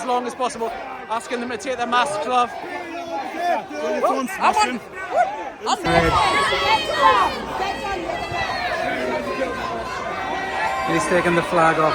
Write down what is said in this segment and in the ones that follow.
as long as possible, asking them to take their masks off. He's taking the flag off.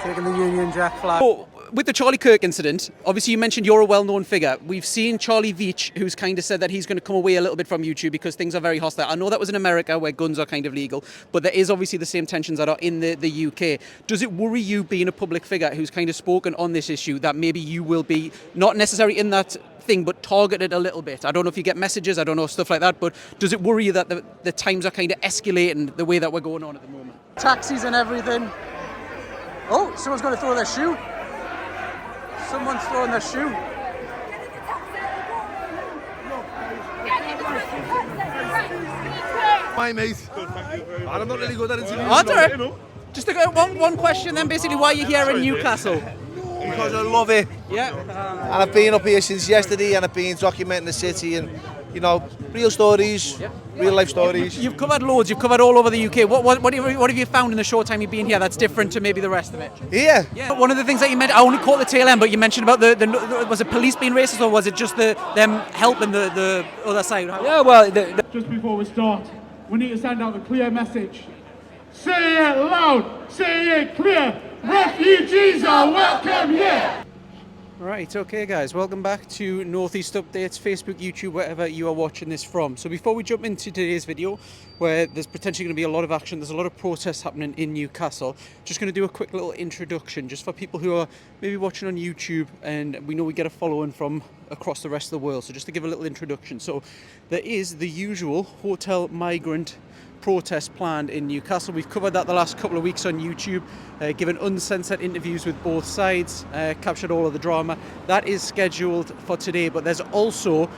Taking the Union Jack flag. Oh, with the Charlie Kirk incident, obviously you mentioned you're a well-known figure. We've seen Charlie Veach, who's kind of said that he's going to come away a little bit from YouTube because things are very hostile. I know that was in America where guns are kind of legal, but there is obviously the same tensions that are in the UK. Does it worry you, being a public figure who's kind of spoken on this issue, that maybe you will be not necessarily in that thing but targeted a little bit? I don't know if you get messages, I don't know, stuff like that, but does it worry you that the times are kind of escalating the way that we're going on at the moment? Taxis and everything. Oh, someone's going to throw their shoe. Someone's throwing their shoe. Hi, mate. Good, thank you. I'm not really good at interviews. Oh, that's all right. Just one question then, basically, why are you here in Newcastle? Because I love it. Yeah. And I've been up here since yesterday, and I've been documenting the city and, you know, real stories, real life stories. You've covered loads, you've covered all over the UK. What have you found in the short time you've been here that's different to maybe the rest of it? Yeah. One of the things that you mentioned, I only caught the tail end, but you mentioned about was it police being racist, or was it just them helping the other side? Yeah, well... Just before we start, we need to send out a clear message. Say it loud, say it clear, refugees are welcome here! Right, okay guys, welcome back to Northeast Updates, Facebook, YouTube, wherever you are watching this from. So before we jump into today's video, where there's potentially going to be a lot of action, there's a lot of protests happening in Newcastle, just going to do a quick little introduction, just for people who are maybe watching on YouTube, and we know we get a following from across the rest of the world, so just to give a little introduction. So there is the usual hotel migrant protest planned in Newcastle. We've covered that the last couple of weeks on YouTube, given uncensored interviews with both sides, captured all of the drama. That is scheduled for today, but there's also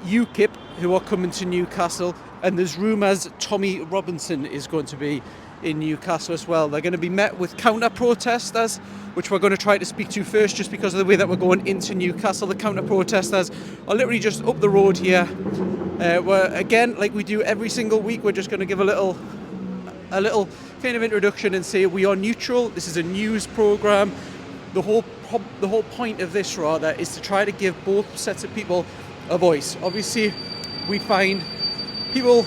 UKIP who are coming to Newcastle, and there's rumours Tommy Robinson is going to be in Newcastle as well. They're going to be met with counter-protesters, which we're going to try to speak to first, just because of the way that we're going into Newcastle. The counter-protesters are literally just up the road here. We're, again, like we do every single week, we're just going to give a little kind of introduction and say we are neutral. This is a news programme. The whole point of this, rather, is to try to give both sets of people a voice. Obviously, we find people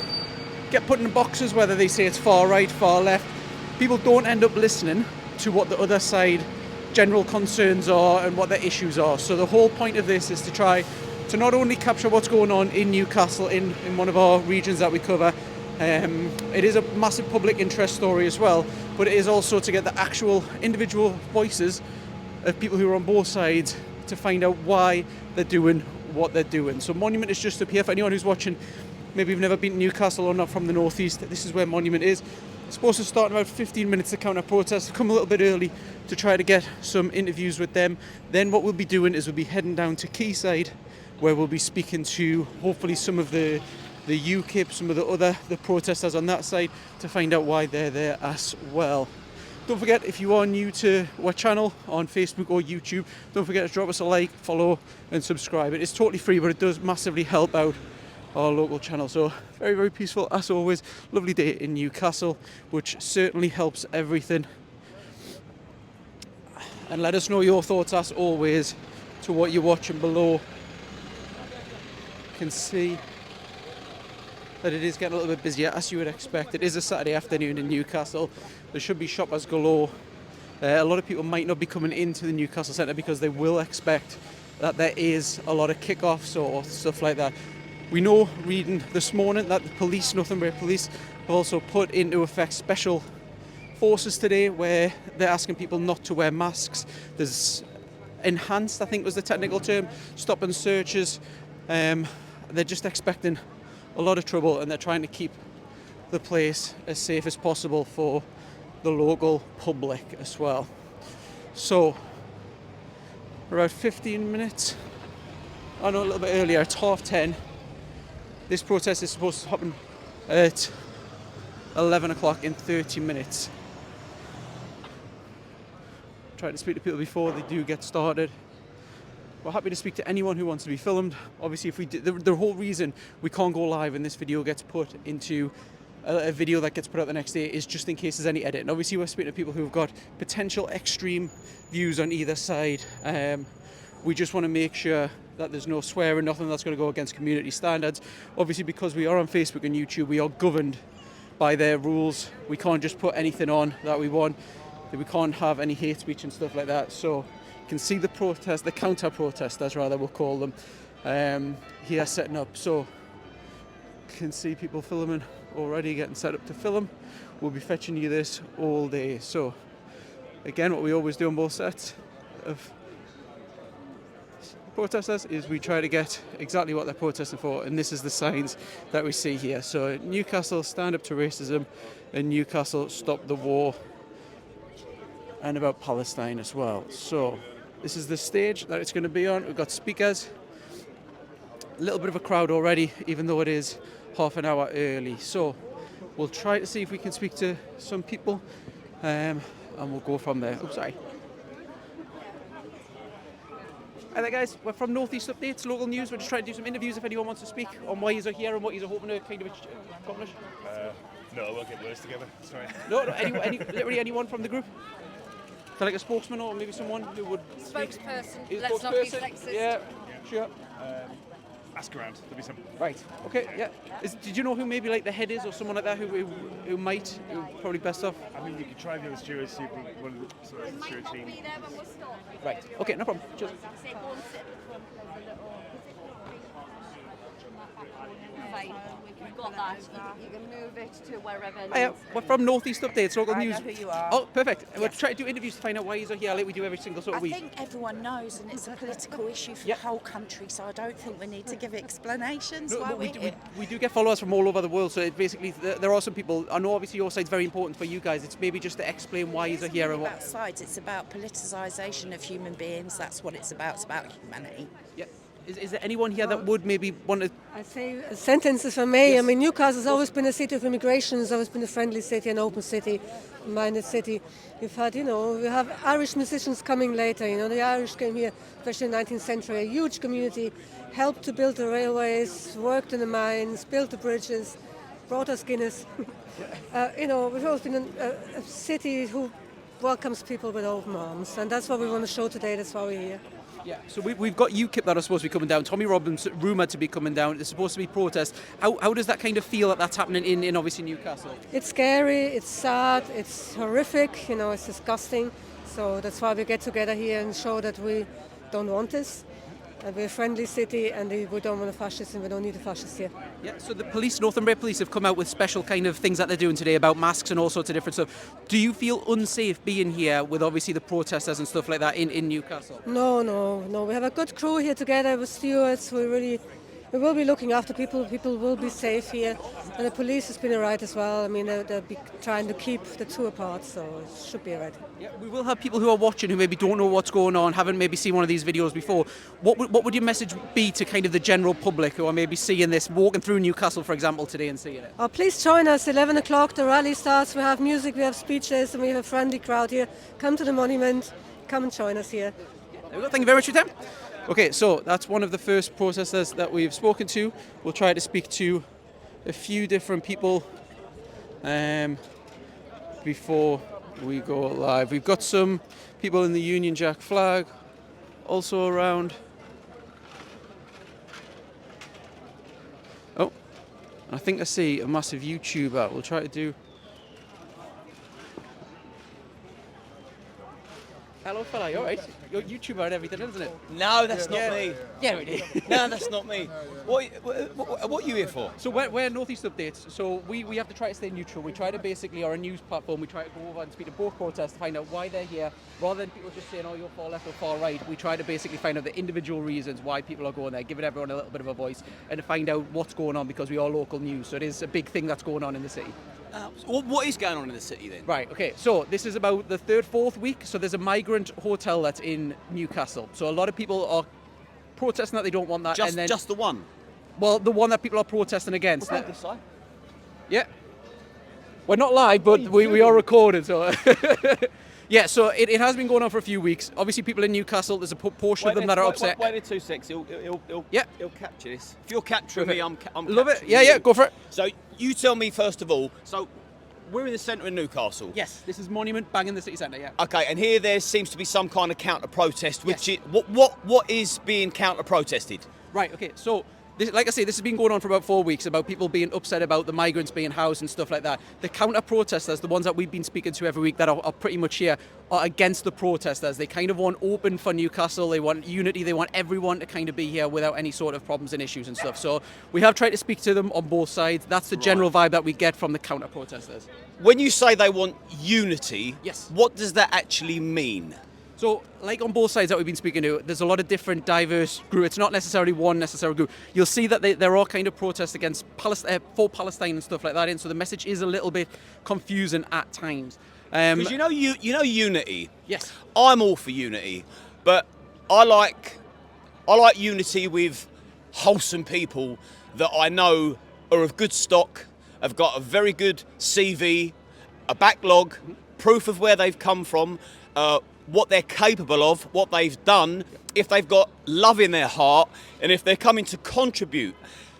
get put in boxes, whether they say it's far right, far left. People don't end up listening to what the other side general concerns are and what their issues are. So the whole point of this is to try to not only capture what's going on in Newcastle, in one of our regions that we cover. It is a massive public interest story as well, but it is also to get the actual individual voices of people who are on both sides to find out why they're doing what they're doing. So Monument is just up here. For anyone who's watching, maybe you've never been to Newcastle or not from the northeast, this is where Monument is. It's supposed to start in about 15 minutes to counter-protest. Come a little bit early to try to get some interviews with them. Then what we'll be doing is we'll be heading down to Quayside, where we'll be speaking to hopefully some of the UKIP, some of the protesters on that side, to find out why they're there as well. Don't forget, if you are new to our channel on Facebook or YouTube, don't forget to drop us a like, follow and subscribe. It is totally free, but it does massively help out our local channel. So very, very peaceful as always. Lovely day in Newcastle, which certainly helps everything. And let us know your thoughts as always to what you're watching below. You can see that it is getting a little bit busier, as you would expect. It is a Saturday afternoon in Newcastle. There should be shoppers galore. A lot of people might not be coming into the Newcastle Centre because they will expect that there is a lot of kick-offs or stuff like that. We know, reading this morning, that the police, Northumbria Police, have also put into effect special forces today where they're asking people not to wear masks. There's enhanced, I think was the technical term, stop and searches. They're just expecting a lot of trouble, and they're trying to keep the place as safe as possible for the local public as well. So, about 15 minutes, I know a little bit earlier, it's 10:30. This protest is supposed to happen at 11 o'clock in 30 minutes. Tried to speak to people before they do get started. We're happy to speak to anyone who wants to be filmed. Obviously, if we the whole reason we can't go live and this video gets put into a video that gets put out the next day is just in case there's any edit. And obviously we're speaking to people who've got potential extreme views on either side. We just want to make sure that there's no swearing, nothing that's going to go against community standards. Obviously, because we are on Facebook and YouTube, we are governed by their rules. We can't just put anything on that we want. We can't have any hate speech and stuff like that. So you can see the protest, the counter-protesters rather, we'll call them, here setting up. So you can see people filming already, getting set up to film. We'll be fetching you this all day. So again, what we always do on both sets of protesters is we try to get exactly what they're protesting for, and this is the signs that we see here. So Newcastle, stand up to racism, and Newcastle, stop the war, and about Palestine as well. So this is the stage that it's going to be on. We've got speakers, a little bit of a crowd already, even though it is half an hour early. So we'll try to see if we can speak to some people, and we'll go from there. Oh, sorry. Hi there guys, we're from Northeast Updates, local news. We're just trying to do some interviews if anyone wants to speak on why you're here and what you're hoping to kind of accomplish. No, I won't get words together, sorry. No, literally anyone from the group? So like a spokesman or maybe someone who would speak? Spokesperson, let's not be sexist. Yeah, sure. Ask around, there'll be some. Right, okay, yeah. Did you know who maybe like the head is or someone like that who probably best off? I mean, you could try the stewards, see if one of the sort of the steward team. Right, okay, no problem. Cheers. We've got that. You can move it to wherever. Hiya, we're from Northeast Updates, local I news. know who you are. Oh, perfect. We're Yes. trying to do interviews to find out why you're here, like we do every single sort I of week. think everyone knows, and it's a political issue for Yeah. the whole country, so I don't think we need to give explanations No, why but we're here. we do get followers from all over the world, so it basically there are some people. I know obviously your side's very important for you guys. It's maybe just to explain why It's you're not here and what. about sides, it's about politicisation of human beings. That's what it's about humanity. Yeah. Is there anyone here that would maybe want to? I say sentences for me. I mean, Newcastle has always been a city of immigration. It's always been a friendly city, an open city, minded city. We've had, we have Irish musicians coming later. The Irish came here, especially in the 19th century, a huge community, helped to build the railways, worked in the mines, built the bridges, brought us Guinness. We've always been a city who welcomes people with open arms, and that's what we want to show today. That's why we're here. Yeah. So we've got UKIP that are supposed to be coming down. Tommy Robbins rumoured to be coming down. There's supposed to be protests. How does that kind of feel that that's happening in obviously Newcastle? It's scary, it's sad, it's horrific, it's disgusting. So that's why we get together here and show that we don't want this. And we're a friendly city and we don't want a fascist and we don't need a fascist here. Yeah, so the police, Northumbria Police, have come out with special kind of things that they're doing today about masks and all sorts of different stuff. Do you feel unsafe being here with obviously the protesters and stuff like that in Newcastle? No. We have a good crew here together with stewards. We will be looking after people. People will be safe here. And the police has been alright as well. I mean, they'll be trying to keep the two apart, so it should be alright. Yeah, we will have people who are watching who maybe don't know what's going on, haven't maybe seen one of these videos before. What would your message be to kind of the general public who are maybe seeing this, walking through Newcastle, for example, today and seeing it? Please join us, 11 o'clock, the rally starts. We have music, we have speeches, and we have a friendly crowd here. Come to the monument, come and join us here. There we go. Thank you very much for your time. Okay, so that's one of the first protesters that we've spoken to. We'll try to speak to a few different people before we go live. We've got some people in the Union Jack flag also around. Oh, I think I see a massive YouTuber. We'll try to do. Hello, fella. You all right? You're a YouTuber and everything, isn't it? No, that's not me. Yeah, it is. No, that's not me. What are you here for? So we're Northeast Updates, so we have to try to stay neutral. We try to basically, are a news platform, we try to go over and speak to both protests to find out why they're here. Rather than people just saying, oh, you're far left or far right, we try to basically find out the individual reasons why people are going there, giving everyone a little bit of a voice, and to find out what's going on because we are local news. So it is a big thing that's going on in the city. What is going on in the city then? Right, okay, so this is about the fourth week. So there's a migrant hotel that's in Newcastle. So a lot of people are protesting that they don't want that. Just, and then, just the one? Well, the one that people are protesting against. We'll this side. Yeah. We're not live, but we are recorded, so... Yeah, so it has been going on for a few weeks. Obviously, people in Newcastle, there's a portion of them that are upset. Wait there 2 secs. He'll capture this. If you're capturing me, I'm Love it. capturing Yeah, you. yeah, go for it. So you tell me first of all. So we're in the centre of Newcastle. Yes, this is Monument, bang in the city centre, yeah. Okay, and here there seems to be some kind of counter-protest, which Yes. what is being counter-protested? Right, okay, so this, like I say, this has been going on for about 4 weeks about people being upset about the migrants being housed and stuff like that. The counter-protesters, the ones that we've been speaking to every week that are pretty much here, are against the protesters. They kind of want open for Newcastle, they want unity, they want everyone to kind of be here without any sort of problems and issues and stuff. So we have tried to speak to them on both sides. That's the general vibe that we get from the counter-protesters. When you say they want unity, Yes. what does that actually mean? So, like on both sides that we've been speaking to, there's a lot of different diverse groups. It's not necessarily one necessary group. You'll see that they're all kind of protests against for Palestine and stuff like that. And so the message is a little bit confusing at times. Because you know unity. Yes. I'm all for unity, but I like unity with wholesome people that I know are of good stock, have got a very good CV, a backlog, proof of where they've come from, what they're capable of, what they've done, if they've got love in their heart, and if they're coming to contribute.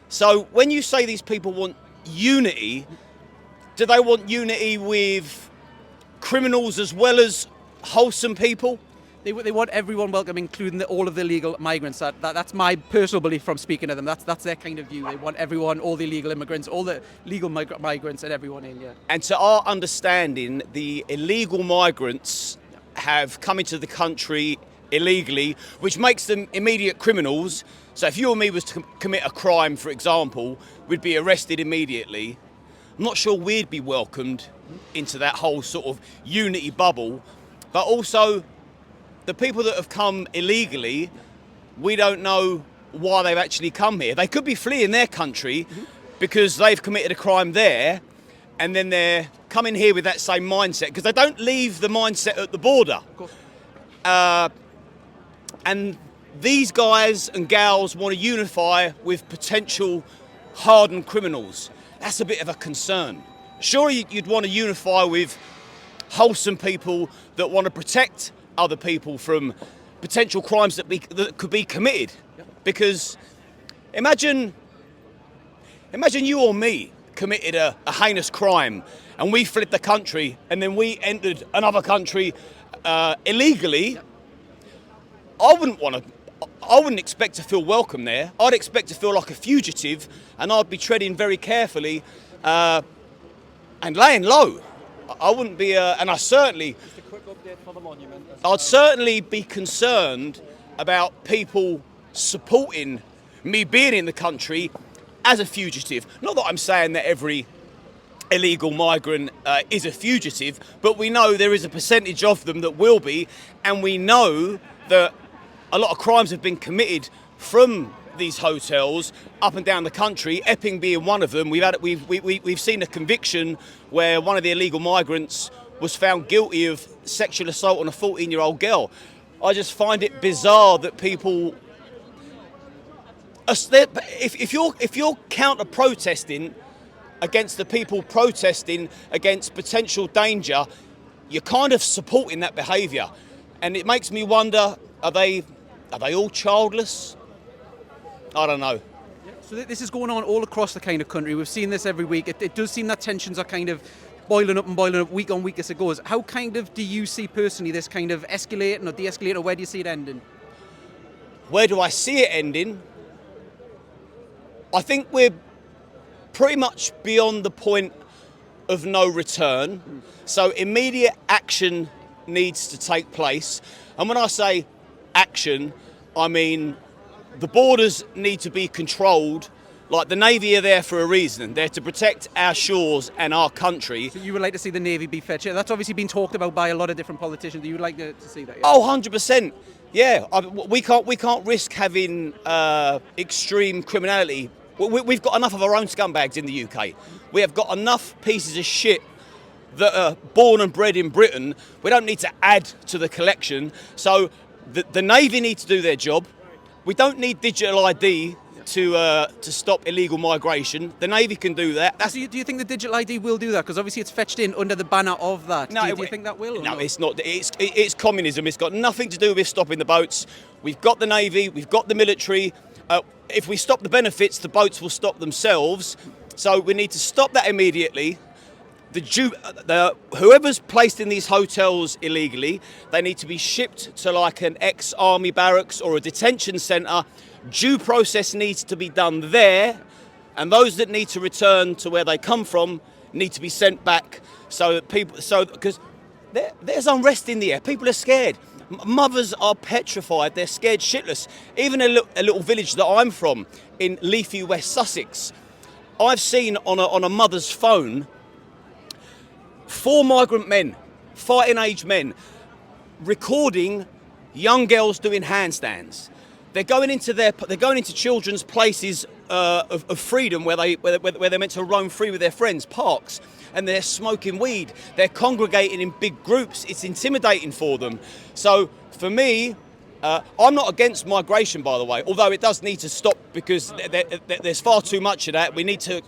So when you say these people want unity, do they want unity with criminals as well as wholesome people? They want everyone welcome, including all of the illegal migrants. That's my personal belief from speaking to them. That's their kind of view. They want everyone, all the illegal immigrants, all the legal migrants, and everyone in. Yeah. And to our understanding, the illegal migrants have come into the country illegally, which makes them immediate criminals. So if you or me was to commit a crime, for example, we'd be arrested immediately. I'm not sure we'd be welcomed into that whole sort of unity bubble, but also the people that have come illegally, we don't know why they've actually come here. They could be fleeing their country because they've committed a crime there, and then they're coming here with that same mindset, because they don't leave the mindset at the border. And these guys and gals want to unify with potential hardened criminals. That's a bit of a concern. Sure, you'd want to unify with wholesome people that want to protect other people from potential crimes that could be committed. Because imagine you or me committed a heinous crime and we fled the country and then we entered another country illegally. I wouldn't expect to feel welcome there. I'd expect to feel like a fugitive, and I'd be treading very carefully and laying low. I wouldn't be, and I certainly. Just a quick update for the monument. I'd certainly be concerned about people supporting me being in the country as a fugitive. Not that I'm saying that every illegal migrant is a fugitive, but we know there is a percentage of them that will be, and we know that a lot of crimes have been committed from these hotels up and down the country, Epping being one of them. We've seen a conviction where one of the illegal migrants was found guilty of sexual assault on a 14-year-old girl. I just find it bizarre that people, if you're counter-protesting against the people protesting against potential danger, you're kind of supporting that behaviour, and it makes me wonder: are they all childless? I don't know. So this is going on all across the kind of country. We've seen this every week. It does seem that tensions are kind of boiling up week on week as it goes. How kind of do you see personally this kind of escalating or de-escalating, or where do you see it ending? Where do I see it ending? I think we're pretty much beyond the point of no return. So immediate action needs to take place. And when I say action, I mean the borders need to be controlled. Like, the Navy are there for a reason. They're to protect our shores and our country. So you would like to see the Navy be fetched? That's obviously been talked about by a lot of different politicians. You would like to see that? Yeah? Oh, 100%. Yeah, we can't risk having extreme criminality. We've got enough of our own scumbags in the UK. We have got enough pieces of shit that are born and bred in Britain. We don't need to add to the collection. So the Navy need to do their job. We don't need digital ID to stop illegal migration. The Navy can do that. Do you think the digital ID will do that? Because obviously it's fetched in under the banner of that. No, do you think that will? Or no, not? it's not. It's communism. It's got nothing to do with stopping the boats. We've got the Navy, we've got the military. If we stop the benefits, the boats will stop themselves. So we need to stop that immediately. Whoever's placed in these hotels illegally, they need to be shipped to like an ex-army barracks or a detention centre. Due process needs to be done there, and those that need to return to where they come from need to be sent back. Because there's unrest in the air. People are scared. Mothers are petrified. They're scared shitless. Even a little village that I'm from in leafy West Sussex, I've seen on a mother's phone 4 migrant men, fighting age men, recording young girls doing handstands. They're going into children's places of freedom where they're meant to roam free with their friends, parks, and they're smoking weed. They're congregating in big groups. It's intimidating for them. So for me, I'm not against migration, by the way, although it does need to stop because there's far too much of that. We need to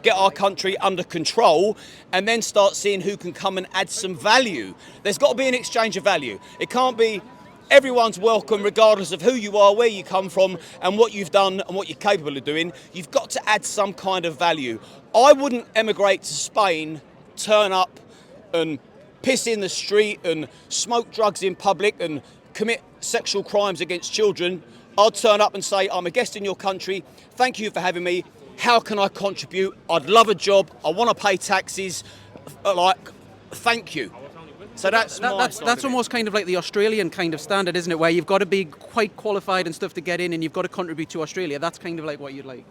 get our country under control and then start seeing who can come and add some value. There's got to be an exchange of value. It can't be everyone's welcome regardless of who you are, where you come from and what you've done and what you're capable of doing. You've got to add some kind of value. I wouldn't emigrate to Spain, turn up and piss in the street and smoke drugs in public and commit sexual crimes against children. I'd turn up and say, I'm a guest in your country. Thank you for having me. How can I contribute? I'd love a job. I want to pay taxes. Thank you. So that's almost kind of like the Australian kind of standard, isn't it? Where you've got to be quite qualified and stuff to get in, and you've got to contribute to Australia. That's kind of like what you'd like.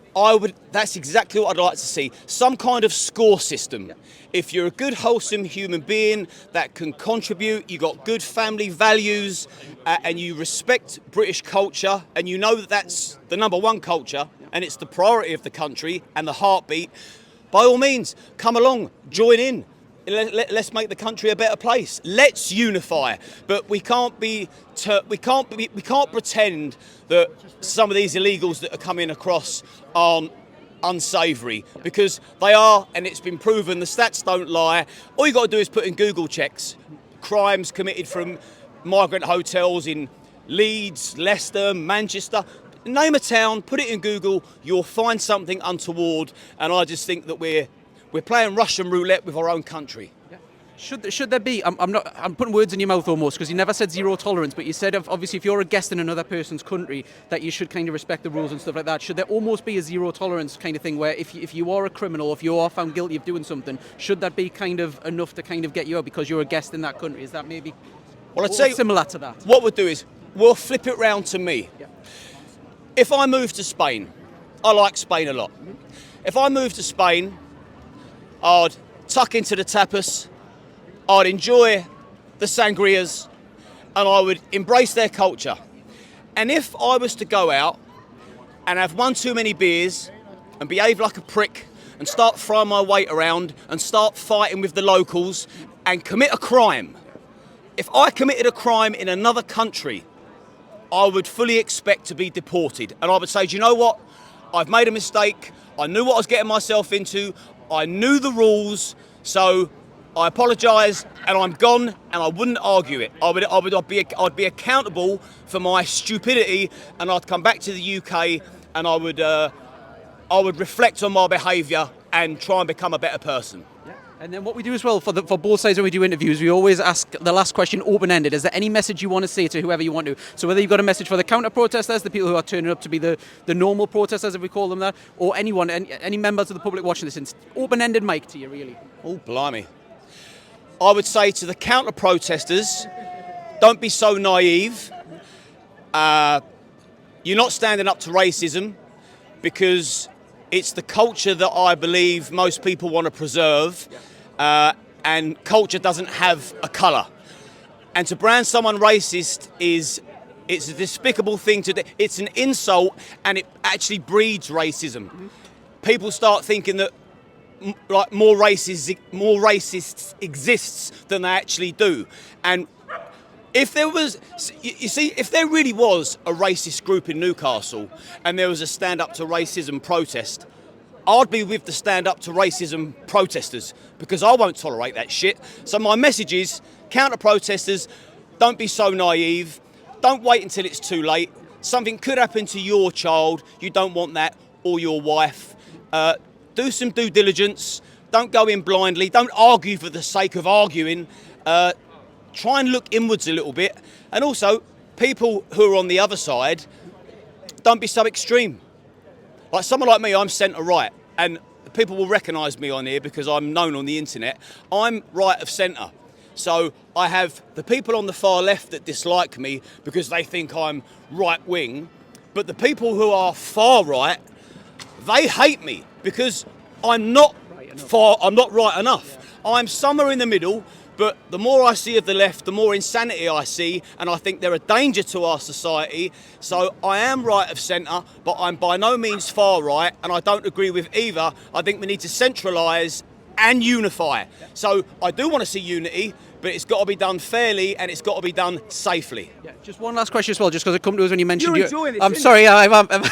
That's exactly what I'd like to see. Some kind of score system. Yeah. If you're a good, wholesome human being that can contribute, you got good family values, and you respect British culture, and you know that that's the number one culture, and it's the priority of the country and the heartbeat. By all means, come along, join in. Let's make the country a better place. Let's unify, but we can't pretend that some of these illegals that are coming across aren't unsavoury, because they are, and it's been proven. The stats don't lie. All you got to do is put in Google checks crimes committed from migrant hotels in Leeds, Leicester, Manchester. Name a town, put it in Google. You'll find something untoward, and I just think that we're playing Russian roulette with our own country. Yeah. Should there be? I'm putting words in your mouth almost, because you never said zero tolerance, but you said obviously if you're a guest in another person's country that you should kind of respect the rules and stuff like that. Should there almost be a zero tolerance kind of thing where if you are a criminal, if you are found guilty of doing something, should that be kind of enough to kind of get you out because you're a guest in that country? Is that maybe I'd say similar to that? What we'll do is we'll flip it round to me. Yeah. If I move to Spain, I like Spain a lot. If I move to Spain, I'd tuck into the tapas, I'd enjoy the sangrias, and I would embrace their culture. And if I was to go out and have one too many beers and behave like a prick and start throwing my weight around and start fighting with the locals and commit a crime, if I committed a crime in another country, I would fully expect to be deported. And I would say, do you know what? I've made a mistake. I knew what I was getting myself into. I knew the rules, so I apologise, and I'm gone, and I wouldn't argue it. I'd be accountable for my stupidity, and I'd come back to the UK, and I would reflect on my behaviour and try and become a better person. Yeah. And then what we do as well for both sides when we do interviews, we always ask the last question open-ended. Is there any message you want to say to whoever you want to? So whether you've got a message for the counter-protesters, the people who are turning up to be the normal protesters, if we call them that, or anyone, any members of the public watching this, it's open-ended mic to you, really. Oh, blimey. I would say to the counter-protesters, don't be so naive. You're not standing up to racism because it's the culture that I believe most people want to preserve, and culture doesn't have a colour. And to brand someone racist it's a despicable thing to do. It's an insult, and it actually breeds racism. Mm-hmm. People start thinking that like more racists exists than they actually do. And If there was, you see, if there really was a racist group in Newcastle and there was a stand up to racism protest, I'd be with the stand up to racism protesters because I won't tolerate that shit. So my message is, counter-protesters, don't be so naive. Don't wait until it's too late. Something could happen to your child. You don't want that, or your wife. Do some due diligence. Don't go in blindly. Don't argue for the sake of arguing. Try and look inwards a little bit. And also, people who are on the other side, don't be so extreme. Like someone like me, I'm centre right, and people will recognise me on here because I'm known on the internet. I'm right of centre. So I have the people on the far left that dislike me because they think I'm right wing, but the people who are far right, they hate me because I'm not right enough. I'm somewhere in the middle, but the more I see of the left, the more insanity I see, and I think they're a danger to our society. So I am right of centre, but I'm by no means far right, and I don't agree with either. I think we need to centralise and unify. So I do want to see unity, but it's got to be done fairly and it's got to be done safely. Yeah, just one last question as well, just because it come to us when you mentioned... You're enjoying it, I'm sorry, I'm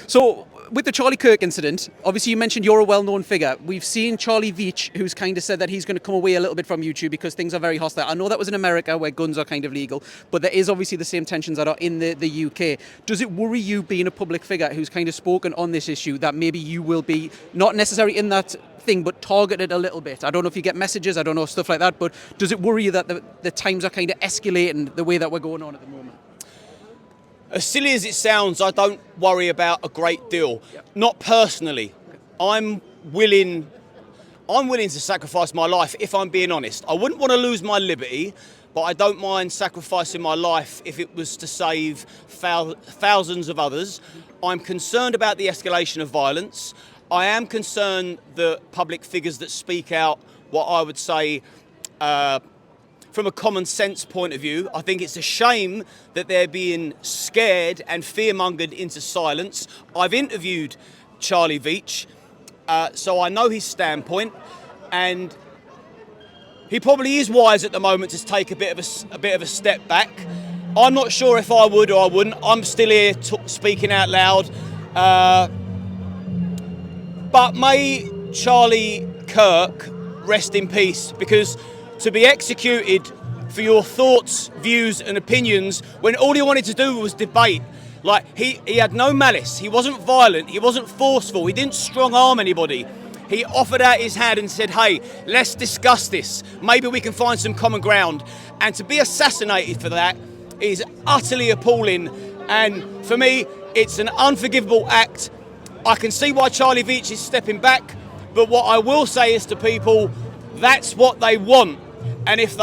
so, with the Charlie Kirk incident, obviously you mentioned you're a well-known figure. We've seen Charlie Veitch, who's kind of said that he's going to come away a little bit from YouTube because things are very hostile. I know that was in America where guns are kind of legal, but there is obviously the same tensions that are in the UK. Does it worry you, being a public figure who's kind of spoken on this issue, that maybe you will be not necessarily in that thing but targeted a little bit? I don't know if you get messages, I don't know, stuff like that, but does it worry you that the times are kind of escalating the way that we're going on at the moment? As silly as it sounds, I don't worry about a great deal. Yep. Not personally. I'm willing to sacrifice my life, if I'm being honest. I wouldn't want to lose my liberty, but I don't mind sacrificing my life if it was to save thousands of others. I'm concerned about the escalation of violence. I am concerned that public figures that speak out what I would say from a common sense point of view, I think it's a shame that they're being scared and fear-mongered into silence. I've interviewed Charlie Veitch, so I know his standpoint, and he probably is wise at the moment to take a bit of a step back. I'm not sure if I would or I wouldn't. I'm still here speaking out loud. But may Charlie Kirk rest in peace, because to be executed for your thoughts, views and opinions when all he wanted to do was debate. Like, he had no malice, he wasn't violent, he wasn't forceful, he didn't strong arm anybody. He offered out his hand and said, hey, let's discuss this. Maybe we can find some common ground. And to be assassinated for that is utterly appalling. And for me, it's an unforgivable act. I can see why Charlie Veitch is stepping back, but what I will say is to people, that's what they want. And if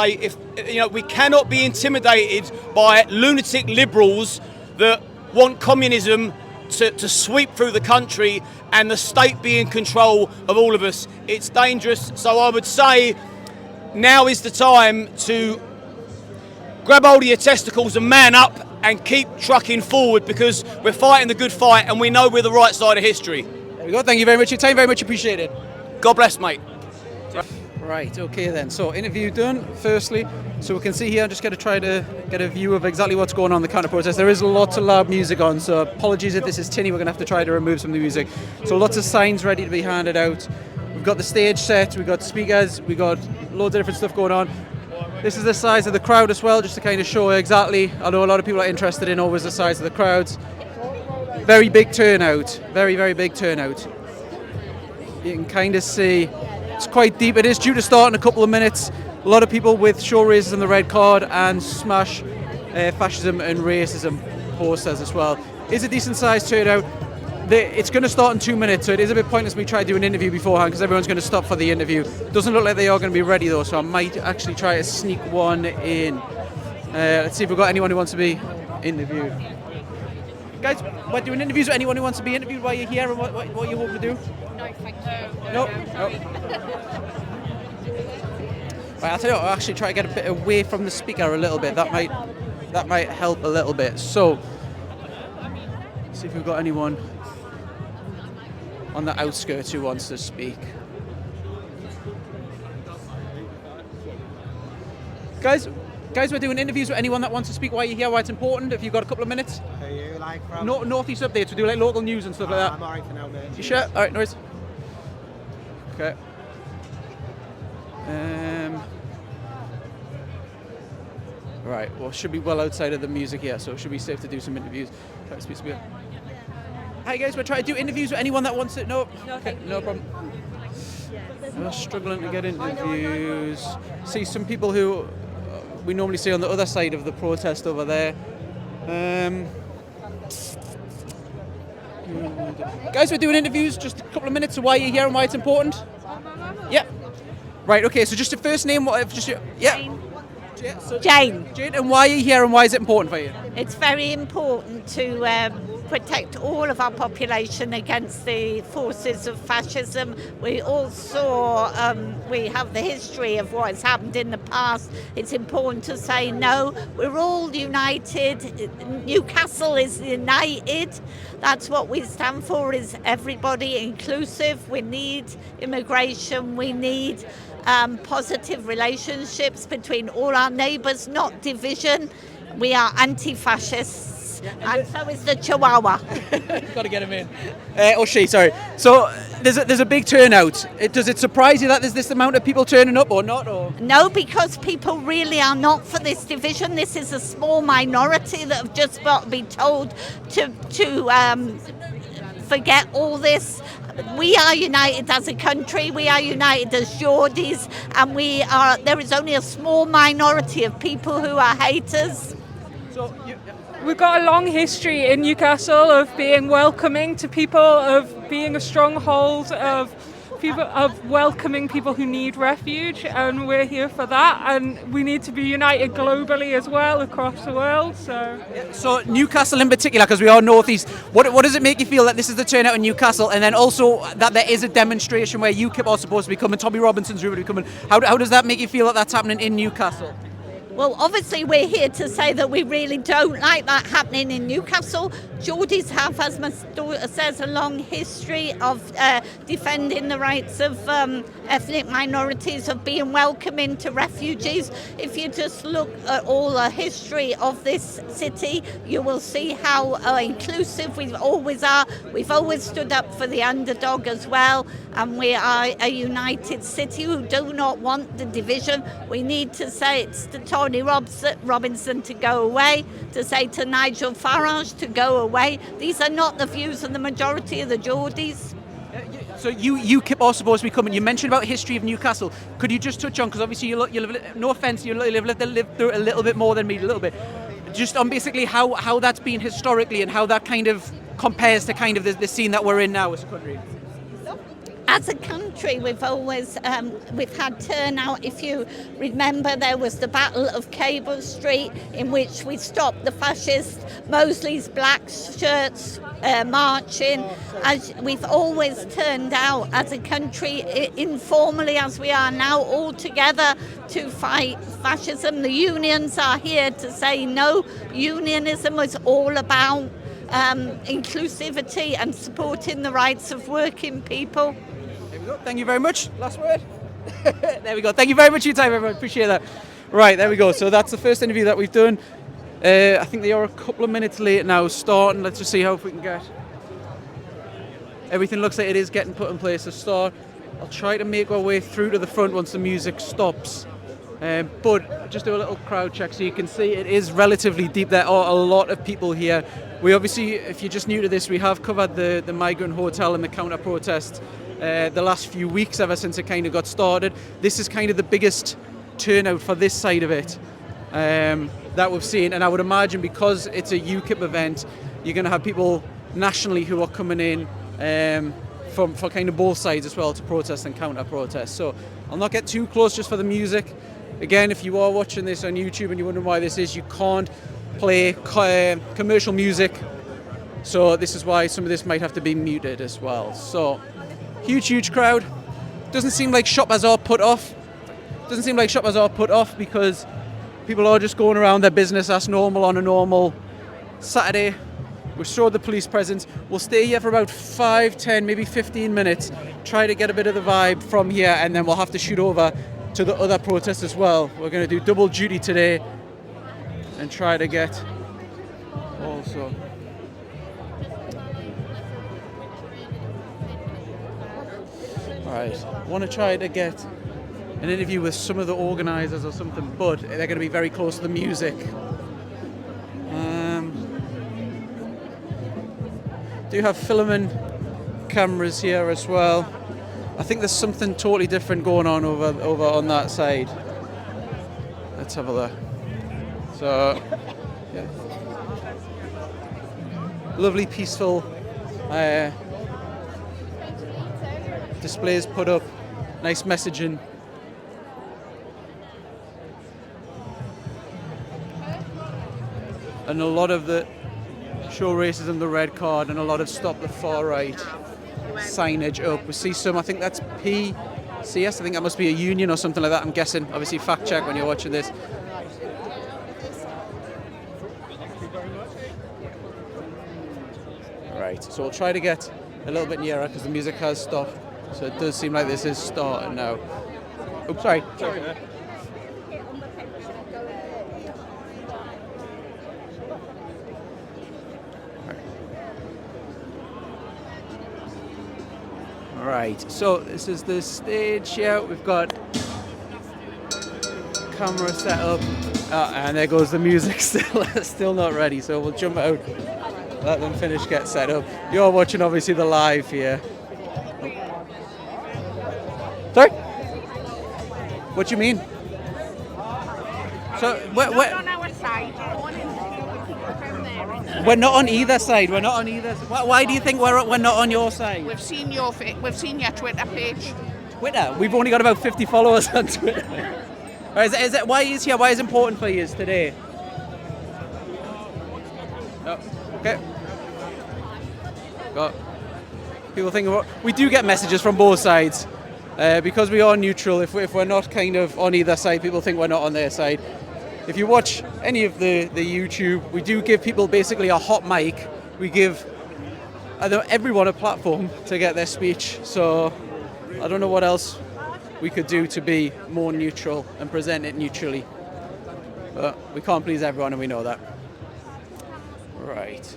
we cannot be intimidated by lunatic liberals that want communism to sweep through the country and the state be in control of all of us. It's dangerous. So I would say now is the time to grab hold of your testicles and man up and keep trucking forward, because we're fighting the good fight and we know we're the right side of history. There we go. Thank you very much for your time. Very much appreciated. God bless, mate. Right, okay then. So interview done, firstly. So we can see here, I'm just going to try to get a view of exactly what's going on in the counter-protest. There is lots of loud music on, so apologies if this is tinny. We're going to have to try to remove some of the music. So lots of signs ready to be handed out. We've got the stage set, we've got speakers, we've got loads of different stuff going on. This is the size of the crowd as well, just to kind of show exactly. I know a lot of people are interested in always the size of the crowds. Very big turnout, very, very big turnout. You can kind of see it's quite deep. It is due to start in a couple of minutes. A lot of people with show racism, the red card, and smash fascism and racism posters as well. It's a decent sized turnout. It's going to start in 2 minutes, so it is a bit pointless me trying to do an interview beforehand because everyone's going to stop for the interview. Doesn't look like they are going to be ready though, so I might actually try to sneak one in. Let's see if we've got anyone who wants to be interviewed. Guys, we're doing interviews with anyone who wants to be interviewed while you're here, and what are you hoping to do? No, thank you. No. Right, I'll tell you what, I'll actually try to get a bit away from the speaker a little bit. That might help a little bit. So, see if we've got anyone on the outskirts who wants to speak. Guys, Guys, we're doing interviews with anyone that wants to speak why you're here, why it's important. If you've got a couple of minutes. Are you like from? Northeast updates. We do like local news and stuff like that. I'm alright for now, mate. You sure? All right, no worries. Okay. Right, well, should be well outside of the music here, so it should be safe to do some interviews. Try to speak to people. Hi guys, we're trying to do interviews with anyone that wants it. No, okay, no problem. We're struggling to get interviews. See some people who we normally see on the other side of the protest over there. Guys, we're doing interviews. Just a couple of minutes of why you're here and why it's important. Yeah. Right. Okay. So just your first name. Yeah. Jane. Jane, and why are you here and why is it important for you? It's very important to protect all of our population against the forces of fascism. We all saw, we have the history of what has happened in the past. It's important to say no. We're all united. Newcastle is united. That's what we stand for, is everybody inclusive. We need immigration. We need positive relationships between all our neighbours, not division. We are anti-fascists, and so is the Chihuahua. Got to get him in. Or she, sorry. So there's a big turnout. Does it surprise you that there's this amount of people turning up or not? Or no, because people really are not for this division. This is a small minority that have just got to be told to forget all this. We are united as a country, we are united as Geordies, and there is only a small minority of people who are haters. We've got a long history in Newcastle of being welcoming to people, of being a stronghold, of welcoming people who need refuge, and we're here for that, and we need to be united globally as well across the world. So Newcastle in particular, because we are northeast, what does it make you feel that this is the turnout in Newcastle, and then also that there is a demonstration where UKIP are supposed to be coming, Tommy Robinson's rumored to be coming? How does that make you feel that that's happening in Newcastle? Well, obviously we're here to say that we really don't like that happening in Newcastle. Geordies have, as my daughter says, a long history of defending the rights of ethnic minorities, of being welcoming to refugees. If you just look at all the history of this city, you will see how inclusive we always are. We've always stood up for the underdog as well, and we are a united city who do not want the division. We need to say it's to Tony Robinson to go away, to say to Nigel Farage to go away. These are not the views of the majority of the Geordies. So UKIP are supposed to be coming. You mentioned about history of Newcastle. Could you just touch on, because obviously you live, no offence, you live through it a little bit more than me, a little bit, just on basically how that's been historically and how that kind of compares to kind of the scene that we're in now as a country. As a country, we've always we've had turnout. If you remember, there was the Battle of Cable Street, in which we stopped the fascists, Mosley's black shirts marching. As we've always turned out as a country, informally as we are now, all together to fight fascism. The unions are here to say no. Unionism was all about inclusivity and supporting the rights of working people. There we go. Thank you very much. Last word. There we go. Thank you very much for your time, everyone. Appreciate that. Right, there we go. So that's the first interview that we've done. I think they are a couple of minutes late now starting. Let's just see how we can get. Everything looks like it is getting put in place to start. I'll try to make our way through to the front once the music stops. But just do a little crowd check so you can see it is relatively deep. There are a lot of people here. We obviously, if you're just new to this, we have covered the migrant hotel and the counter-protest the last few weeks ever since it kind of got started. This is kind of the biggest turnout for this side of it that we've seen, and I would imagine because it's a UKIP event, you're going to have people nationally who are coming in for kind of both sides as well to protest and counter-protest. So I'll not get too close just for the music. Again, if you are watching this on YouTube and you're wondering why this is, you can't play commercial music, so this is why some of this might have to be muted as well. So huge crowd. Doesn't seem like shoppers are put off. Because people are just going around their business as normal on a normal Saturday. We saw the police presence. We'll stay here for about 5, 10, maybe 15 minutes, try to get a bit of the vibe from here, and then we'll have to shoot over to the other protests as well. We're going to do double duty today, and try to get also. Alright, I want to try to get an interview with some of the organisers or something, but they're going to be very close to the music. Do have filming cameras here as well. I think there's something totally different going on over on that side. Let's have a look. So, yeah. Lovely, peaceful displays put up. Nice messaging. And a lot of the show racism, the red card, and a lot of stop the far right signage up. We see some, I think that's PCS, I think that must be a union or something like that, I'm guessing. Obviously fact check when you're watching this. Right, so we'll try to get a little bit nearer because the music has stopped. So it does seem like this is starting now. Oops, sorry. Right, so this is the stage here. We've got camera set up, and there goes the music. Still not ready. So we'll jump out, let them finish, get set up. You're watching obviously the live here. Sorry? What do you mean? So we're on our side. We're not on either side. We're not on either. Why do you think we're not on your side? We've seen your Twitter page. Twitter. We've only got about 50 followers on Twitter. Right, is it why is here? Why is it important for you today? Oh, okay. Got people thinking about. We do get messages from both sides because we are neutral. If we're not kind of on either side, people think we're not on their side. If you watch any of the YouTube, we do give people basically a hot mic. We give everyone a platform to get their speech. So I don't know what else we could do to be more neutral and present it neutrally. But we can't please everyone and we know that. Right.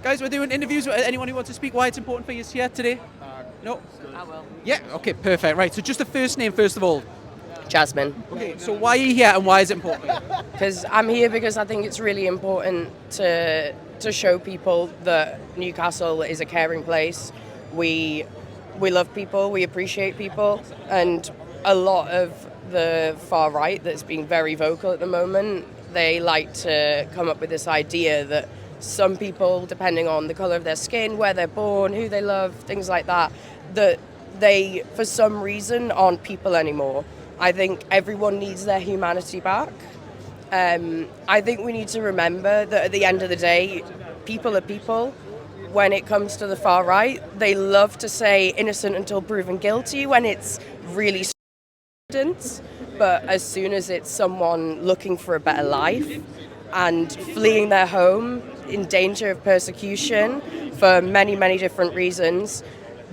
Guys, we're doing interviews with anyone who wants to speak why it's important for you here today? No? I will. Yeah, okay, perfect. Right, so just the first name first of all. Jasmine. Okay, so why are you here and why is it important? Because I'm here because I think it's really important to show people that Newcastle is a caring place. We love people, we appreciate people, and a lot of the far right that's being very vocal at the moment, they like to come up with this idea that some people, depending on the colour of their skin, where they're born, who they love, things like that, that they, for some reason, aren't people anymore. I think everyone needs their humanity back. I think we need to remember that at the end of the day, people are people. When it comes to the far right, they love to say innocent until proven guilty when it's really evidence. But as soon as it's someone looking for a better life and fleeing their home in danger of persecution for many, many different reasons,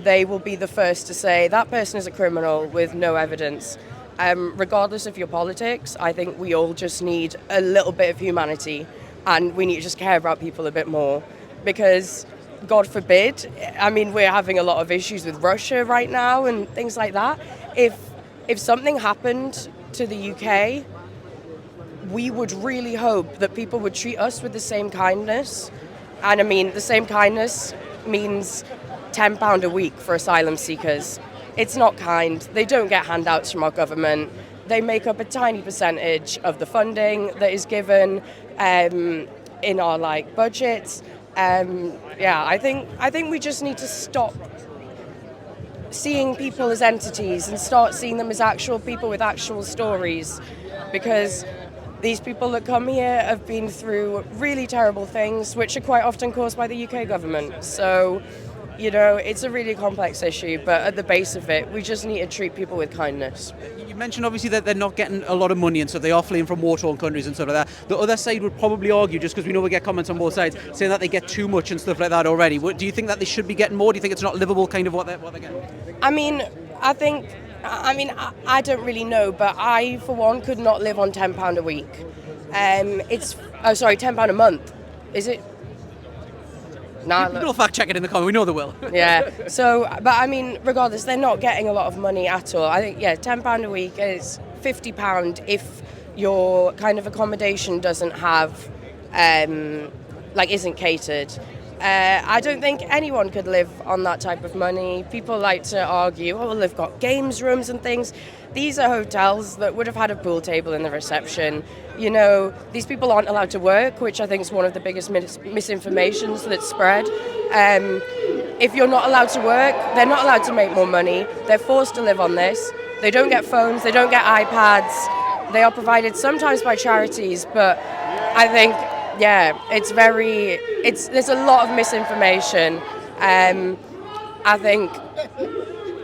they will be the first to say that person is a criminal with no evidence. Regardless of your politics, I think we all just need a little bit of humanity and we need to just care about people a bit more because, God forbid, I mean, we're having a lot of issues with Russia right now and things like that. If something happened to the UK, we would really hope that people would treat us with the same kindness. And I mean, the same kindness means £10 a week for asylum seekers. It's not kind. They don't get handouts from our government. They make up a tiny percentage of the funding that is given in our budgets. I think we just need to stop seeing people as entities and start seeing them as actual people with actual stories, because these people that come here have been through really terrible things, which are quite often caused by the UK government. So, you know, it's a really complex issue, but at the base of it, we just need to treat people with kindness. You mentioned obviously that they're not getting a lot of money and so they are fleeing from war-torn countries and stuff like that. The other side would probably argue, just because we know we get comments on both sides, saying that they get too much and stuff like that already. Do you think that they should be getting more? Do you think it's not livable kind of what they're getting? I don't really know, but I, for one, could not live on £10 a week. It's £10 a month. Is it? Nah, People fact check it in the comment. We know they will. yeah. So, but I mean, regardless, they're not getting a lot of money at all. I think, yeah, £10 a week is £50 if your kind of accommodation doesn't have, isn't catered. I don't think anyone could live on that type of money. People like to argue, oh, well, they've got games rooms and things. These are hotels that would have had a pool table in the reception. You know, these people aren't allowed to work, which I think is one of the biggest misinformations that's spread. If you're not allowed to work, they're not allowed to make more money. They're forced to live on this. They don't get phones, they don't get iPads. They are provided sometimes by charities, but I think, yeah, there's a lot of misinformation.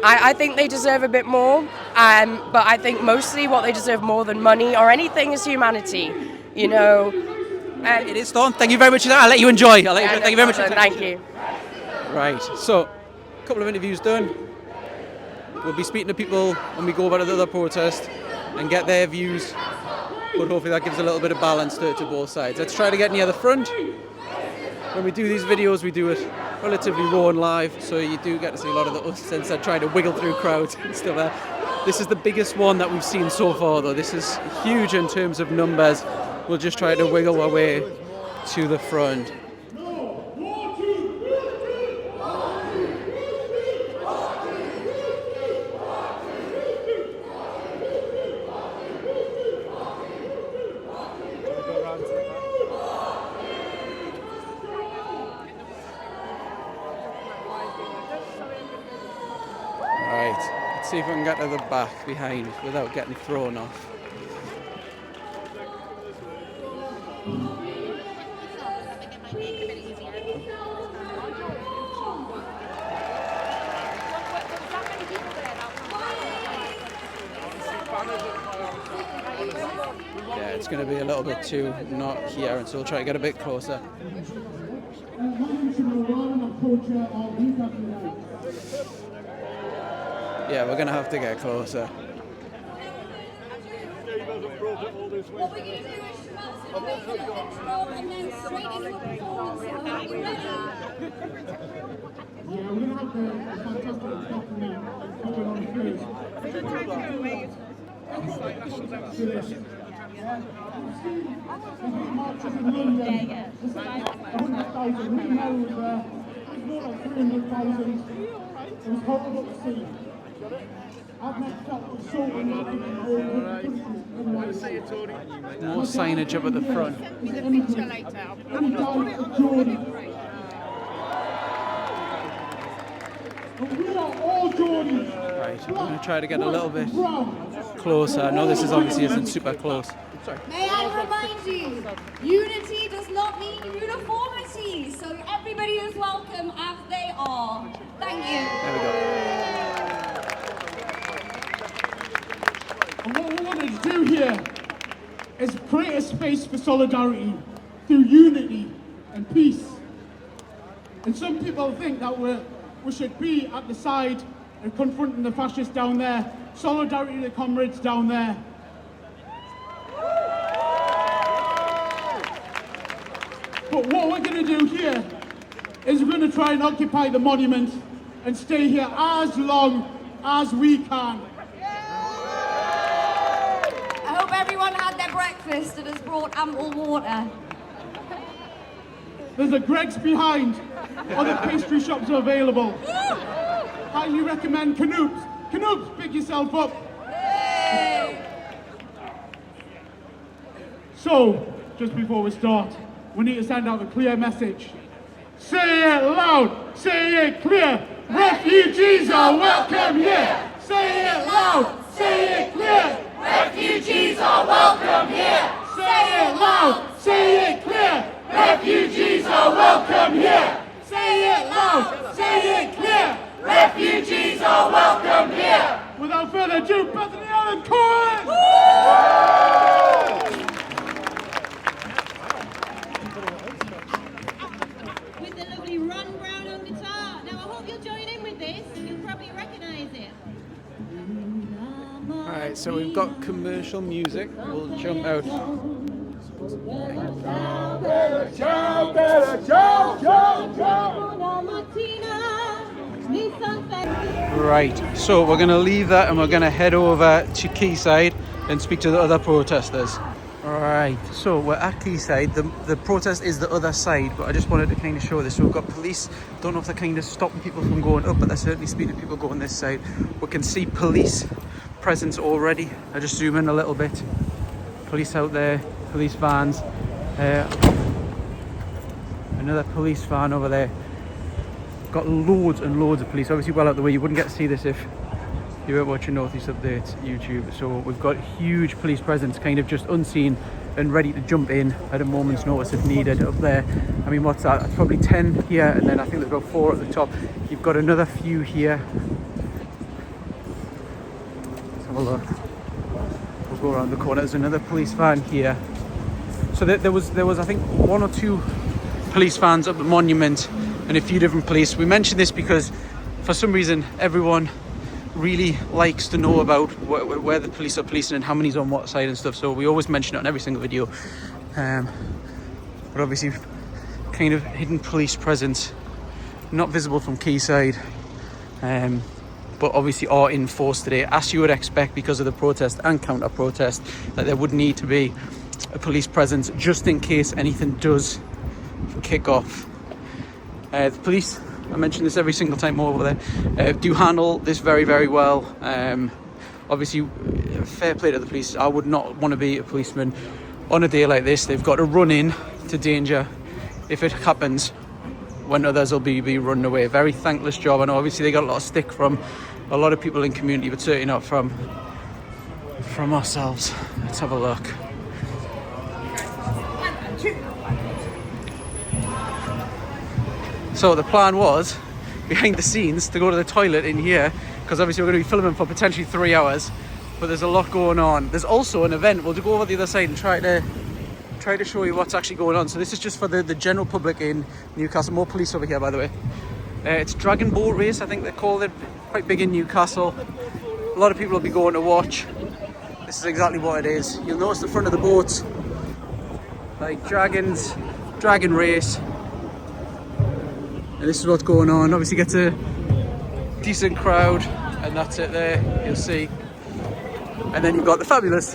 I think they deserve a bit more, but I think mostly what they deserve more than money or anything is humanity, you know. It is, Dawn. Thank you very much for that. I'll let you enjoy. Thank you very much. Thank you. Right, so a couple of interviews done. We'll be speaking to people when we go over to the other protest and get their views, but hopefully that gives a little bit of balance to both sides. Let's try to get near the front. When we do these videos, we do it relatively raw and live, so you do get to see a lot of the Uncensored trying to wiggle through crowds and stuff like that. This is the biggest one that we've seen so far, though. This is huge in terms of numbers. We'll just try to wiggle our way to the front. See if I can get to the back behind without getting thrown off. Yeah, it's going to be a little bit too not here, and so we'll try to get a bit closer. Yeah, we're going to have to get closer. What we're going to do is and then straight into a performance. Are you ready? Yeah, we're going to have the fantastic document going on first. Marches in London. 100,000. We know it was more like 300,000. It was horrible to see. More signage up at the front. Right, I'm going to try to get a little bit closer. I know this obviously isn't super close. Sorry. May I remind you, unity does not mean uniformity, so everybody is welcome as they are. Thank you. There we go. And what we want to do here is create a space for solidarity through unity and peace. And some people think that we should be at the side and confronting the fascists down there, solidarity to the comrades down there. But what we're going to do here is we're going to try and occupy the monument and stay here as long as we can. I hope everyone had their breakfast and has brought ample water. There's a Greg's behind. Other pastry shops are available. Highly recommend Canoops. Canoops, pick yourself up. So, just before we start, we need to send out a clear message. Say it loud, say it clear. Refugees are welcome here. Say it loud, say it clear. Refugees are welcome here. Say it loud, say it clear. Refugees are welcome here. Say it loud, say it clear. Refugees are welcome here. Without further ado, Bethany Allen Cohen! With the lovely Ron Brown on guitar. Now I hope you'll join in with this. You'll probably recognise it. Alright, so we've got commercial music. We'll jump out Right, so we're going to leave that and we're going to head over to Quayside and speak to the other protesters. Right, so we're at Quayside. The protest is the other side, but I just wanted to kind of show this. So we've got police. Don't know if they're kind of stopping people from going up, but they're certainly speeding people going this side. We can see police presence already. I just zoom in a little bit. Police out there, police vans. Another police van over there. Got loads and loads of police. Obviously well out the way. You wouldn't get to see this if you weren't watching Northeast Updates YouTube. So we've got huge police presence, kind of just unseen and ready to jump in at a moment's notice if needed up there. I mean, what's that? It's probably 10 here, and then I think there's about 4 at the top. You've got another few here. Let's have a look. We'll go around the corner. There's another police van here. So there was I think 1 or 2 police vans up the monument and a few different police. We mentioned this because for some reason everyone really likes to know about where the police are policing and how many's on what side and stuff, so we always mention it on every single video. But obviously kind of hidden police presence, not visible from Quayside, but obviously are in force today, as you would expect because of the protest and counter-protest, that there would need to be a police presence just in case anything does kick off. The police, I mention this every single time over there, do handle this very, very well. Obviously, fair play to the police. I would not want to be a policeman on a day like this. They've got to run in to danger if it happens when others will be running away. Very thankless job. I know obviously they got a lot of stick from a lot of people in community, but certainly not from ourselves. Let's have a look. So the plan was, behind the scenes, to go to the toilet in here, because obviously we're going to be filming for potentially 3 hours, but there's a lot going on. There's also an event. We'll go over the other side and try to show you what's actually going on. So this is just for the general public in Newcastle. More police over here, by the way. It's Dragon Boat Race, I think they call it. Quite big in Newcastle. A lot of people will be going to watch. This is exactly what it is. You'll notice the front of the boats, like dragon race. And this is what's going on. Obviously gets a decent crowd, and that's it there, you'll see. And then you've got the fabulous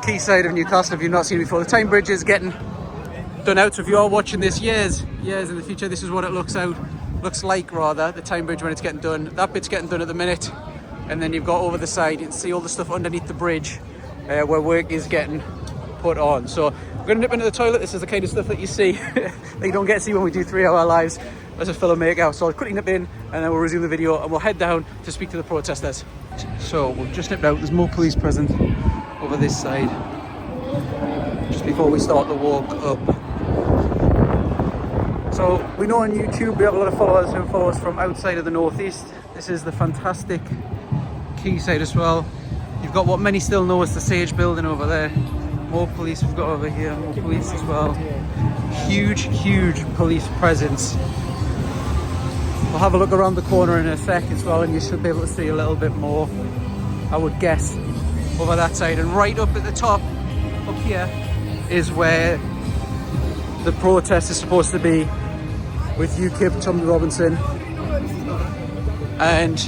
Quayside of Newcastle, if you've not seen it before. The Time Bridge is getting done out, so if you are watching this years in the future, this is what it looks like rather, the Time Bridge when it's getting done. That bit's getting done at the minute, and then you've got over the side, you can see all the stuff underneath the bridge where work is getting put on. So we're going to nip into the toilet. This is the kind of stuff that you see that you don't get to see when we do 3-hour lives as a filmmaker. So I'll quickly nip in and then we'll resume the video and we'll head down to speak to the protesters. So we've just nipped out. There's more police present over this side just before we start the walk up. So we know on YouTube we have a lot of followers who follow us from outside of the northeast. This is the fantastic Quayside as well. You've got what many still know as the Sage building over there. More police we've got over here, more police as well. Huge police presence. We'll have a look around the corner in a sec as well, and you should be able to see a little bit more, I would guess, over that side. And right up at the top, up here, is where the protest is supposed to be, with UKIP, Tom Robinson, and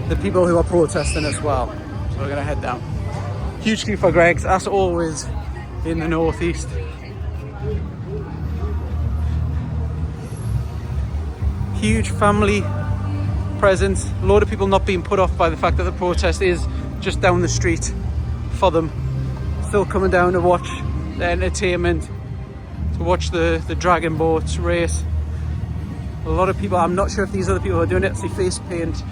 the people who are protesting as well. So we're going to head down. Huge queue for Greg's, as always in the northeast. Huge family presence. A lot of people not being put off by the fact that the protest is just down the street for them. Still coming down to watch the entertainment, to watch the dragon boats race. A lot of people, I'm not sure if these other people are doing it, see face paint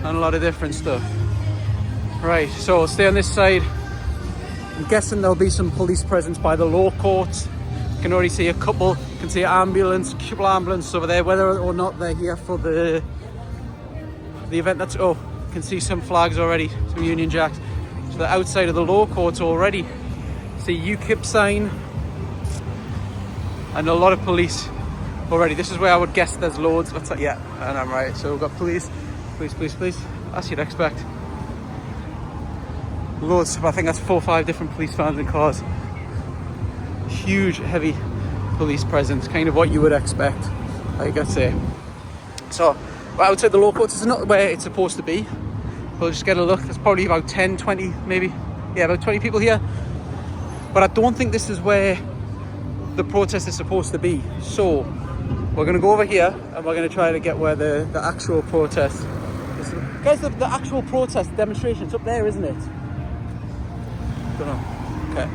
and a lot of different stuff. Right, so I'll stay on this side. I'm guessing there'll be some police presence by the law courts. You can already see a couple. You can see an ambulance, a couple of ambulances over there, whether or not they're here for the event. That's, oh, you can see some flags already, some Union Jacks. So they're outside of the law courts already. See UKIP sign and a lot of police already. This is where I would guess there's loads. What's that? Yeah, and I'm right. So we've got police, as you'd expect. Loads, I think that's 4 or 5 different police vans and cars. Huge, heavy police presence, kind of what you would expect, I gotta say. So, outside the law courts is not where it's supposed to be. We'll just get a look. There's probably about 10, 20, maybe. Yeah, about 20 people here. But I don't think this is where the protest is supposed to be. So, we're gonna go over here and we're gonna try to get where the actual protest is. Guys, the actual protest demonstration's up there, isn't it? Don't know. Okay.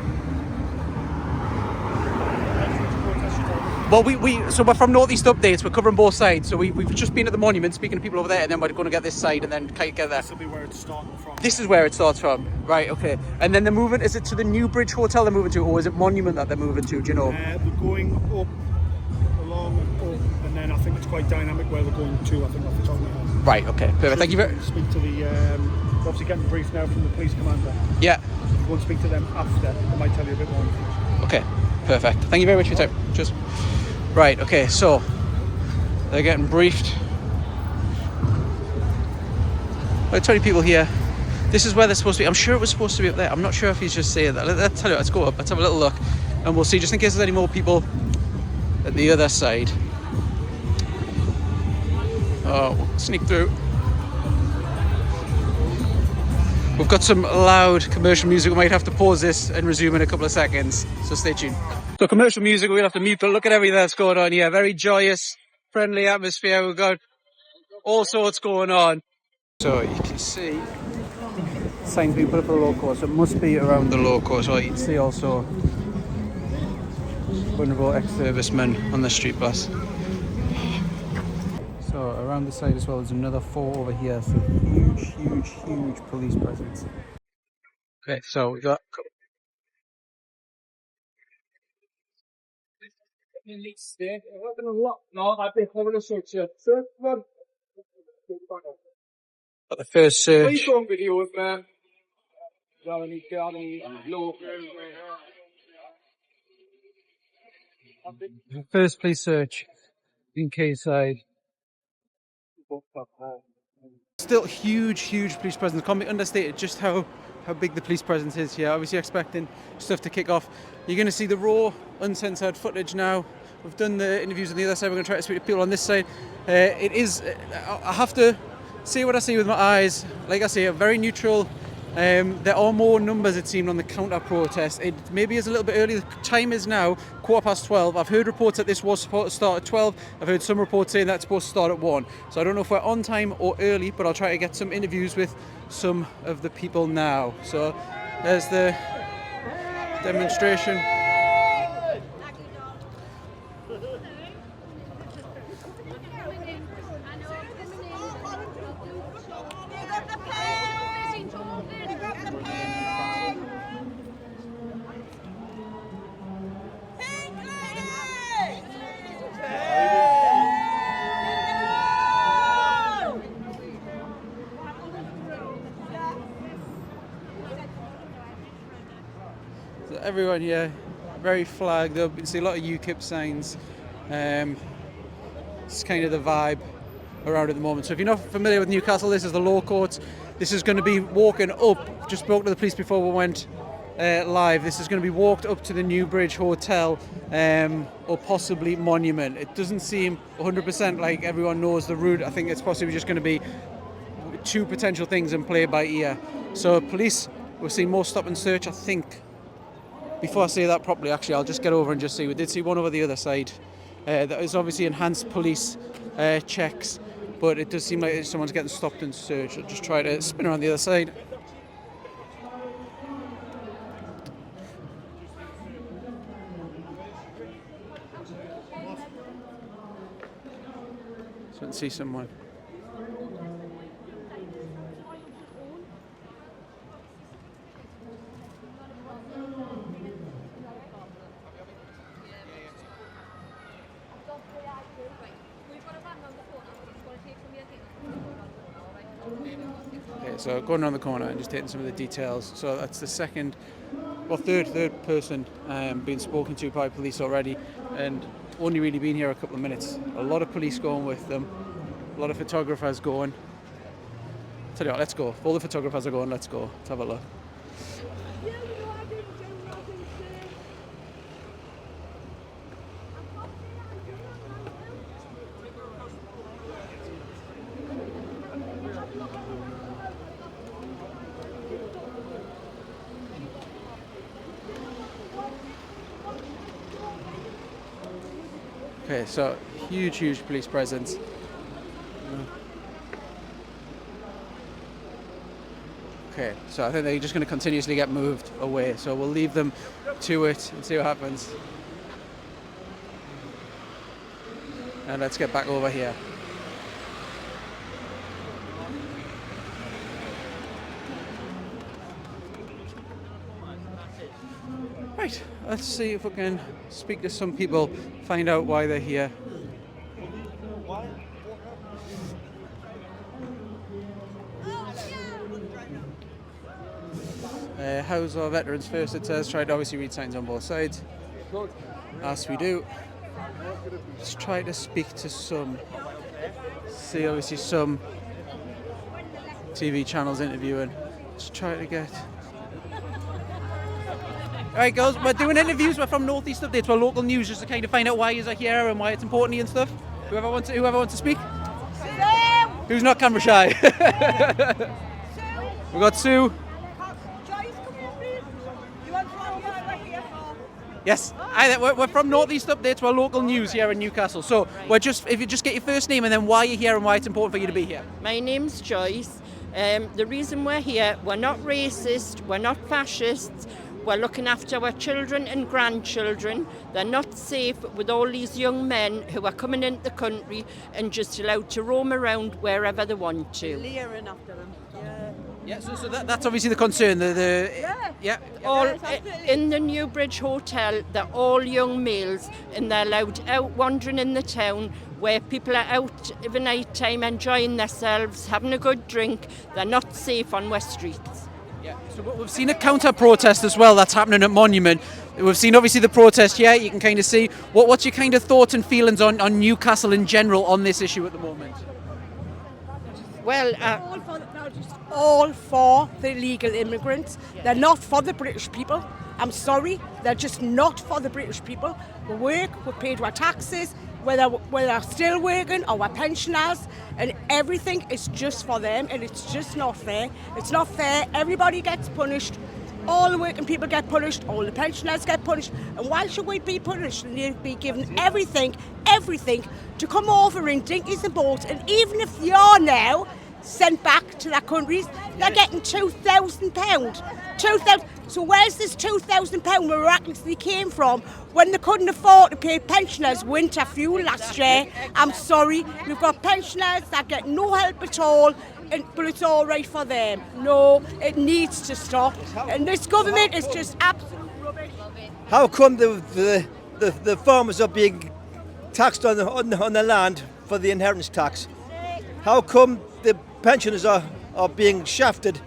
Well, so we're from Northeast Updates. We're covering both sides. So we've just been at the monument, speaking to people over there, and then we're going to get this side, and then kind of get there. This will be where it's starting from. This is where it starts from, right? Okay. And then the movement, is it to the New Bridge Hotel they're moving to, or is it Monument that they're moving to? Do you know? They're going up, along, up, and then I think it's quite dynamic where they're going to. I think off the top of my head. Right. Okay. Perfect. Thank you very much. Speak to the. Obviously, getting briefed now from the police commander. Yeah. If you want to speak to them after, they might tell you a bit more information. Okay. Perfect. Thank you very much for your time. Cheers. Right, okay, so they're getting briefed. About 20 people here. This is where they're supposed to be. I'm sure it was supposed to be up there. I'm not sure if he's just saying that. Let's tell you, let's go up, let's have a little look, and we'll see, just in case there's any more people at the other side. Oh, we'll sneak through. We've got some loud commercial music. We might have to pause this and resume in a couple of seconds, so stay tuned. So commercial music, we'll have to mute, but look at everything that's going on here. Very joyous, friendly atmosphere. We've got all sorts going on. So you can see signs being put up for the law course. It must be around the law course. Or you can see also vulnerable ex-servicemen on the street bus. So around the side as well, there's another 4 over here. So huge police presence. Okay, so we got. Got the first search. First police search in K-side. Still huge police presence. Can't be understated just how big the police presence is here. Obviously expecting stuff to kick off. You're going to see the raw, uncensored footage now. We've done the interviews on the other side. We're going to try to speak to people on this side. It is, I have to see what I see with my eyes. Like I say, very neutral. There are more numbers, it seemed, on the counter-protest. It maybe is a little bit early. The time is now 12:15. I've heard reports that this was supposed to start at 12. I've heard some reports saying that's supposed to start at 1. So I don't know if we're on time or early, but I'll try to get some interviews with some of the people now. So there's the demonstration. Everyone here, very flagged up. You can see a lot of UKIP signs. It's kind of the vibe around at the moment. So if you're not familiar with Newcastle, this is the law courts. This is going to be walking up. Just spoke to the police before we went live. This is going to be walked up to the New Bridge Hotel or possibly Monument. It doesn't seem 100% like everyone knows the route. I think it's possibly just going to be 2 potential things and play it by ear. So police, we've seen more stop and search, I think. Before I say that properly, actually, I'll just get over and just see. We did see one over the other side. That is obviously enhanced police checks, but it does seem like someone's getting stopped and searched. I'll just try to spin around the other side. So I can see someone. Okay, so going around the corner and just taking some of the details. So that's the second, well, third person being spoken to by police already, and only really been here a couple of minutes. A lot of police going with them, a lot of photographers going. Tell you what, let's go. If all the photographers are going, let's go. Let's have a look. Okay, so huge police presence. Okay, so I think they're just going to continuously get moved away. So we'll leave them to it and see what happens. And let's get back over here. Right, let's see if we can speak to some people, find out why they're here. How's our veterans first, it says. Try to obviously read signs on both sides. As we do. Let's try to speak to some. See obviously some TV channels interviewing. Let's try to get... Alright girls, we're doing interviews, we're from Northeast Updates, we're local news, just to kind of find out why you're here and why it's important to you and stuff. Whoever wants to speak? Who's not camera shy? We've got Sue. Yes, we're from Northeast Updates, we're local news here in Newcastle. So we're just, if you just get your first name and then why you're here and why it's important for you to be here. My name's Joyce. The reason we're here, we're not racist, we're not fascists. We're looking after our children and grandchildren. They're not safe with all these young men who are coming into the country and just allowed to roam around wherever they want to. Leering after them. Yeah, so that's obviously the concern. All in the Newbridge Hotel, they're all young males and they're allowed out wandering in the town where people are out of the night time enjoying themselves, having a good drink. They're not safe on West Streets. Yeah. So we've seen a counter-protest as well that's happening at Monument. We've seen obviously the protest here. You can kind of see what's your kind of thoughts and feelings on Newcastle in general on this issue at the moment. Well, all for the illegal immigrants. They're not for the British people. I'm sorry, they're just not for the British people. We work, we paid our taxes, whether we're still working or we're pensioners, and everything is just for them, and it's just not fair. It's not fair. Everybody gets punished. All the working people get punished. All the pensioners get punished. And why should we be punished and they'd be given everything to come over in dinghies and boats? And even if they are now sent back to their countries, they're getting £2,000. £2,000. So where's this £2,000 miraculously came from when they couldn't afford to pay pensioners winter fuel last year? I'm sorry, we've got pensioners that get no help at all, but it's all right for them. No, it needs to stop. And this government is just absolute rubbish. How come the farmers are being taxed on the land for the inheritance tax? How come the pensioners are being shafted?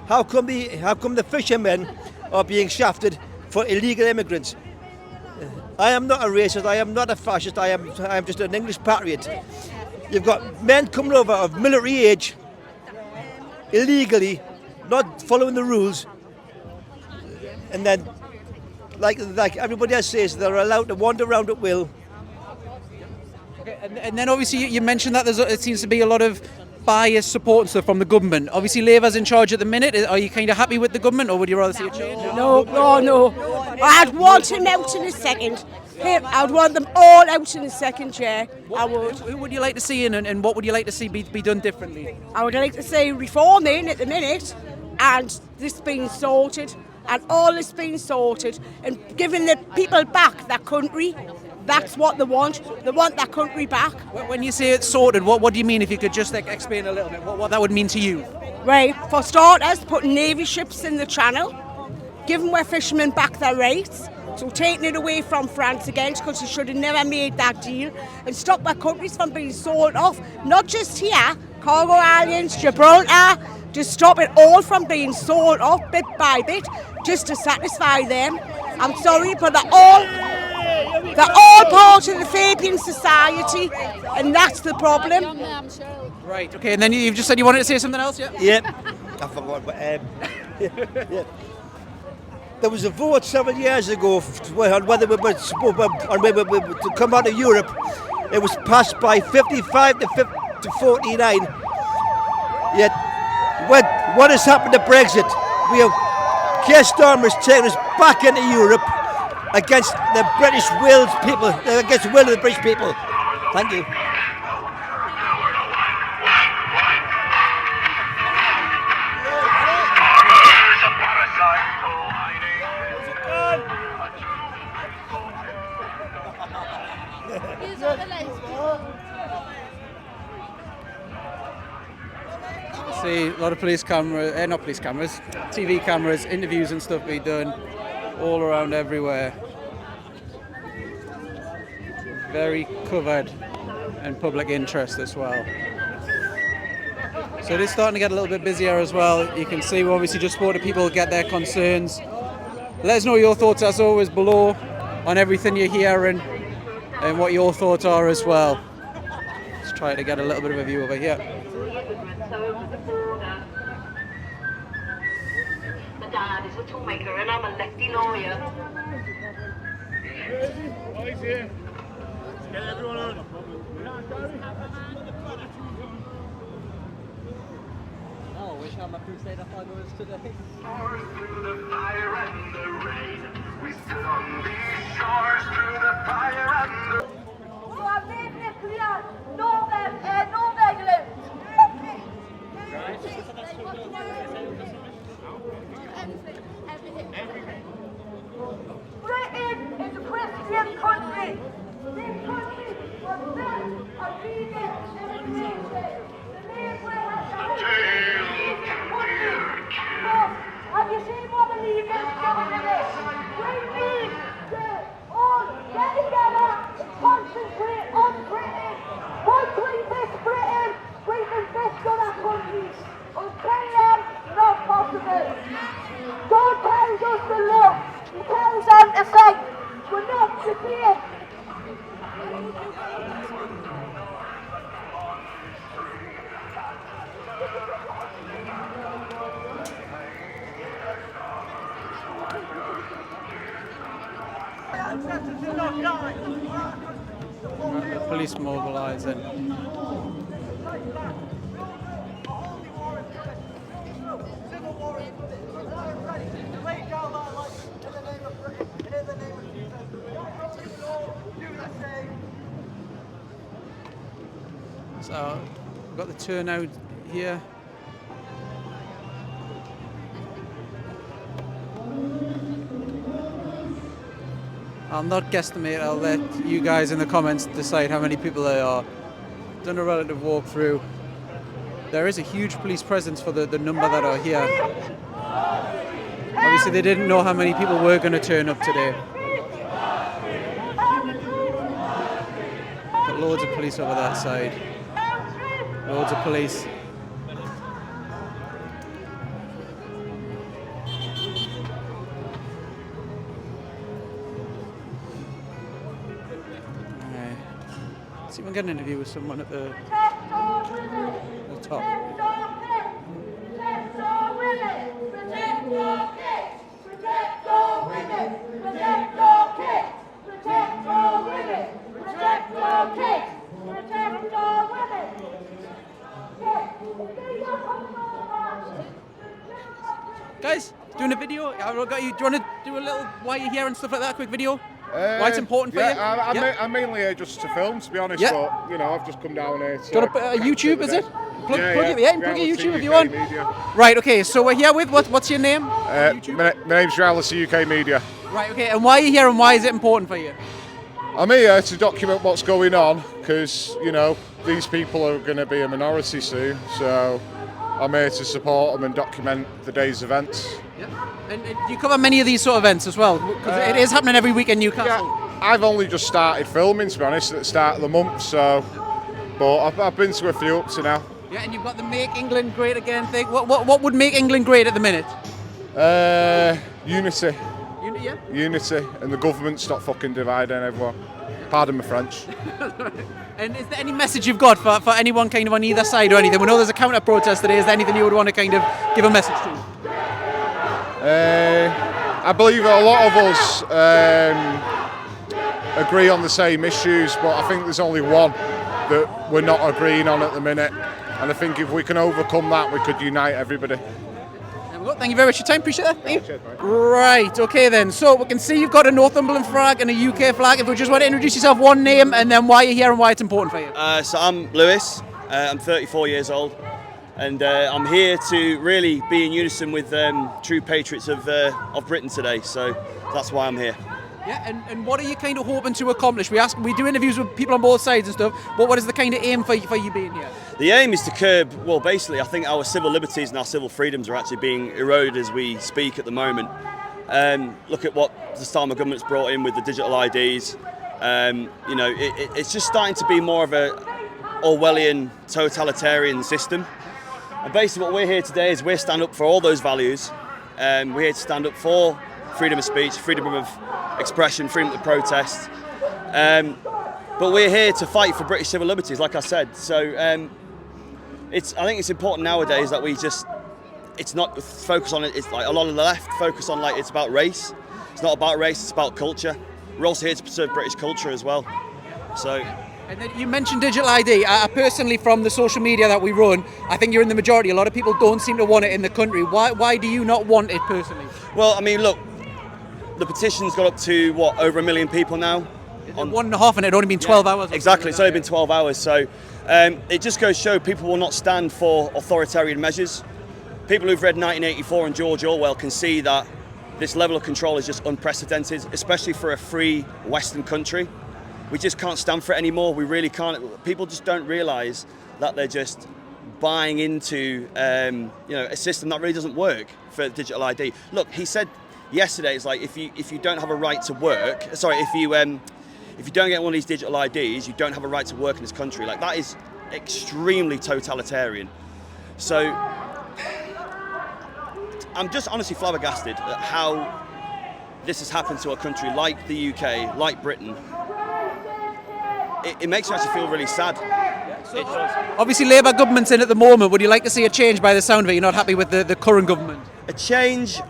How come the fishermen are being shafted for illegal immigrants? I am not a racist, I am not a fascist, I am just an English patriot. You've got men coming over of military age, illegally, not following the rules, and then, like everybody else says, they're allowed to wander around at will. Okay, and then obviously you mentioned that it seems to be a lot of bias support and stuff from the government. Obviously Labour's in charge at the minute. Are you kind of happy with the government, or would you rather see a change? No. I'd want him out in a second. I'd want them all out in a second, yeah. I would. Who would you like to see in, and what would you like to see be done differently? I would like to see reforming at the minute, and this being sorted, and all this being sorted, and giving the people back their country. That's what they want. They want their country back. When you say it's sorted, what do you mean? If you could just explain a little bit what that would mean to you. Right, for starters, putting navy ships in the channel, giving our fishermen back their rights, so taking it away from France again, because they should have never made that deal, and stop our countries from being sold off, not just here, cargo islands, Gibraltar, just stop it all from being sold off bit by bit, just to satisfy them. I'm sorry, but they're all part of the Fabian society, and that's the problem. Right, okay, and then you've just said you wanted to say something else, yeah? Yep. I forgot, but yeah. there was a vote several years ago on whether we were to come out of Europe. It was passed by 55 to 49. Yet, what has happened to Brexit? Keir Starmer has taken us back into Europe against the British will people, against the will of the British people. Thank you. See a lot of police cameras, not police cameras, TV cameras, interviews and stuff being done all around everywhere. Very covered and public interest as well. So it is starting to get a little bit busier as well. You can see we obviously just spoke to people, get their concerns. Let us know your thoughts as always below on everything you're hearing and what your thoughts are as well. Let's try to get a little bit of a view over here. My dad is a toolmaker and I'm a lefty lawyer. Get everyone on. Oh, wish I'm a crusader followers today. Through the fire and the rain, we stood on these shores through the fire and the... So I've made it clear, no England. Britain is a Christian country. This country was built on vegan immigration. The main way has have you seen what the Legion is doing in it? We need to all get together and concentrate on Britain. Once we fix Britain, we can fix other countries. Until then, not possible. God tells us to love. He tells them to fight. We're not to fear. Police mobilising. So we've got the turnout here. I'll not guesstimate, I'll let you guys in the comments decide how many people there are. Done a relative walkthrough. There is a huge police presence for the number that are here. Obviously they didn't know how many people were going to turn up today. Got loads of police over that side. Loads of police. See if we can get an interview with someone at the top. Guys, doing a video. I've got you. Do you want to do a little why you're here and stuff like that? Quick video. Why it's important for you? I'm mainly here just to film, to be honest. Yeah. But you know, I've just come down here. To do you want to put YouTube? Is it? Plug it. Yeah, plug your YouTube UK if you want. Media. Right. Okay. So we're here with what's your name? My name's Nationalist, UK Media. Right. Okay. And why are you here? And why is it important for you? I'm here to document what's going on because you know these people are going to be a minority soon. So I'm here to support them and document the day's events. Yeah. And do you cover many of these sort of events as well? Because it is happening every week in Newcastle. Yeah, I've only just started filming, to be honest, at the start of the month. So, but I've been to a few up to now. Yeah, and you've got the Make England Great Again thing. What would make England great at the minute? Unity. Yeah. Unity, and the government stop fucking dividing everyone. Pardon my French. And is there any message you've got for anyone kind of on either side or anything? We know there's a counter-protest today. Is there anything you would want to kind of give a message to? I believe a lot of us agree on the same issues, but I think there's only one that we're not agreeing on at the minute. And I think if we can overcome that, we could unite everybody. Thank you very much for your time, appreciate that. Thank you. Right, okay then. So we can see you've got a Northumberland flag and a UK flag. If we just want to introduce yourself, one name, and then why you're here and why it's important for you. So I'm Lewis, I'm 34 years old, and I'm here to really be in unison with true patriots of Britain today, so that's why I'm here. Yeah, and what are you kind of hoping to accomplish? We do interviews with people on both sides and stuff, but what is the kind of aim for you being here? The aim is to curb, well, basically, I think our civil liberties and our civil freedoms are actually being eroded as we speak at the moment. Look at what the Starmer government's brought in with the digital IDs. You know, it's just starting to be more of a Orwellian totalitarian system. And basically what we're here today is we're stand up for all those values. We're here to stand up for freedom of speech, freedom of expression, freedom to protest. But we're here to fight for British civil liberties, like I said. So I think it's important nowadays that it's not focus on it. It's like a lot of the left focus on like it's about race. It's not about race, it's about culture. We're also here to preserve British culture as well. So. And then you mentioned digital ID. I personally, from the social media that we run, I think you're in the majority. A lot of people don't seem to want it in the country. Why do you not want it personally? Well, I mean, look, the petition's got up to, what, over 1 million people now? On 1.5, and it'd only been 12 hours. Exactly, it's only been 12 hours. So it just goes to show people will not stand for authoritarian measures. People who've read 1984 and George Orwell can see that this level of control is just unprecedented, especially for a free Western country. We just can't stand for it anymore. We really can't. People just don't realise that they're just buying into a system that really doesn't work for digital ID. Look, he said yesterday, it's like if you don't have a right to work, sorry, if you don't get one of these digital IDs, you don't have a right to work in this country. Like, that is extremely totalitarian. So I'm just honestly flabbergasted at how this has happened to a country like the UK, like Britain. It makes me actually feel really sad. Obviously, Labour government's in at the moment. Would you like to see a change by the sound of it? You're not happy with the current government? A change?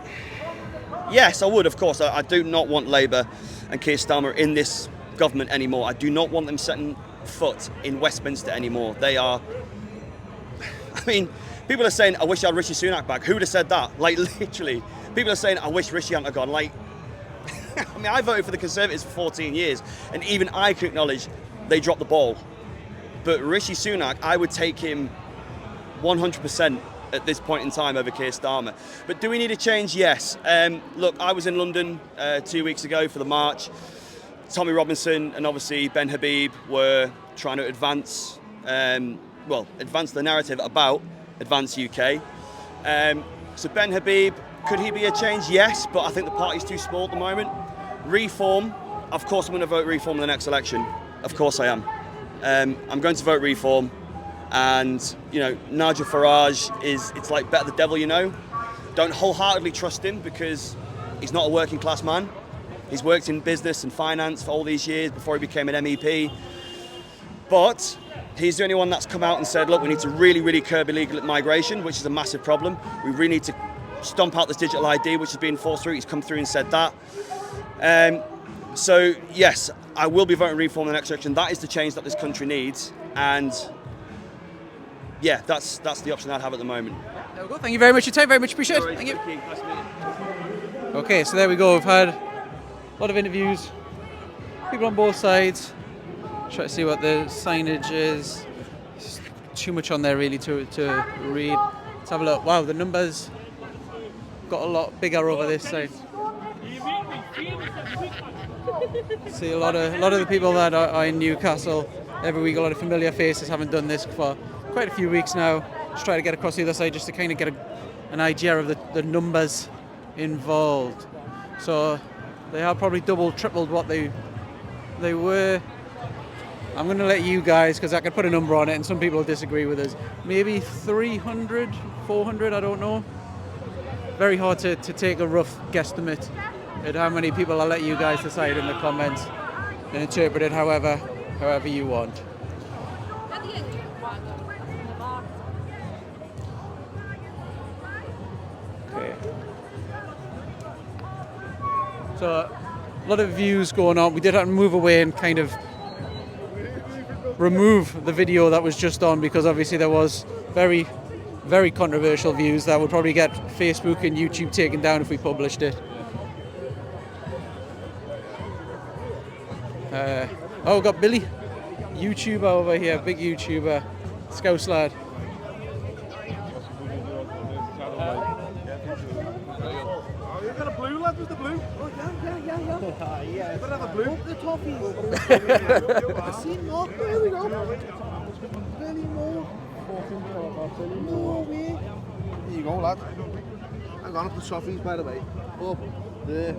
Yes, I would, of course. I do not want Labour and Keir Starmer in this government anymore. I do not want them setting foot in Westminster anymore. They are... I mean, people are saying, I wish I had Rishi Sunak back. Who would have said that? Like, literally. People are saying, I wish Rishi hadn't have gone. Like, I mean, I voted for the Conservatives for 14 years, and even I can acknowledge they dropped the ball. But Rishi Sunak, I would take him 100% at this point in time over Keir Starmer. But do we need a change? Yes. Look, I was in London 2 weeks ago for the march. Tommy Robinson and obviously Ben Habib were trying to advance the narrative about Advance UK. So Ben Habib, could he be a change? Yes, but I think the party's too small at the moment. Reform, of course I'm going to vote Reform in the next election. Of course I am. I'm going to vote Reform, and Nigel Farage it's like better the devil you know. Don't wholeheartedly trust him because he's not a working class man. He's worked in business and finance for all these years before he became an MEP. But he's the only one that's come out and said, look, we need to really, really curb illegal migration, which is a massive problem. We really need to stomp out this digital ID, which is being forced through. He's come through and said that. So, yes, I will be voting Reform in the next election. That is the change that this country needs. And, yeah, that's the option I'd have at the moment. There we go. Thank you very much for your time. Very much appreciated. Sorry, Thank you. Nice to meet you. Okay, so there we go. We've had a lot of interviews. People on both sides. Try to see what the signage is. There's too much on there, really, to read. Let's have a look. Wow, the numbers got a lot bigger over this side. See a lot of the people that are in Newcastle every week. A lot of familiar faces. Haven't done this for quite a few weeks now. Just try to get across the other side just to kind of get an idea of the numbers involved. So they are probably doubled, tripled what they were. I'm going to let you guys, because I could put a number on it and some people will disagree with us. Maybe 300, 400, I don't know. Very hard to take a rough guesstimate at how many people. I'll let you guys decide in the comments and interpret it however you want. Okay. So a lot of views going on. We did have to move away and kind of remove the video that was just on because obviously there was very, very controversial views that would probably get Facebook and YouTube taken down if we published it. Oh, we've got Billy, YouTuber over here, big YouTuber, Scouse lad. You got a blue lad with the blue? Oh, yeah. You better have a blue. The toffees. I see more. Here we go. Billy more. No way. Here you go, lad. Hang on, up the toffees, by the way. Up there.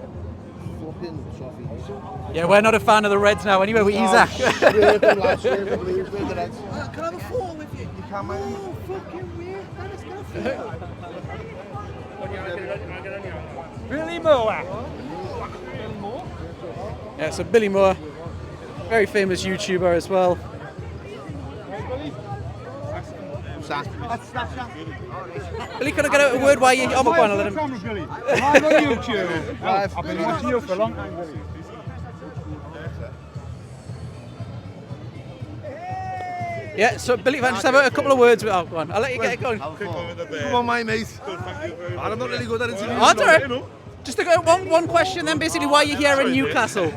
Fucking toffees. Yeah, we're not a fan of the Reds now anyway, with Isaac. Swear them, lads. Swear the blues, swear the Reds. Can I have a photo with you? You can, man. Oh, fucking weird. That is not fair. Billy Moore. Yeah, so Billy Moore, very famous YouTuber as well. Billy, can I get a word while you're on my phone? I'll let him. Live on YouTube. I've been watching you for a long time, Billy. Yeah, so Billy, if I just have a couple of words with... Oh, go on. I'll let you get it going. Come on, my mate. I'm not really good at interviews. Oh, that's all right. Just one question then, basically, why you're here in Newcastle.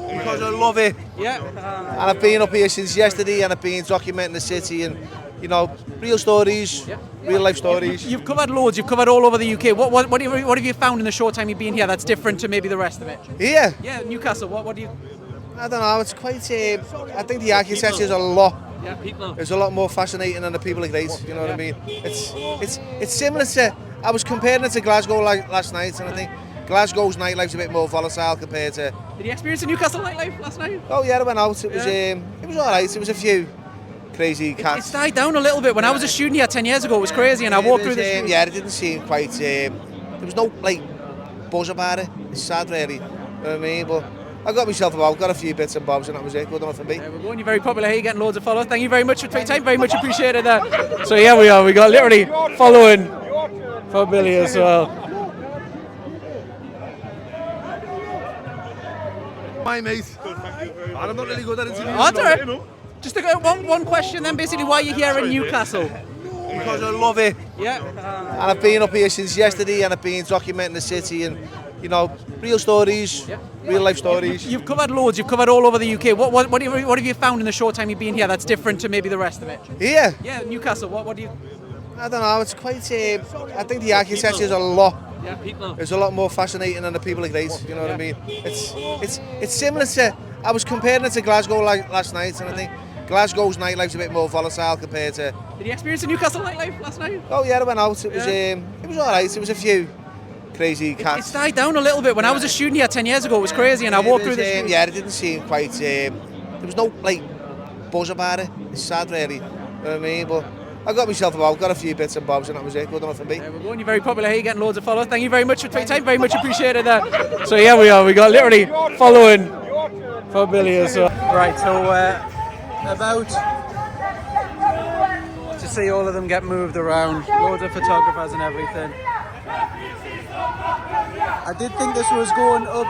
Because I love it. Yeah. And I've been up here since yesterday and I've been documenting the city and, you know, real stories, real life stories. You've covered loads, you've covered all over the UK. What have you found in the short time you've been here that's different to maybe the rest of it? Here? Yeah, Newcastle, what do you... I don't know, it's quite, I think the architecture is a lot. Yeah, people. It's a lot more fascinating than the people are great, you know what I mean? It's similar to, I was comparing it to Glasgow last night, and I think Glasgow's nightlife's a bit more volatile compared to... Did you experience the Newcastle nightlife last night? Oh yeah, I went out, it was alright, it was a few crazy cats. It's died down a little bit. When I was a student here 10 years ago, it was crazy, and I walked through the streets. Yeah, it didn't seem quite, there was no, like, buzz about it. It's sad, really, you know what I mean? But I got myself about, got a few bits and bobs, and that was it. Good enough for me. We're going. You're very popular here. You're getting loads of followers. Thank you very much for your time. Very much appreciated that. So here we are. We got literally following for Billy as well. My mate. I'm not really good at interviews. Oh, that's all right. Just one question then, basically, why you're here in Newcastle. Because I love it. Yeah. And I've been up here since yesterday and I've been documenting the city and, you know, real stories, real life stories. You've covered loads, you've covered all over the UK. What have you found in the short time you've been here that's different to maybe the rest of it? Here? Yeah, Newcastle, what do you... I don't know, it's quite, I think the architecture is a lot. Yeah, people. It's a lot more fascinating than the people are great, you know what I mean? It's similar to, I was comparing it to Glasgow last night, and I think Glasgow's nightlife's a bit more volatile compared to... Did you experience the Newcastle nightlife last night? Oh yeah, I went out, it was alright, it was a few crazy cats. It's died down a little bit. When I was a student here 10 years ago, it was crazy, and I walked through the streets. Yeah, it didn't seem quite, there was no, like, buzz about it. It's sad, really, you know what I mean? But I got myself about, got a few bits and bobs, and that was it. Good enough for me. We're going. You're very popular here. You're getting loads of followers. Thank you very much for your time. Very much appreciated that. So here we are. We got literally following for Billy as well. Right, so about to see all of them get moved around. Loads of photographers and everything. I did think this was going up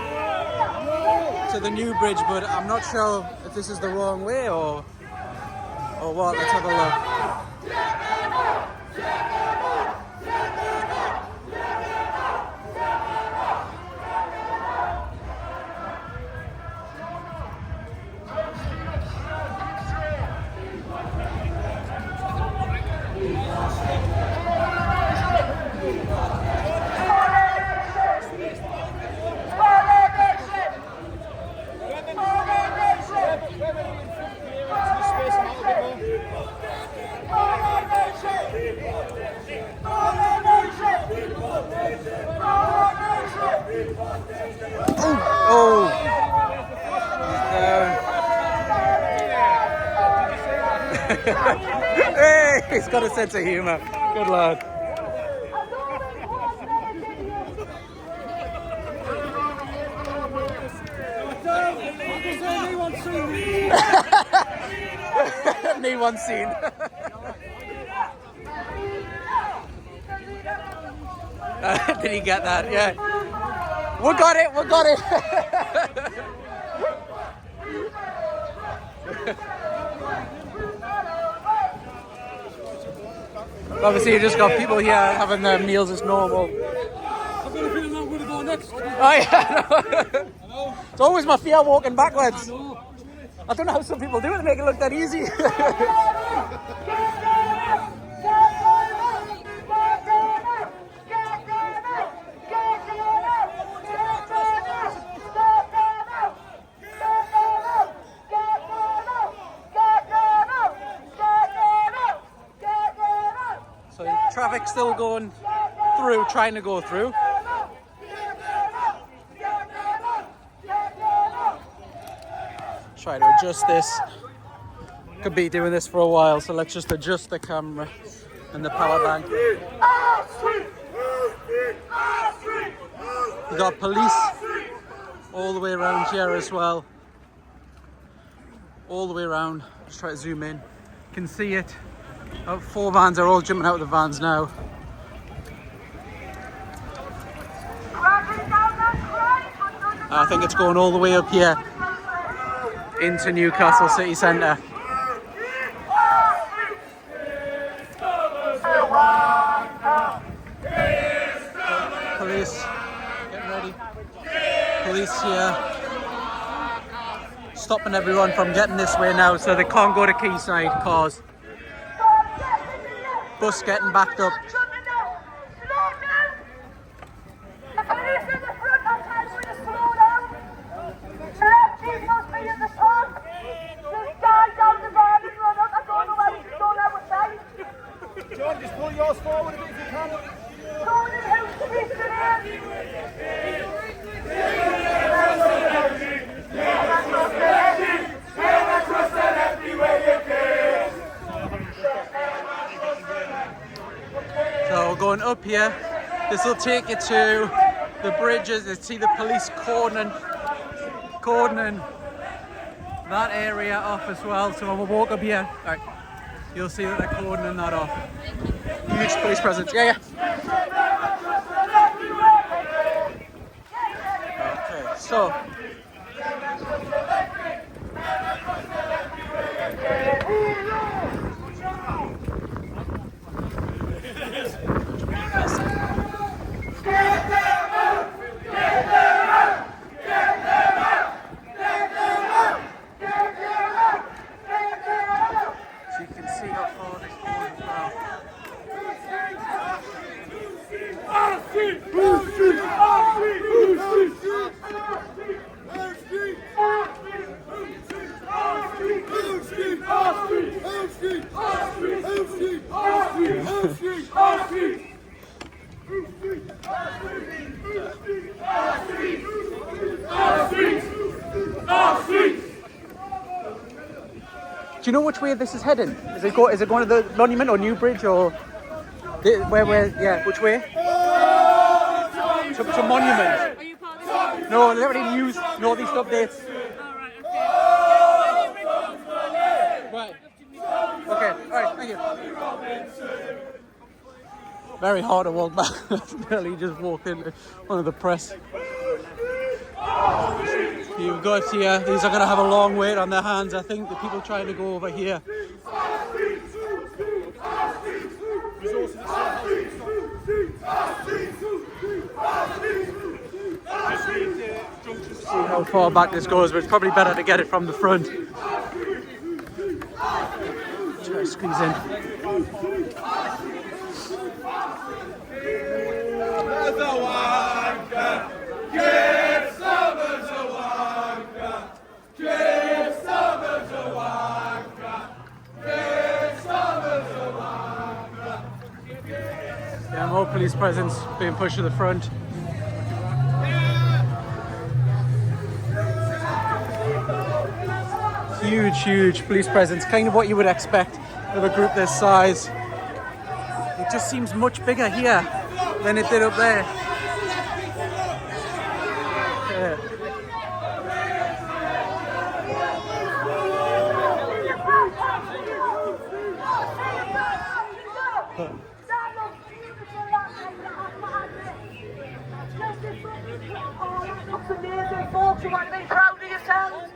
to the new bridge, but I'm not sure if this is the wrong way or what. Let's have a look. Hey, he's got a sense of humour. Good lad. Me one scene. Did he get that? Yeah. We got it, we got it. Obviously, you just got people here having their meals as normal. I've got a feeling I'm going to go next. Oh, yeah. It's always my fear walking backwards. I don't know how some people do it to make it look that easy. So traffic's still going through, trying to go through. Try to adjust this. Could be doing this for a while, so let's just adjust the camera and the power bank. We got police all the way around here as well. All the way around. Just try to zoom in. You can see it. 4 vans are all jumping out of the vans now. I think it's going all the way up here into Newcastle city centre. Police, getting ready. Police here, stopping everyone from getting this way now, so they can't go to Quayside. Cars, bus getting backed up. John, just pull yours forward a bit if you can. So going up here, this will take you to the bridges. You see the police cordoning that area off as well. So when we walk up here, right, you'll see that they're cordoning that off. Huge police presence. Yeah. Okay, so. Do you know which way this is heading? Is it going to the Monument or New Bridge or which way? To Monument. No, they're already news, Northeast updates. Right. Okay, alright, thank you. Very hard to walk back. Barely just walked in one of the press. You've got here, these are going to have a long wait on their hands. I think the people trying to go over here. See how far back this goes, but it's probably better to get it from the front. Try to squeeze in. Yeah, more police presence being pushed to the front. Huge police presence, kind of what you would expect of a group this size. It just seems much bigger here than it did up there. Yeah. That's amazing, folks. You want to be proud of yourselves.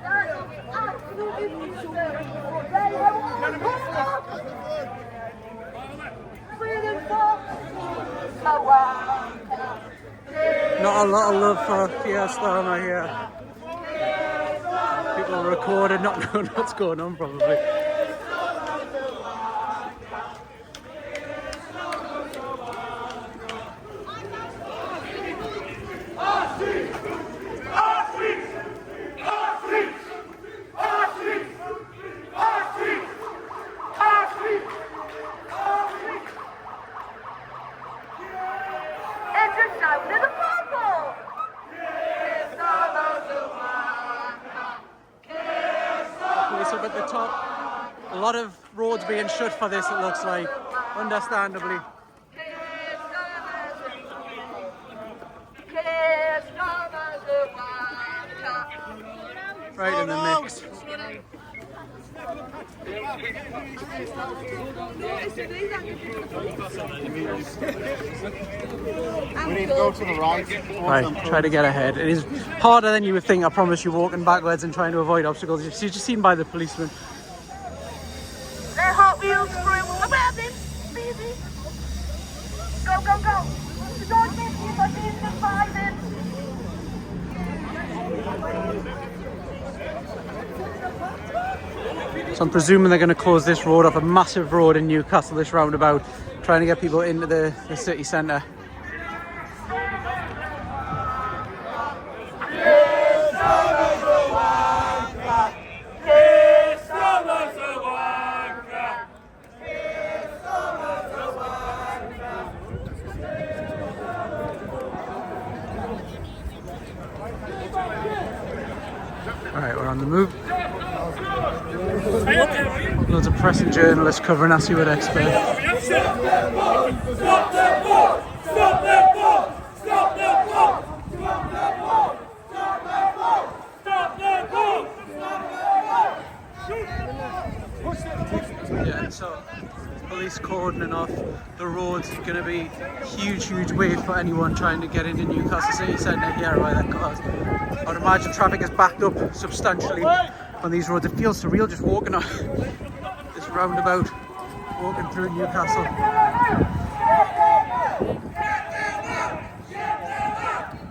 That looks absolutely beautiful. Breathing, folks. Not a lot of love for Keir Starmer here. People are recording, not knowing what's going on probably. Up at the top, a lot of roads being shut for this, it looks like, understandably. Right in the mix. We need to go to the right. Right, try to get ahead. It is harder than you would think, I promise you, walking backwards and trying to avoid obstacles. You're just seen by the policemen. They're Hot Wheels crew. Grab him, easy. Go, go, go. Don't miss you for being divided. So I'm presuming they're going to close this road off, a massive road in Newcastle, this roundabout, trying to get people into the city centre. Alright, we're on the move. Loads of press and journalists covering us, you would expect. Yeah, so police cordoning off the roads. Going to be huge wait for anyone trying to get into Newcastle city centre here by that cause. I would imagine traffic is backed up substantially on these roads. It feels surreal just walking on this roundabout, walking through Newcastle.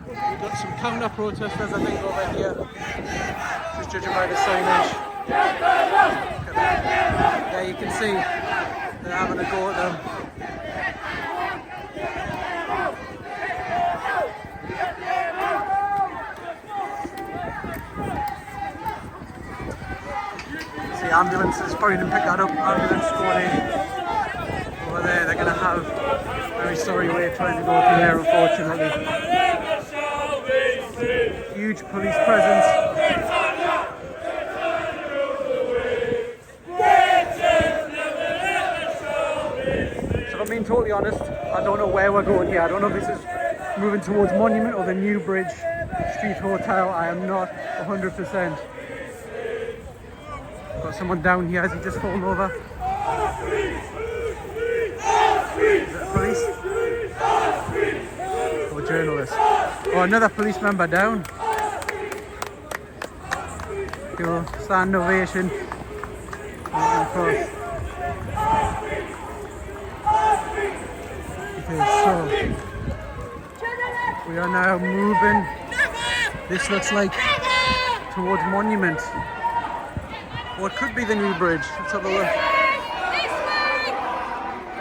We've got some counter-protesters, I think, over here, just judging by the signage. Yeah, you can see they're having a go at them. See, ambulances, probably didn't pick that up. Ambulance going in over there. They're going to have a very sorry way of trying to go through here, unfortunately. Huge police presence. So if I'm being totally honest, I don't know where we're going here. I don't know if this is moving towards Monument or the New Bridge Street Hotel. I am not 100%. Got someone down here. Has he just fallen over? Is it a police? Or a journalist? Oh, another police member down. Go, stand ovation. Across. Okay, so we are now moving. This looks like towards Monument. What could be the New Bridge? Let's have a look.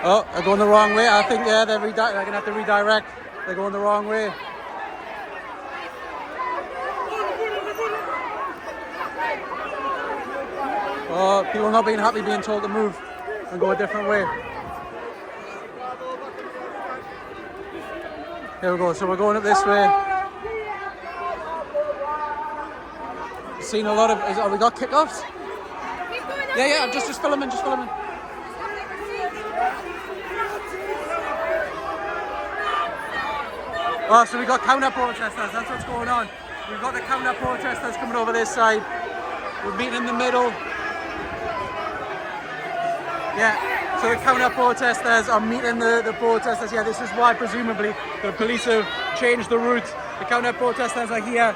Oh, they're going the wrong way. I think, yeah, they're going to have to redirect. They're going the wrong way. Oh, people not being happy being told to move and go a different way. Here we go. So we're going up this way. Seen a lot of... Have we got kickoffs? Yeah, I'm just filming, Oh, so we got counter-protesters, that's what's going on. We've got the counter-protesters coming over this side. We're meeting in the middle. Yeah, So the counter-protesters are meeting the protesters here. This is why, presumably, the police have changed the route. The counter-protesters are here.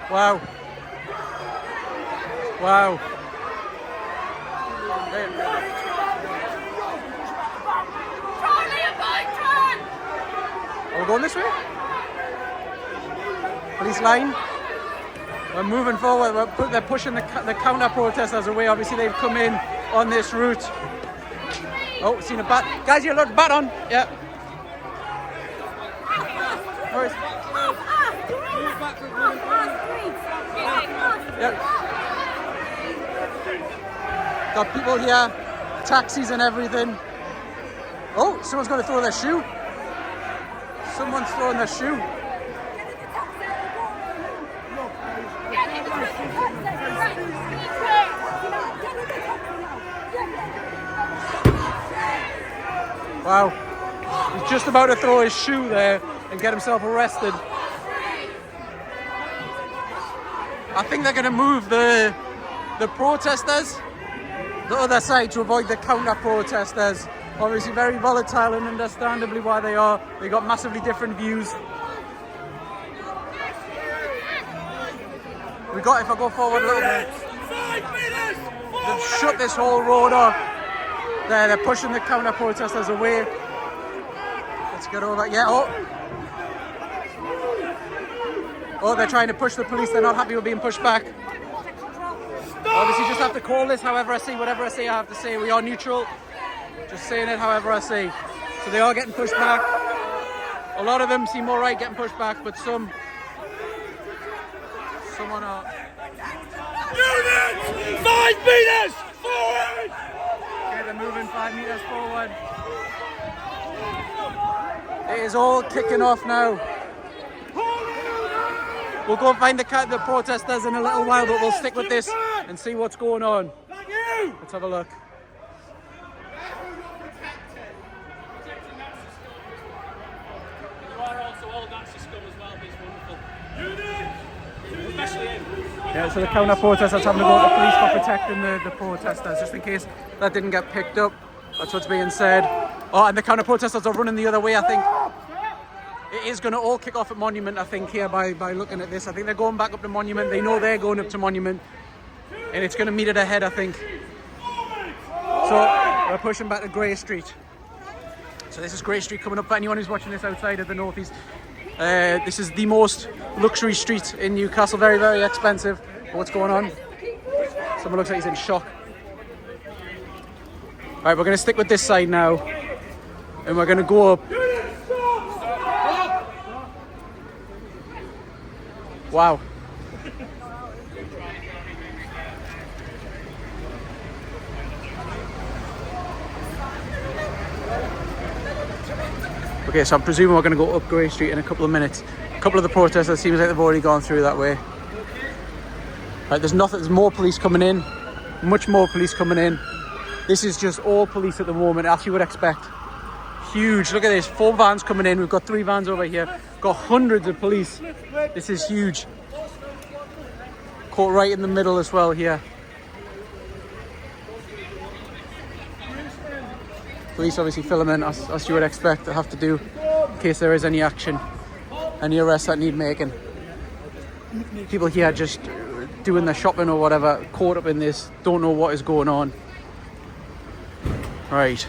Wow. Wow. Are we going this way? Police line. We're moving forward. They're pushing the counter-protesters away. Obviously, they've come in on this route. Oh, seen a bat. Guys, you look bat on. Yeah. Where's? Yep. Got people here, taxis and everything. Oh, someone's going to throw their shoe. Someone's throwing their shoe. Wow. He's just about to throw his shoe there and get himself arrested. I think they're going to move the protesters the other side to avoid the counter-protesters. Obviously very volatile and understandably why they are. They got massively different views. We got, if I go forward a little bit, they've shut this whole road off. They're pushing the counter-protesters away. Let's get over. Yeah, oh, they're trying to push the police. They're not happy with being pushed back. Obviously, just have to call this however I see. Whatever I say, I have to say. We are neutral. Just saying it however I say. So they are getting pushed back. A lot of them seem all right getting pushed back, but some are not. Units! 5 meters forward! Okay, they're moving 5 meters forward. It is all kicking off now. We'll go find the protesters in a little while, but we'll stick with this and see what's going on. Let's have a look. Yeah, so the counter-protesters having to go to the police for protecting the protesters, just in case that didn't get picked up. That's what's being said. Oh, and the counter-protesters are running the other way, I think. It is going to all kick off at Monument, I think, here by looking at this. I think they're going back up to Monument. They know they're going up to Monument. And it's going to meet it ahead, I think. So we're pushing back to Grey Street. So this is Grey Street coming up for anyone who's watching this outside of the northeast. This is the most luxury street in Newcastle. Very, very expensive. But what's going on? Someone looks like he's in shock. Alright, we're going to stick with this side now. And we're going to go up. Wow. Okay, so I'm presuming we're going to go up Grey Street in a couple of minutes. A couple of the protesters, seems like they've already gone through that way. Right, there's more police coming in. Much more police coming in. This is just all police at the moment, as you would expect. Huge, look at this, 4 vans coming in. We've got 3 vans over here. Got hundreds of police. This is huge. Caught right in the middle as well here. Police obviously filming, as you would expect to have to do in case there is any action, any arrests that need making. People here just doing their shopping or whatever, caught up in this, don't know what is going on. Right.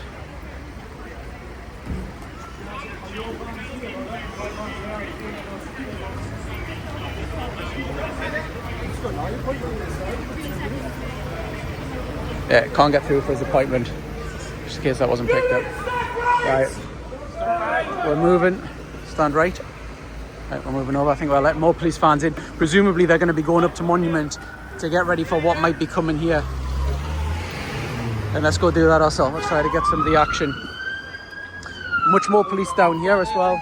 Yeah, can't get through for his appointment. Just in case that wasn't picked up. Right. We're moving. Stand right. Right, we're moving over. I think we'll let more police fans in. Presumably they're going to be going up to Monument to get ready for what might be coming here. And let's go do that ourselves. Let's try to get some of the action. Much more police down here as well.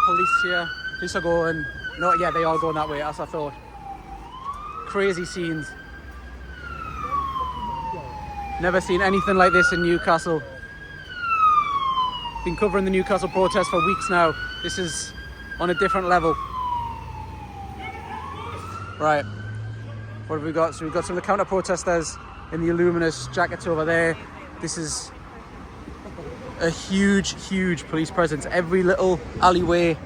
Police here. Police are going. No, yeah, they are going that way, as I thought. Crazy scenes. Never seen anything like this in Newcastle. Been covering the Newcastle protest for weeks now. This is on a different level. Right. What have we got? So we've got some of the counter-protesters in the luminous jackets over there. This is a huge, huge police presence. Every little alleyway.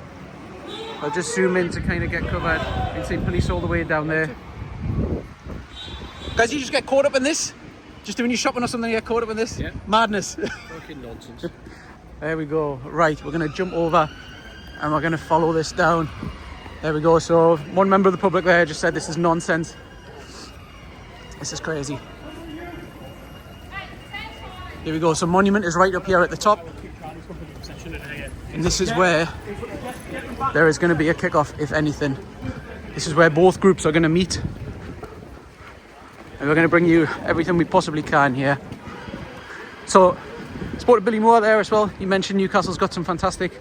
I'll just zoom in to kind of get covered. You can see police all the way down there. Guys, you just get caught up in this? Just doing your shopping or something, you get caught up in this? Yeah. Madness. Fucking nonsense. There we go. Right, we're going to jump over and we're going to follow this down. There we go. So one member of the public there just said this is nonsense. This is crazy. Here we go. So monument is right up here at the top. And this is where there is going to be a kickoff, if anything. This is where both groups are going to meet. And we're going to bring you everything we possibly can here. So, spoke to Billy Moore there as well. He mentioned Newcastle's got some fantastic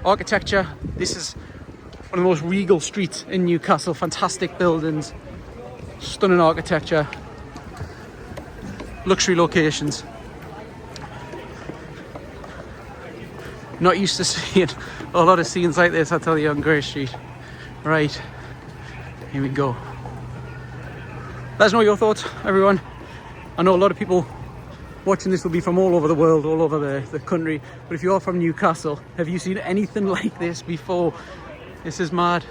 architecture. This is one of the most regal streets in Newcastle. Fantastic buildings, stunning architecture, luxury locations. Not used to seeing a lot of scenes like this, I tell you, on Grey Street. Right, here we go. Let us know your thoughts, everyone. I know a lot of people watching this will be from all over the world, all over the country. But if you're from Newcastle, have you seen anything like this before? This is mad.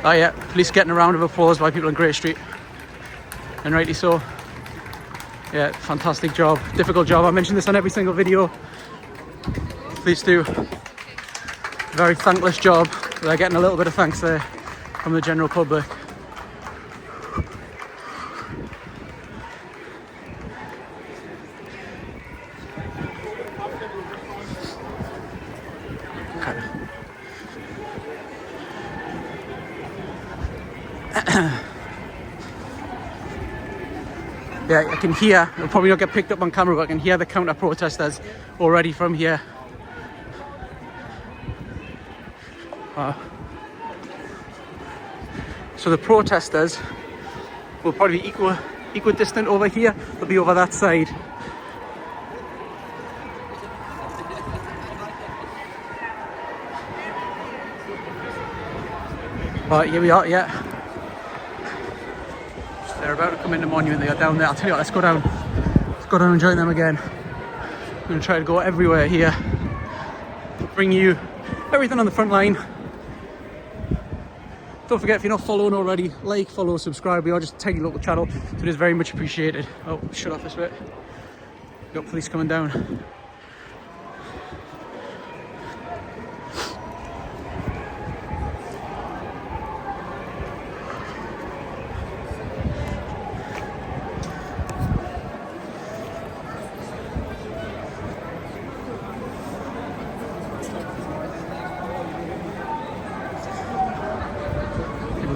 Oh yeah, police getting a round of applause by people on Grey Street. And rightly so. Yeah, fantastic job. Difficult job. I mention this on every single video. Please do. Very thankless job. They're getting a little bit of thanks there from the general public. Yeah, I can hear, it'll probably not get picked up on camera, but I can hear the counter-protesters already from here. So the protesters will probably be equidistant over here. They'll be over that side. Right, here we are, yeah. They're about to come in the monument. They are down there. I'll tell you what, let's go down. Let's go down and join them again. I'm going to try to go everywhere here. Bring you everything on the front line. Don't forget, if you're not following already, like, follow, subscribe. We are just a tiny local channel, so it is very much appreciated. Oh, shut off this bit. Got police coming down.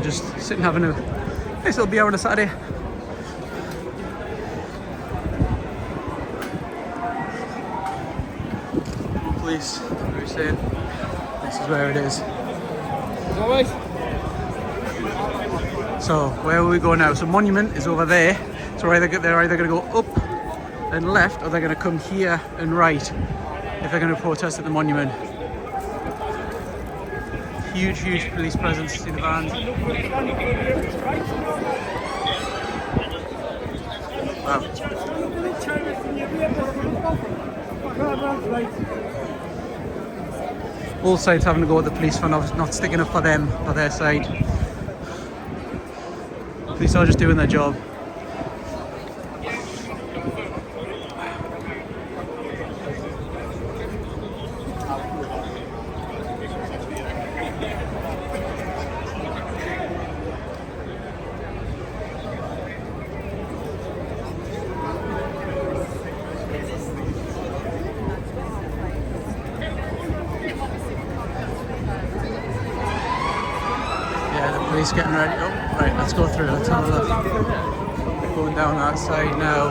Just sitting having a nice little beer on a Saturday. Police, very safe. This is where it is. Alright. So where will we go now? So monument is over there. So they're either going to go up and left, or they're going to come here and right if they're going to protest at the monument. Huge, huge police presence. See the vans. Wow. All sides having to go at the police for not sticking up for them, for their side. Police are just doing their job. Police getting ready. Oh, right, let's go through. Let's have a look. Going down that side now.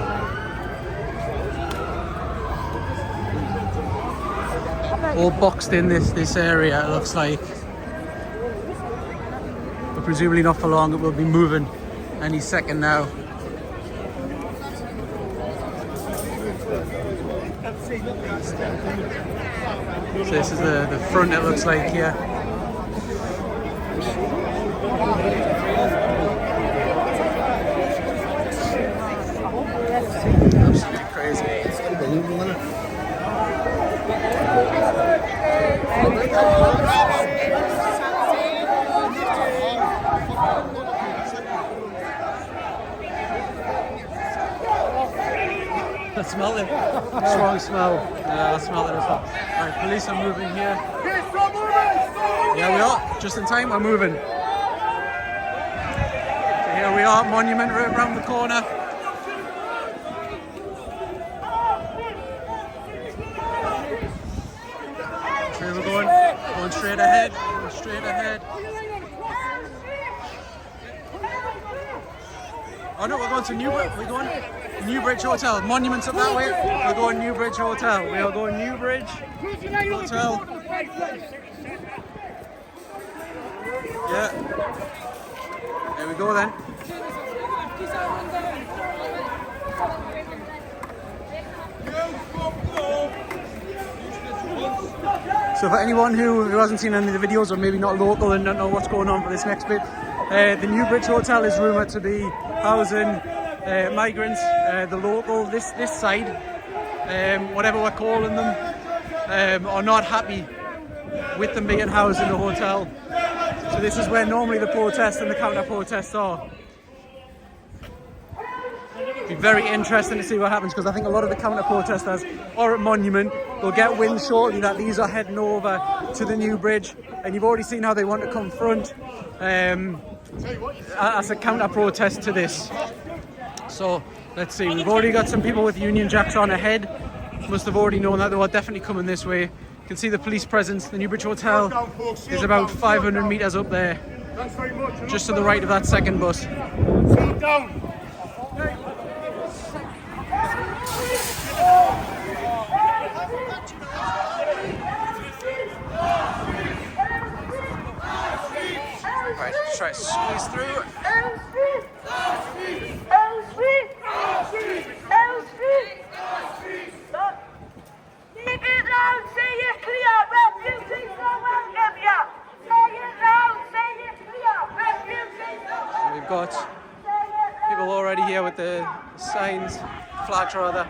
All boxed in this area, it looks like. But presumably not for long. It will be moving any second now. So this is the front, it looks like here. I smell it. Strong smell. Yeah, I smell it as well. Right, police are moving here. Yeah, we are. Just in time, we're moving. So here we are, monument right around the corner. Here we're going straight ahead. Going straight ahead. Oh no, we're going to Newbridge. We're going Newbridge Hotel. Monument's up that way. We're going Newbridge Hotel. We are going Newbridge Hotel. Yeah. There we go then. So for anyone who hasn't seen any of the videos or maybe not local and don't know what's going on for this next bit, the Newbridge Hotel is rumoured to be housing migrants, the local, this side, whatever we're calling them, are not happy with them being housed in the hotel. So this is where normally the protests and the counter-protests are. Be very interesting to see what happens, because I think a lot of the counter-protesters are at Monument. They'll get wind shortly that these are heading over to the new bridge, and you've already seen how they want to confront as a counter-protest to this. So let's see, we've already got some people with Union Jacks on ahead. Must have already known that they were definitely coming this way. You can see the police presence. The Newbridge Hotel is about 500 metres up there, just to the right of that second bus. Right, just try to squeeze through. We've got people already here with the signs, flags rather.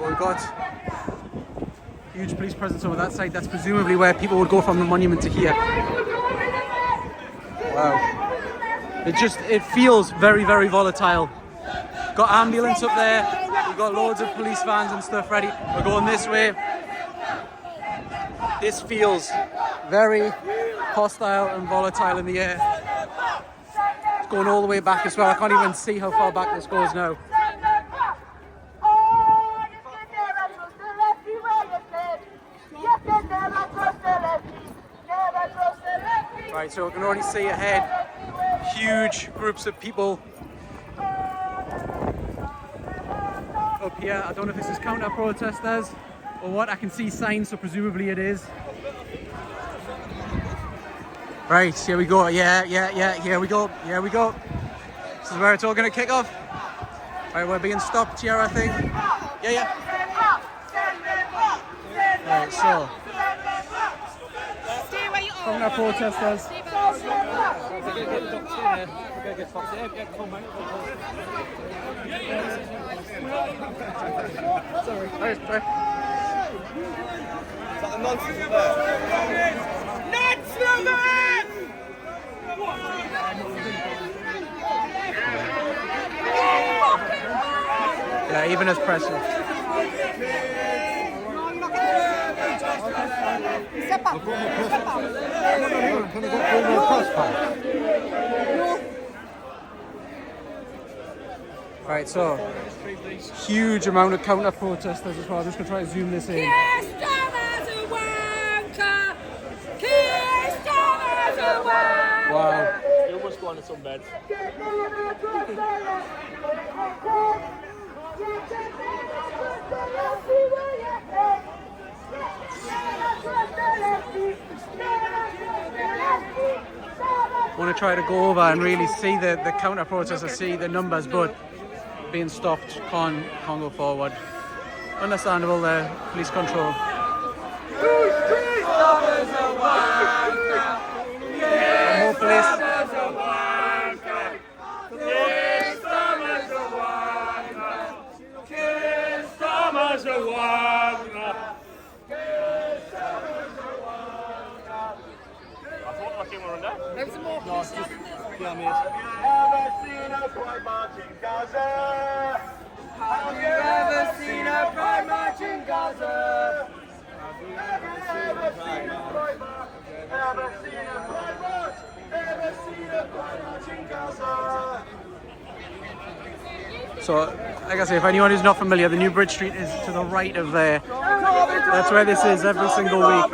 We've got huge police presence over that side. That's presumably where people would go from the monument to here. Wow. It feels very, very volatile. Got ambulance up there. We've got loads of police vans and stuff ready. We're going this way. This feels very hostile and volatile in the air. It's going all the way back as well. I can't even see how far back this goes now. Right, so we can already see ahead huge groups of people up here. I don't know if this is counter-protesters or what. I can see signs, so presumably it is. Right, here we go. Yeah, here we go. Here we go. This is where it's all going to kick off. Right, we're being stopped here, I think. Yeah. Right, so counter-protesters. Sorry. Is that the nonsense in there? Yeah, even as pressure. Right, so huge amount of counter-protesters as well. I'm just going to try to zoom this in. Wow. You almost go on to some beds. I want to try to go over and really see the counter-protesters, see the numbers, but being stopped, can't go forward. Understandable police control. Loads of more, please. Have you ever seen a pride march in Gaza? Have you ever seen a pride march in Gaza? Have you ever seen a pride march? Ever seen a pride march? Ever seen a pride march in Gaza? So, like I say, if anyone who's not familiar, the New Bridge Street is to the right of there. That's where this is every single week.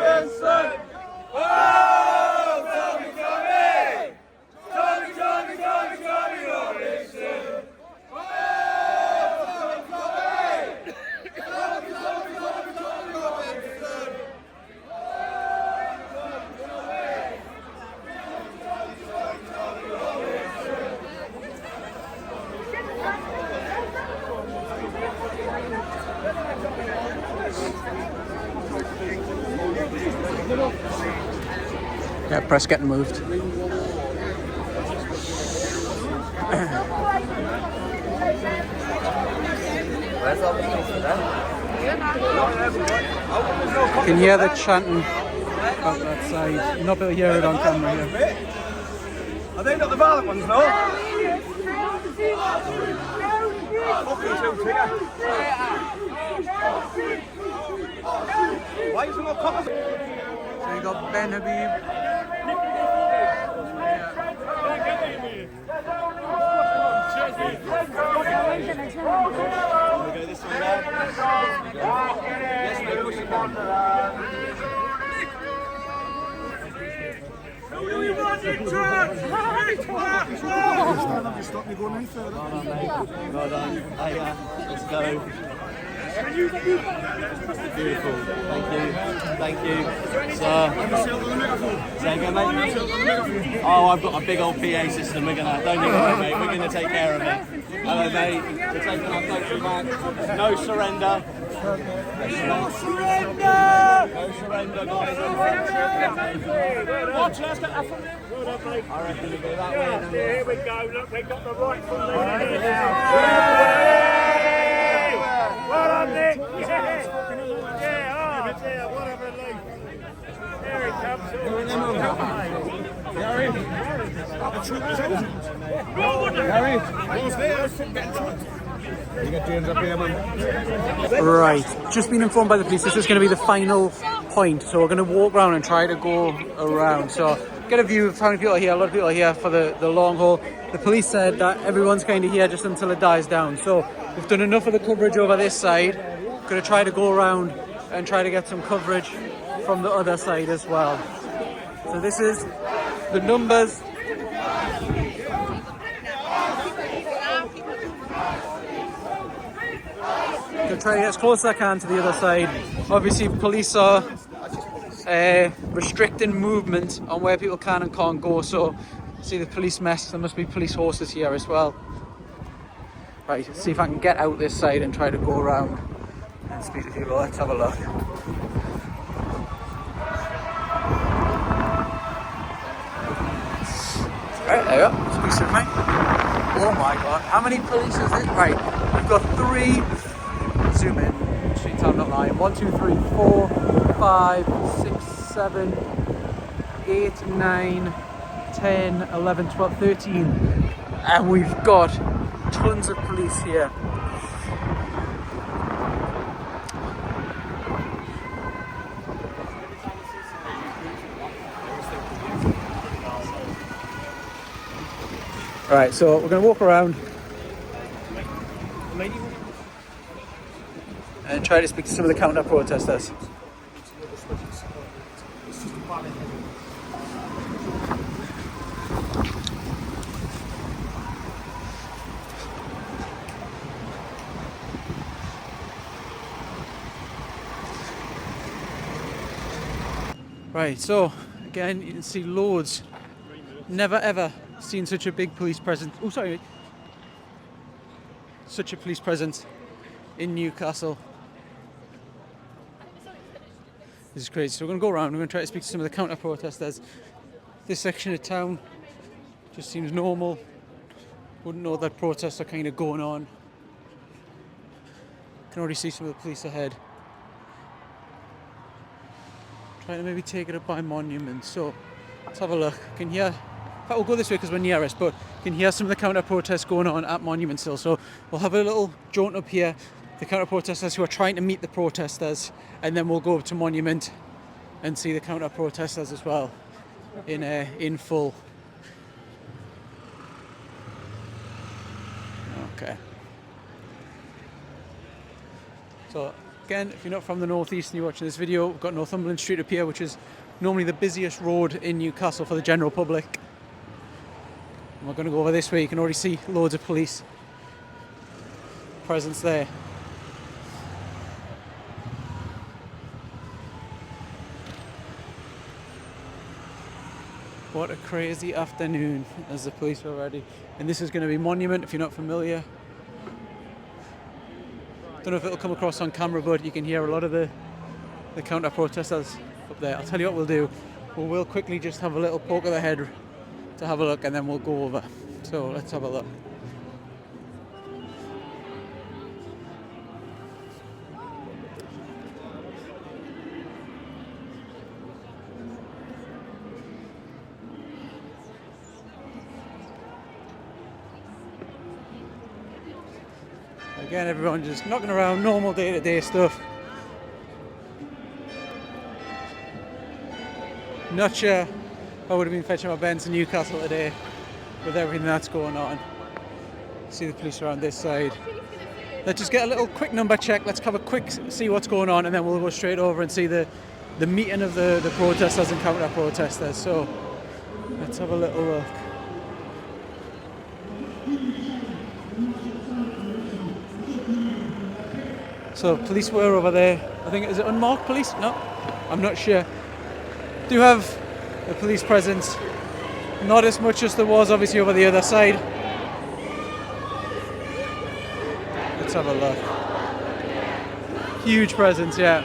Yeah, press getting moved. You can hear the chanting out that side. You're not able to hear it on camera here. Are they not the violent ones, no? Why is there no coppers? So you got Ben Habib. Stop me going any further. Well done. Let's go. Beautiful. Thank you. Thank you. Say again, mate. Oh, I've got a big old PA system. Don't need to worry, mate. We're going to take care of it. Hello, mate. We're taking our country back. No surrender. No surrender! No surrender, guys. Watch, let's get that from them. I reckon we'll go that way. Here we go. Look, they got the right from the Well done, Nick. Yeah, whatever, Lee. There he comes. Gary, what's there? You get James up here, man. Right, just been informed by the police this is going to be the final point, so we're going to walk around and try to go around. So get a view of how many people are here. A lot of people are here for the long haul. The police said that everyone's kind of here just until it dies down. So we've done enough of the coverage over this side. Going to try to go around and try to get some coverage from the other side as well. So this is the numbers. To try to get as close as I can to the other side. Obviously, police are restricting movement on where people can and can't go. So, see the police mess. There must be police horses here as well. Right, let's see if I can get out this side and try to go around and speak to people. Let's have a look. Right, there you go. Speak to me. Oh my god, how many police is it? Right, we've got 3. Zoom in. Street time, not lying. 1, 2, 3, 4, 5, 6, 7, 8, 9, 10, 11, 12, 13. And we've got tons of police here. Alright, so we're going to walk around and try to speak to some of the counter-protesters. Right, so again you can see loads. Never ever seen such a big police presence. Oh, sorry. Such a police presence in Newcastle. This is crazy. So we're going to go around. We're going to try to speak to some of the counter-protesters. This section of town just seems normal. Wouldn't know that protests are kind of going on. Can already see some of the police ahead. Trying to maybe take it up by Monument. So Let's have a look. Can hear. In fact, we'll go this way because we're nearest, but can hear some of the counter-protests going on at Monument still. So we'll have a little jaunt up here, the counter-protesters who are trying to meet the protesters, and then we'll go up to Monument and see the counter-protesters as well in full. Okay. So again, if you're not from the northeast and you're watching this video, we've got Northumberland Street up here, which is normally the busiest road in Newcastle for the general public. And we're going to go over this way. You can already see loads of police presence there. What a crazy afternoon as the police were ready. And this is going to be Monument, if you're not familiar. Don't know if it'll come across on camera, but you can hear a lot of the counter-protesters up there. I'll tell you what we'll do. We'll quickly just have a little poke of the head to have a look, and then we'll go over. So let's have a look. Again, everyone just knocking around, normal day-to-day stuff. Not sure I would have been fetching my Benz in Newcastle today with everything that's going on. See the police around this side. Let's just get a little quick number check. Let's have a quick see what's going on, and then we'll go straight over and see the meeting of the protesters and counter-protesters. So let's have a little look. So police were over there. I think, is it unmarked police? No, I'm not sure. Do have the police presence. Not as much as there was obviously over the other side. Let's have a look. Huge presence, yeah.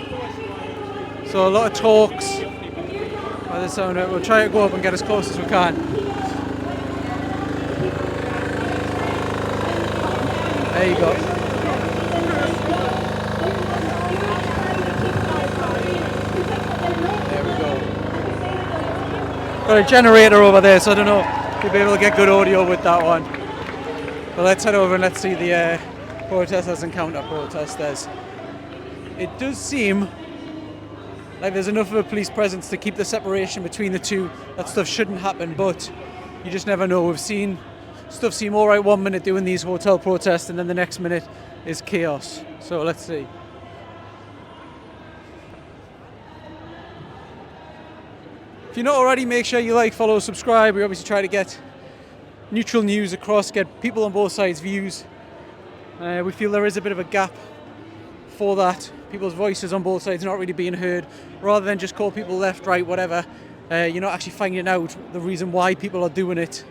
So a lot of talks by the sound of it. We'll try to go up and get as close as we can. There you go. Got a generator over there, so I don't know if you'll be able to get good audio with that one. But let's head over and let's see the protesters and counter-protesters. It does seem like there's enough of a police presence to keep the separation between the two. That stuff shouldn't happen, but you just never know. We've seen stuff seem all right 1 minute doing these hotel protests, and then the next minute is chaos. So let's see. If you're not already, make sure you like, follow, subscribe. We obviously try to get neutral news across, get people on both sides' views. We feel there is a bit of a gap for that. People's voices on both sides are not really being heard. Rather than just call people left, right, whatever, you're not actually finding out the reason why people are doing it,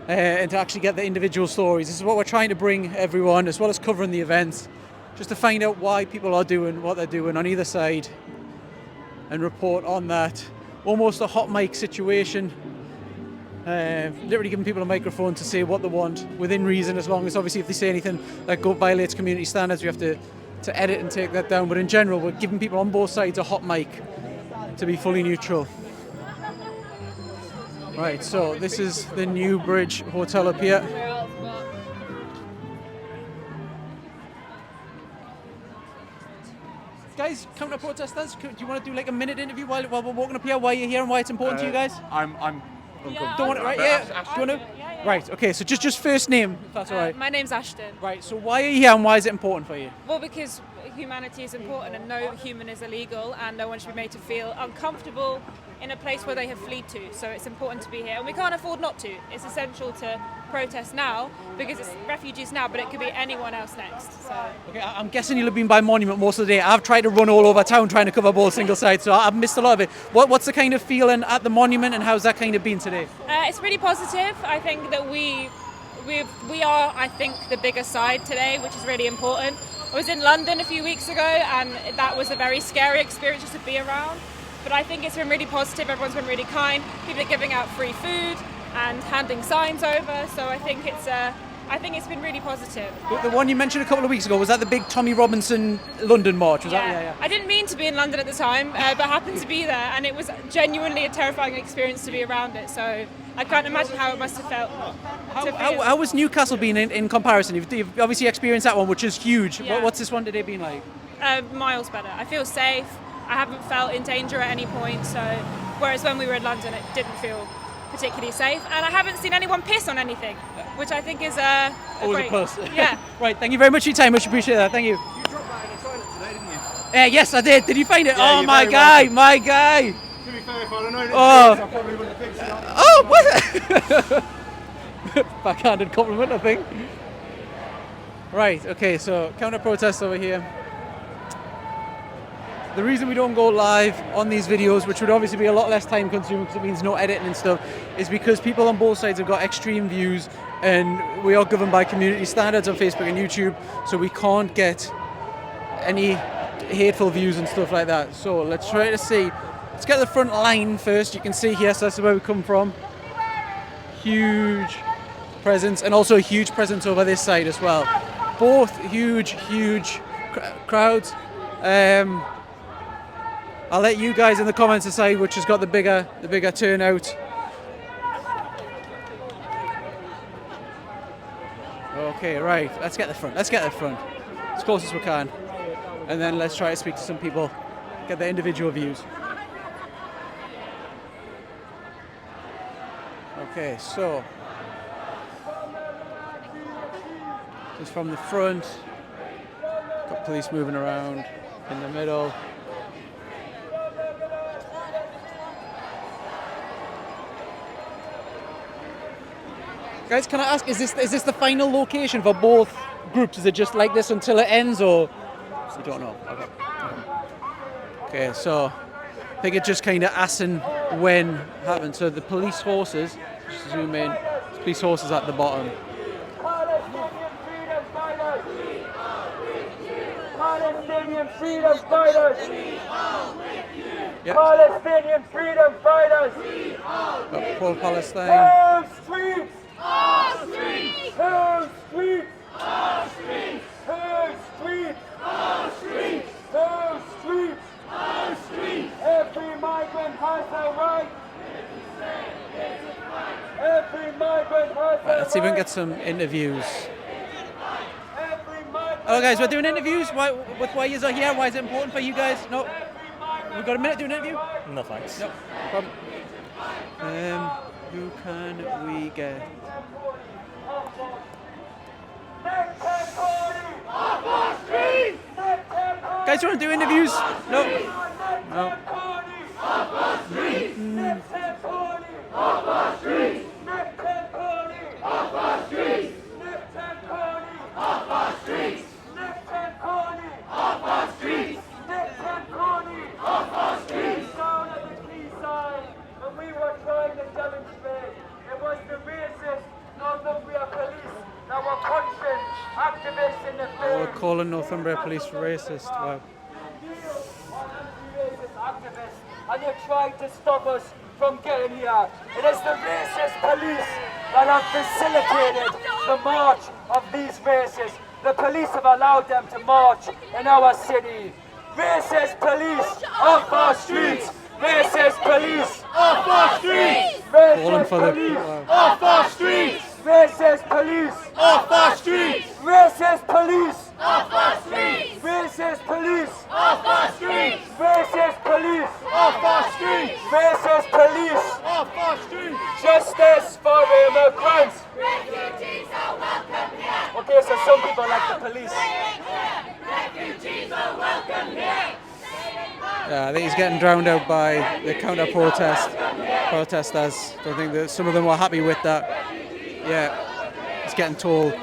and to actually get the individual stories. This is what we're trying to bring everyone, as well as covering the events, just to find out why people are doing what they're doing on either side and report on that. Almost a hot mic situation, literally giving people a microphone to say what they want within reason, as long as obviously if they say anything that violates community standards, we have to edit and take that down. But in general, we're giving people on both sides a hot mic to be fully neutral. Right, so this is the New Bridge Hotel up here. Guys, counter-protesters, do you want to do like a minute interview while we're walking up here, why you're here and why it's important to you guys? I'm Don't want it, right? Yeah. Do you want to? Right. Okay. So just first name, if that's all right. My name's Ashton. Right. So why are you here and why is it important for you? Well, because humanity is important and no human is illegal and no one should be made to feel uncomfortable in a place where they have fled to. So it's important to be here and we can't afford not to. It's essential to protest now because it's refugees now, but it could be anyone else next. So. Okay, I'm guessing you'll have been by Monument most of the day. I've tried to run all over town trying to cover both single sides, so I've missed a lot of it. What's the kind of feeling at the Monument and how's that kind of been today? It's really positive. I think that we are, I think, the bigger side today, which is really important. I was in London a few weeks ago and that was a very scary experience just to be around. But I think it's been really positive. Everyone's been really kind. People are giving out free food and handing signs over. So I think it's I think it's been really positive. The one you mentioned a couple of weeks ago, was that the big Tommy Robinson London march? Was that? Yeah. I didn't mean to be in London at the time, but happened to be there, and it was genuinely a terrifying experience to be around it. So I can't imagine how it must have felt. How was Newcastle been in comparison? You've obviously experienced that one, which is huge. Yeah. What's this one today been like? Miles better. I feel safe. I haven't felt in danger at any point. So whereas when we were in London, it didn't feel particularly safe, and I haven't seen anyone piss on anything, which I think is always great. a plus. Yeah. Right. Thank you very much for your time. Much appreciate that. Thank you. You dropped that in a toilet today, didn't you? Yes, I did. Did you find it? Yeah, oh, you're my very guy, welcome. my guy. To be fair, if I'd have known it, I probably wouldn't have picked it up. Oh, what? Backhanded compliment, I think. Right. Okay. So counter-protest over here. The reason we don't go live on these videos, which would obviously be a lot less time consuming because it means no editing and stuff, is because people on both sides have got extreme views, and we are governed by community standards on Facebook and YouTube, so we can't get any hateful views and stuff like that. So let's try to see. Let's get the front line first. You can see here, so that's where we come from. Huge presence, and also a huge presence over this side as well. Both huge crowds. I'll let you guys in the comments decide which has got the bigger turnout. Okay, right. Let's get the front. As close as we can, and then let's try to speak to some people, get their individual views. Okay, so just from the front, got police moving around in the middle. Guys, can I ask, is this the final location for both groups? Is it just like this until it ends, or you don't know? Okay, so I think it just kind of as and when happens. So the police horses, just zoom in, police horses at the bottom. Palestinian freedom fighters! Yep. Palestinian freedom fighters! Got pro-Palestine. Whose streets? Our streets! Whose streets? Our streets! Whose streets? Our streets! Whose streets? Our streets! Every migrant has a right! Every migrant has a right! Let's see if we can get some interviews. Hello guys, we're doing interviews. Why you are here? Why is it important for you guys? No? We've got a minute to do an interview? No thanks. No problem. Who can we get? Guys, you want to do interviews? No? No. We're calling Northumbria police racist. Wow. And they tried to stop us from getting here. It is the racist police that have facilitated the march of these racists. The police have allowed them to march in our city. Racist police off our streets! Racist police off our streets! Racist police off our streets! Racist police off our streets! Racist police off our streets! Racist police off our streets! Racist police off our streets! Racist police off our streets! Justice for immigrants! Refugees are welcome here! Okay, so some people like the police. Refugees are welcome here! I think he's getting drowned out by the protesters. Don't think that some of them were happy with that. Yeah, it's getting told.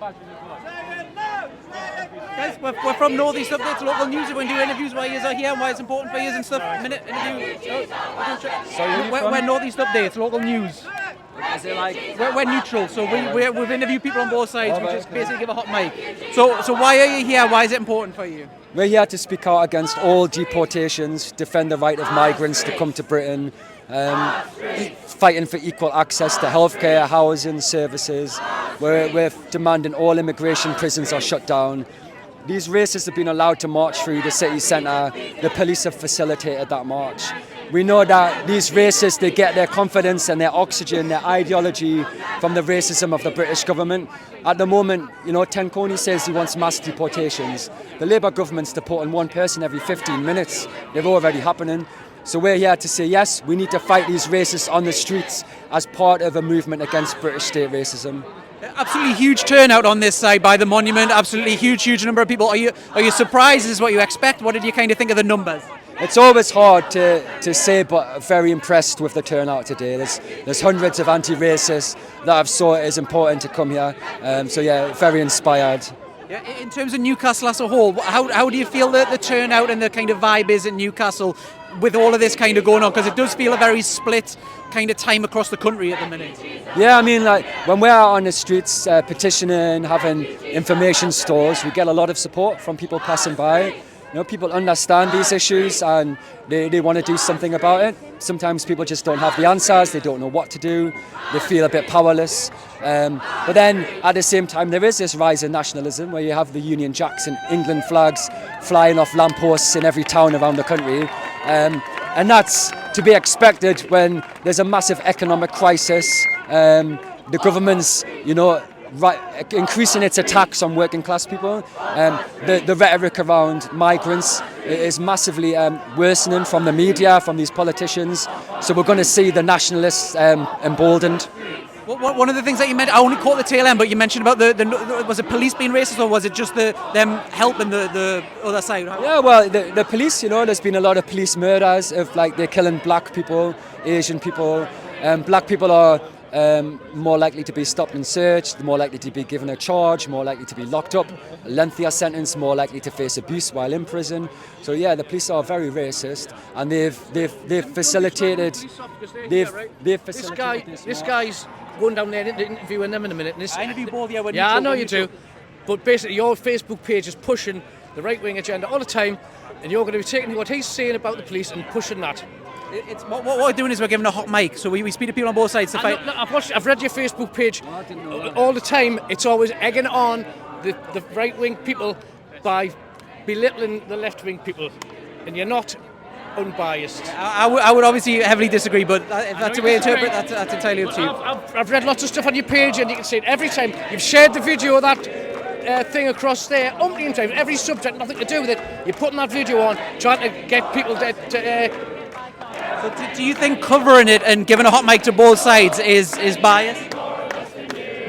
Guys, we're from North East Updates, local news. We're going to do interviews why you are here and why it's important for you and stuff. Minute interview. We're North East Updates, local news. Is it like? We're neutral, so we've interviewed people on both sides. We just basically give a hot mic. So why are you here? Why is it important for you? We're here to speak out against all deportations, defend the right of migrants to come to Britain, fighting for equal access to healthcare, housing, services. We're demanding all immigration prisons are shut down. These racists have been allowed to march through the city centre. The police have facilitated that march. We know that these racists, they get their confidence and their oxygen, their ideology from the racism of the British government. At the moment, Tenkoni says he wants mass deportations. The Labour government's deporting one person every 15 minutes. They're already happening. So we're here to say, yes, we need to fight these racists on the streets as part of a movement against British state racism. Absolutely huge turnout on this side by the monument. Absolutely huge number of people. Are you surprised? Is this what you expect? What did you kind of think of the numbers? It's always hard to say, but very impressed with the turnout today. There's hundreds of anti-racists that have saw it as important to come here. So yeah, very inspired. Yeah, in terms of Newcastle as a whole, how do you feel that the turnout and the kind of vibe is in Newcastle with all of this kind of going on? Because it does feel a very split kind of time across the country at the minute. Yeah, I mean, like when we're out on the streets petitioning, having information stores, we get a lot of support from people passing by. People understand these issues and they want to do something about it. Sometimes people just don't have the answers, they don't know what to do, they feel a bit powerless. But then at the same time, there is this rise in nationalism where you have the Union Jacks and England flags flying off lampposts in every town around the country. And that's to be expected when there's a massive economic crisis. The government's, increasing its attacks on working class people. The rhetoric around migrants is massively worsening from the media, from these politicians. So we're going to see the nationalists emboldened. One of the things that you mentioned, I only caught the tail end, but you mentioned about was it police being racist or was it just them helping the other side? Yeah, well, the police, there's been a lot of police murders of they're killing black people, Asian people. Black people are more likely to be stopped and searched, more likely to be given a charge, more likely to be locked up, a lengthier sentence, more likely to face abuse while in prison. So yeah, the police are very racist, and they've facilitated. This guy's going down there and interviewing them in a minute. I interview both of you. Yeah, I know you do. But basically, your Facebook page is pushing the right-wing agenda all the time, and you're going to be taking what he's saying about the police and pushing that. What we're doing is we're giving a hot mic, so we speak to people on both sides to fight. I've read your Facebook page all the time. It's always egging on the right-wing people by belittling the left-wing people, and you're not unbiased. I would obviously heavily disagree, but if that's the way to interpret, that's entirely up to you. I've read lots of stuff on your page, and you can see it every time. You've shared the video of that thing across there, umpteen times, every subject, nothing to do with it. You're putting that video on, trying to get people to so do you think covering it and giving a hot mic to both sides is biased?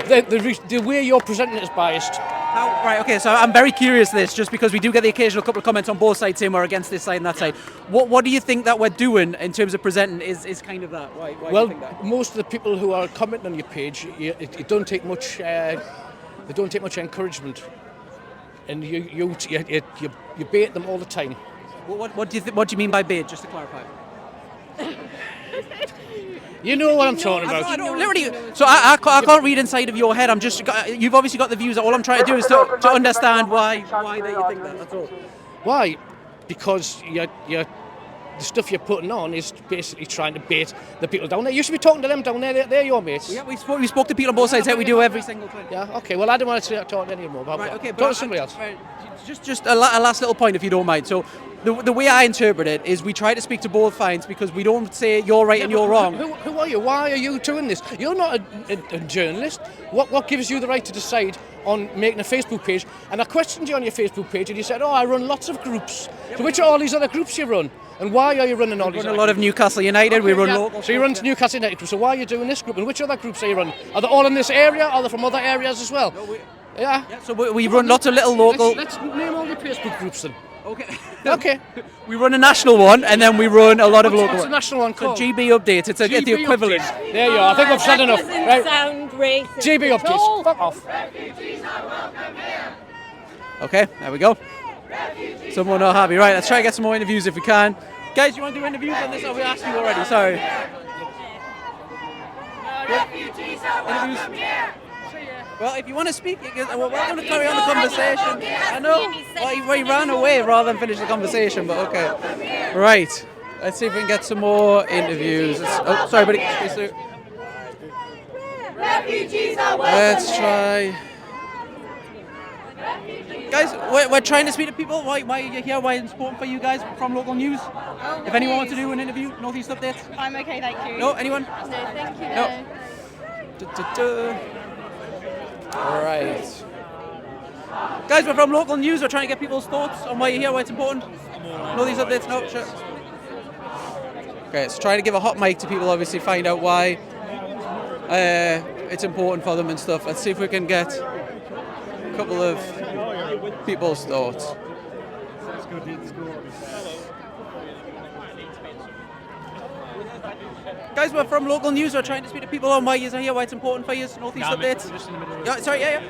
The way you're presenting it is biased. Right, okay, so I'm very curious this, just because we do get the occasional couple of comments on both sides saying we're against this side and that side. What do you think that we're doing in terms of presenting is kind of that? Why well, do you think that? Most of the people who are commenting on your page, it don't take much. They don't take much encouragement, and you bait them all the time. What do you mean by bait? Just to clarify. You know what I'm talking about. I don't, literally. So I can't read inside of your head. You've obviously got the views. All I'm trying to do is to understand why that you think that. That's all. Why? Because the stuff you're putting on is basically trying to bait the people down there. You should be talking to them down there. They're your mates. Yeah, we spoke to people on both sides. How we do every single time. Yeah. Okay. Well, I don't want to talk to any more about that. Okay. Talk to somebody else. Just a last little point, if you don't mind. So. The way I interpret it is we try to speak to both sides because we don't say you're right and you're wrong. Who are you? Why are you doing this? You're not a journalist. What gives you the right to decide on making a Facebook page? And I questioned you on your Facebook page and you said, I run lots of groups. So which are all these other groups you run? And why are you running all these? We run a lot of Newcastle United, we run local. So you run Newcastle United groups. So why are you doing this group? And which other groups are you running? Are they all in this area? Are they from other areas as well? Yeah. So we run lots of little local... Let's name all the Facebook groups then. Okay. Okay. We run a national one, and then we run a lot of local What's the national one The called? GB update. It's the GB equivalent. updates. There you are. I think I've said enough. Right. Sound racist GB at all. updates. Fuck off. Okay, there we go. Someone not happy. Right, let's try to get some more interviews if we can. Guys, you want to do interviews on this? Oh, we asked you already. Sorry. Interviews. Well, if you want to speak, we're welcome to carry on the conversation. I know. Well, he ran away rather than finish the conversation, but okay. Right. Let's see if we can get some more interviews. Oh, sorry, buddy. Let's try. Guys, we're trying to speak to people. Why are you here? Why is it important for you guys from local news? If anyone wants to do an interview, Northeast Updates? I'm okay, thank you. No, anyone? No, thank you. No. All right. Guys, we're from local news. We're trying to get people's thoughts on why you're here, why it's important. Northeast Updates? No, sure. Okay, let's try to give a hot mic to people, obviously, find out why it's important for them and stuff. Let's see if we can get a couple of people's thoughts. Guys, we're from local news. We're trying to speak to people on why you're here, why it's important for you. Northeast Updates. Yeah, sorry, yeah.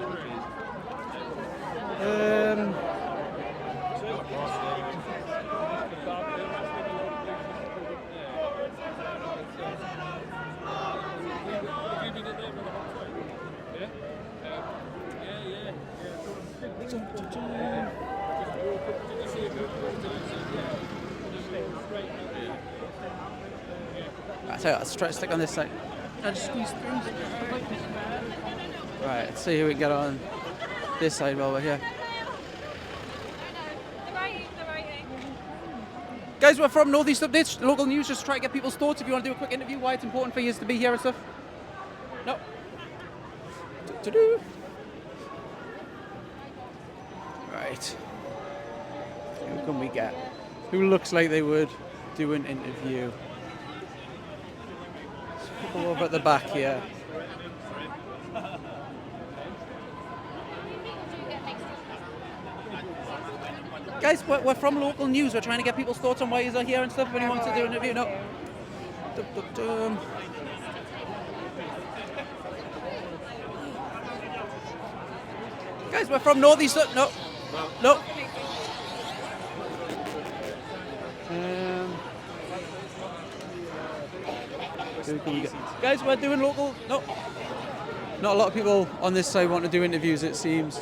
Let's try to stick on this side. I just squeeze through. Right, let's see who we can get on this side while we're here. Guys, we're from Northeast Updates, local news, just try to get people's thoughts. If you want to do a quick interview, why it's important for you to be here and stuff. No. Right. Who can we get? Who looks like they would do an interview? People over at the back here. Guys, we're from local news. We're trying to get people's thoughts on why you're here and stuff. If anyone wants to do an interview, no. Guys, we're from Northeast. No. Guys, we're doing local. No. Not a lot of people on this side want to do interviews, it seems.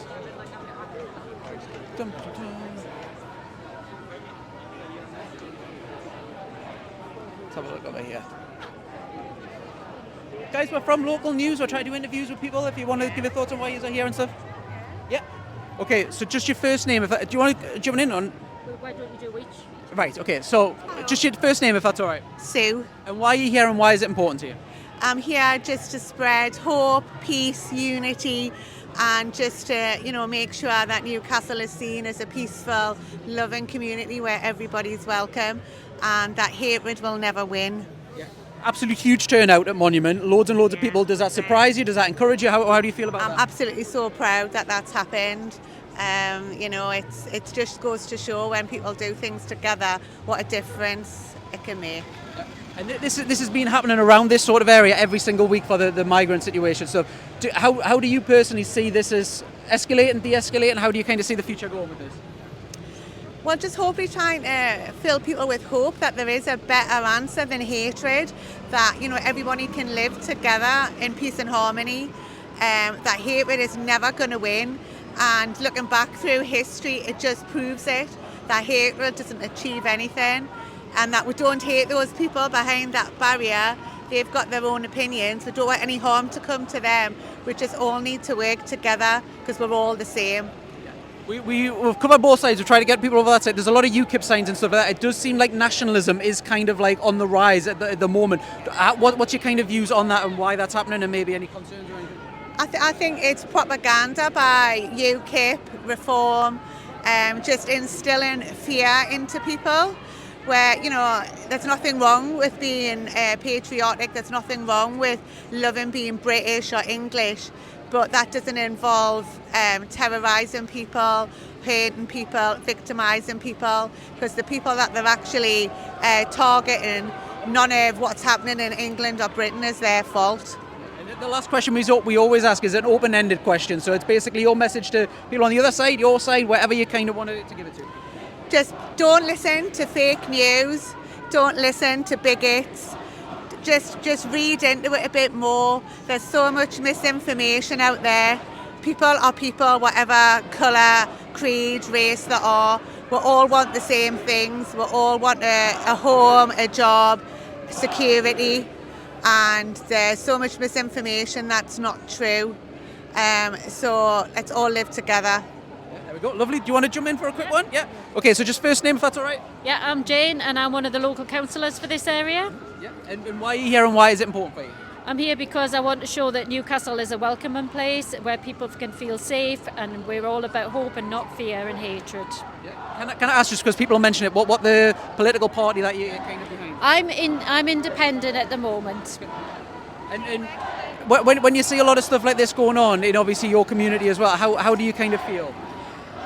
Let's have a look over here. Guys, we're from local news. We're trying to do interviews with people. If you want to give your thoughts on why you're here and stuff. Yeah. Okay, so just your first name. Do you want to jump in on? Why don't you do which? Right, okay, so just your first name, if that's all right. Sue. And why are you here and why is it important to you? I'm here just to spread hope, peace, unity, and just to, make sure that Newcastle is seen as a peaceful, loving community where everybody's welcome and that hatred will never win. Yeah. Absolutely huge turnout at Monument, loads and loads of people. Does that surprise you? Does that encourage you? How do you feel about that? I'm absolutely so proud that that's happened. It just goes to show when people do things together what a difference it can make. And this has been happening around this sort of area every single week for the migrant situation. So how do you personally see this as escalating, de-escalating? How do you kind of see the future going with this? Well, just hopefully trying to fill people with hope that there is a better answer than hatred, that, everybody can live together in peace and harmony, that hatred is never going to win. And looking back through history, it just proves it, that hatred doesn't achieve anything, and that we don't hate those people behind that barrier. They've got their own opinions. We don't want any harm to come to them. We just all need to work together because we're all the same. We've covered both sides. We've tried to get people over that side. There's a lot of UKIP signs and stuff like that. It does seem like nationalism is kind of like on the rise at the moment. What's your kind of views on that and why that's happening, and maybe any concerns or anything? I think it's propaganda by UKIP, Reform, just instilling fear into people where, there's nothing wrong with being patriotic, there's nothing wrong with loving being British or English, but that doesn't involve terrorising people, painting people, victimising people, because the people that they're actually targeting, none of what's happening in England or Britain is their fault. And the last question we always ask is an open-ended question, so it's basically your message to people on the other side, your side, whatever you kind of want to give it to. Just don't listen to fake news, don't listen to bigots, just read into it a bit more. There's so much misinformation out there. People are people, whatever colour, creed, race they are. We all want the same things. We all want a home, a job, security, and there's so much misinformation that's not true. So let's all live together. There we go, lovely. Do you want to jump in for a quick one? Yeah. Okay, so just first name if that's all right. Yeah, I'm Jane and I'm one of the local councillors for this area. Yeah. And why are you here and why is it important for you? I'm here because I want to show that Newcastle is a welcoming place where people can feel safe, and we're all about hope and not fear and hatred. Yeah. Can I ask, just because people mention it, what the political party that you're kind of behind? I'm independent at the moment. And when you see a lot of stuff like this going on in obviously your community as well, how do you kind of feel?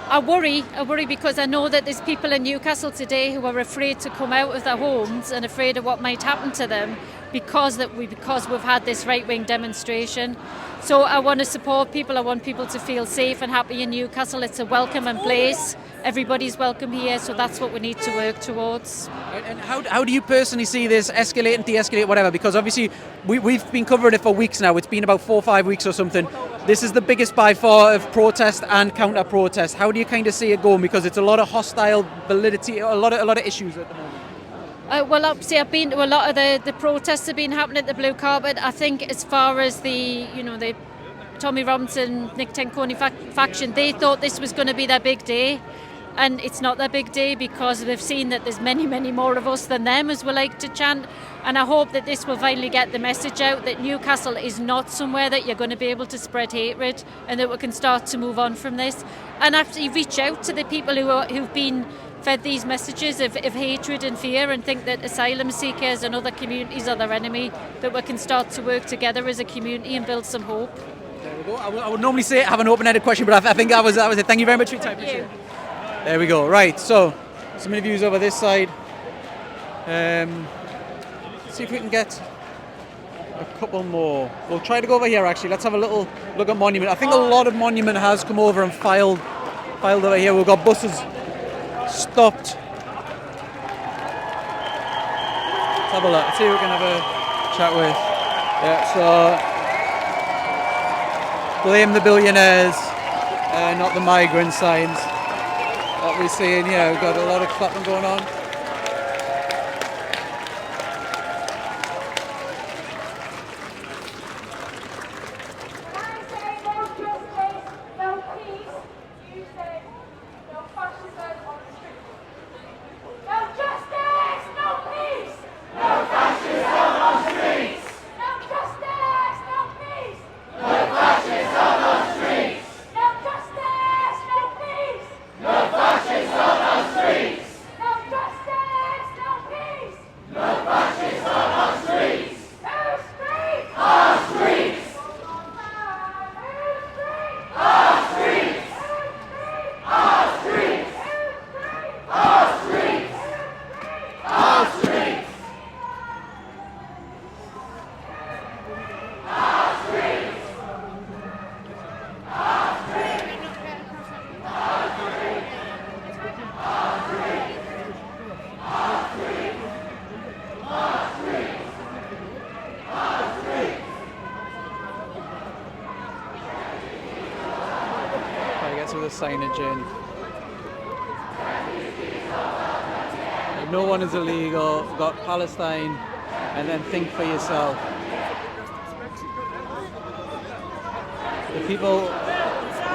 I worry because I know that there's people in Newcastle today who are afraid to come out of their homes and afraid of what might happen to them because we've had this right-wing demonstration. So I want to support people. I want people to feel safe and happy in Newcastle. It's a welcoming place. Everybody's welcome here, so that's what we need to work towards. And how do you personally see this escalate, de-escalate, whatever? Because obviously we've been covering it for weeks now. It's been about 4 or 5 weeks or something. This is the biggest by far of protest and counter-protest. How do you kind of see it going? Because it's a lot of hostile validity, a lot of issues at the moment. Well, obviously, I've been to a lot of the protests that have been happening at the blue carpet. I think as far as the Tommy Robinson, Nick Tenconi faction, they thought this was going to be their big day. And it's not their big day because they've seen that there's many, many more of us than them, as we like to chant. And I hope that this will finally get the message out that Newcastle is not somewhere that you're going to be able to spread hatred, and that we can start to move on from this. And actually reach out to the people who've been fed these messages of hatred and fear and think that asylum seekers and other communities are their enemy, that we can start to work together as a community and build some hope. There we go. I would normally say have an open-ended question, but I think that was it. Thank you very much for your time. Thank you. There we go. Right, so some interviews over this side. See if we can get a couple more. We'll try to go over here actually. Let's have a little look at Monument. I think a lot of Monument has come over and filed over here. We've got buses stopped. Let's have a look. See who we can have a chat with. Yeah, so blame the billionaires, not the migrant signs. What we're seeing here, we've got a lot of clapping going on. Signage in. No one is illegal. We've got Palestine, and then think for yourself. The people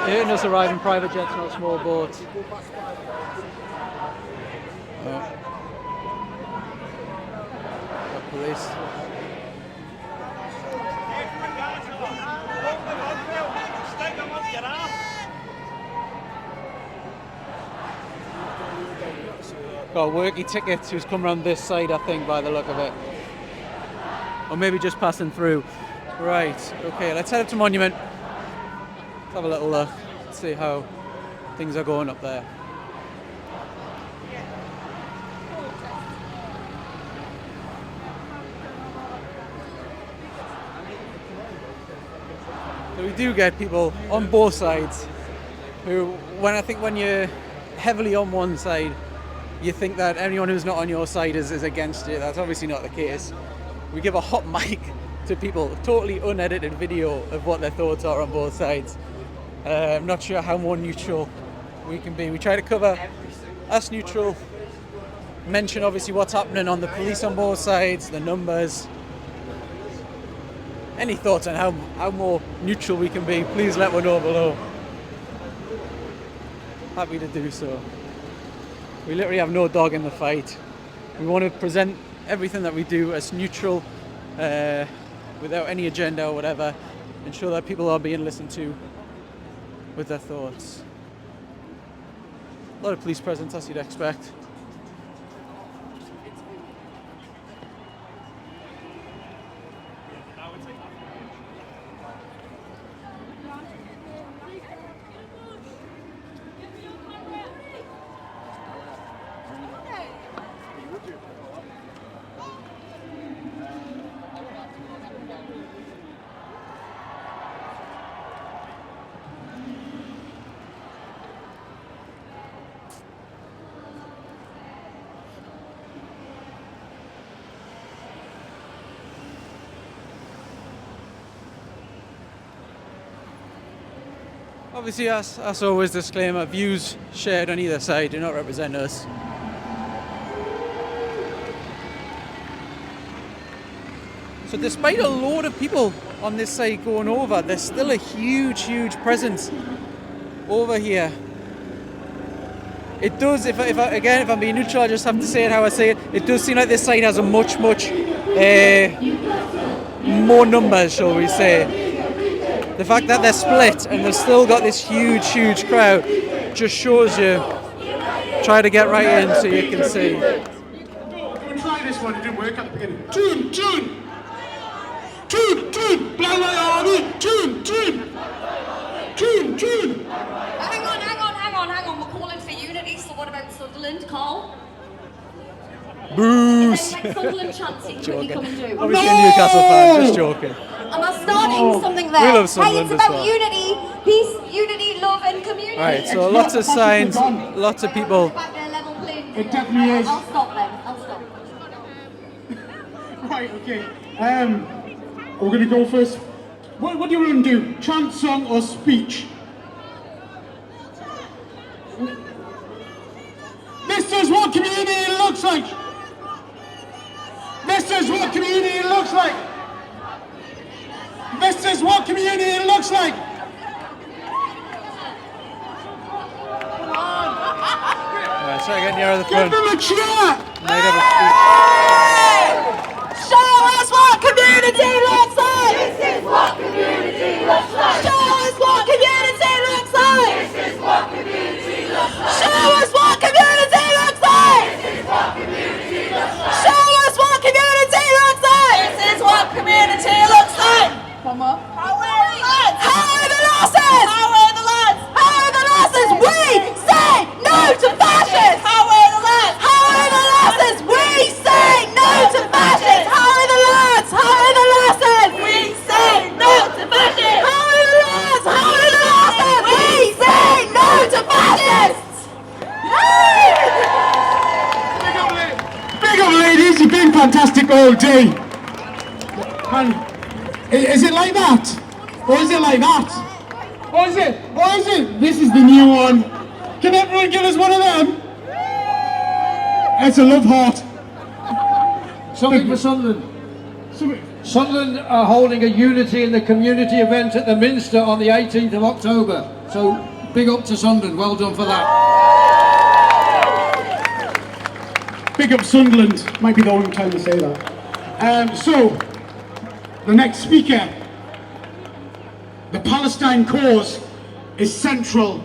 hearing us arrive in private jets, not small boats. Got police. Got a worky ticket who's come around this side, I think, by the look of it. Or maybe just passing through. Right, okay, let's head up to Monument. Let's have a little look, see how things are going up there. So we do get people on both sides who, when you're heavily on one side, you think that anyone who's not on your side is against you. That's obviously not the case. We give a hot mic to people, totally unedited video of what their thoughts are on both sides. I'm not sure how more neutral we can be. We try to cover as neutral, mention obviously what's happening on the police on both sides, the numbers. Any thoughts on how more neutral we can be, please let one know below. Happy to do so. We literally have no dog in the fight. We want to present everything that we do as neutral, without any agenda or whatever, ensure that people are being listened to with their thoughts. A lot of police presence, as you'd expect. Obviously, as always, disclaimer, views shared on either side do not represent us. So despite a load of people on this side going over, there's still a huge presence over here. It does, if I'm being neutral, I just have to say it how I say it, it does seem like this side has a much more numbers, shall we say. The fact that they're split and they've still got this huge crowd just shows you. Try to get right in so you can see. Can we try this one? It didn't work at the beginning. Tune! Blow my army! Tune! Hang on. We're calling for unity, so what about Sunderland, Carl? Boost! Like Sunderland chanting, quickly come and do. Obviously a Newcastle fan, just joking. Am I starting something there? We love Sunderland Hey, it's as about well. unity, peace, unity, love and community. Alright, so lots of signs, lots of people. It definitely is. I'll stop then. I'll stop. Right, okay. We're going to go first. What do you want to do? Chant, song, or speech? This is what community looks like. This is what community looks like. This is what community looks like. Alright, so I get nearer the front. Give them a cheer. Might have a speech. Show us what community looks like! This is what community looks like! Show us what community looks like! This is what community looks like! Show us what community looks like! This is what community looks like! Show us what community looks like! This is what community looks like! Come on. How are the lads? How are the lasses? How are the lads? How are the lasses? We say no to fascists! How are the lads? How are the lasses? We say no to fascists! How are the lads? How are the lasses? We say no to fascists! How are the lads? How are the lasses? We say no to fascists! Big up, ladies. You've been fantastic all day. And is it like that? Or is it like that? Or is it? This is the new one. Can everyone give us one of them? It's a love heart. Something for Sunderland. Sunderland are holding a unity in the community event at the Minster on the 18th of October. So big up to Sunderland. Well done for that. Big up Sunderland. Might be the only time to say that. So, the next speaker. The Palestine cause is central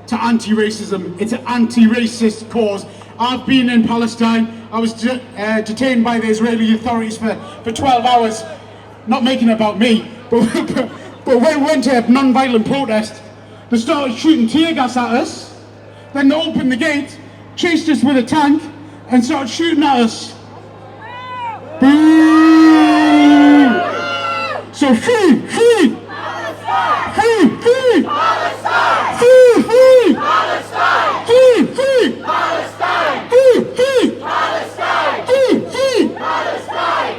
to anti-racism. It's an anti-racist cause. I've been in Palestine. I was detained by the Israeli authorities for 12 hours. Not making it about me, but when we went to a non-violent protest, they started shooting tear gas at us. Then they opened the gate, chased us with a tank, and started shooting at us. Boo! So free! Free! Free! Free! Free! Free! Free! Free! Free! Free! Free! Free!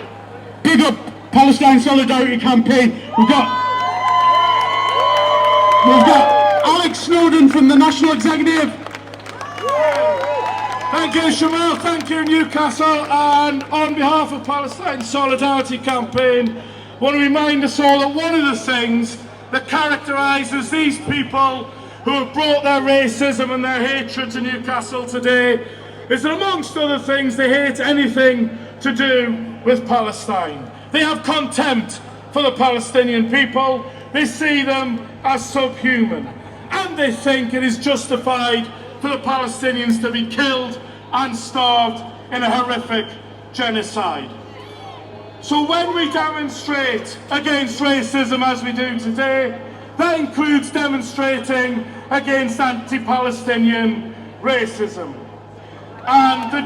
Big up Palestine Solidarity Campaign. We've got Alex Snowden from the National Executive. Thank you, Shamal. Thank you, Newcastle. And on behalf of Palestine Solidarity Campaign, I want to remind us all that one of the things that characterises these people who have brought their racism and their hatred to Newcastle today is that, amongst other things, they hate anything to do with Palestine. They have contempt for the Palestinian people. They see them as subhuman. And they think it is justified for the Palestinians to be killed and starved in a horrific genocide. So when we demonstrate against racism as we do today, that includes demonstrating against anti-Palestinian racism. And the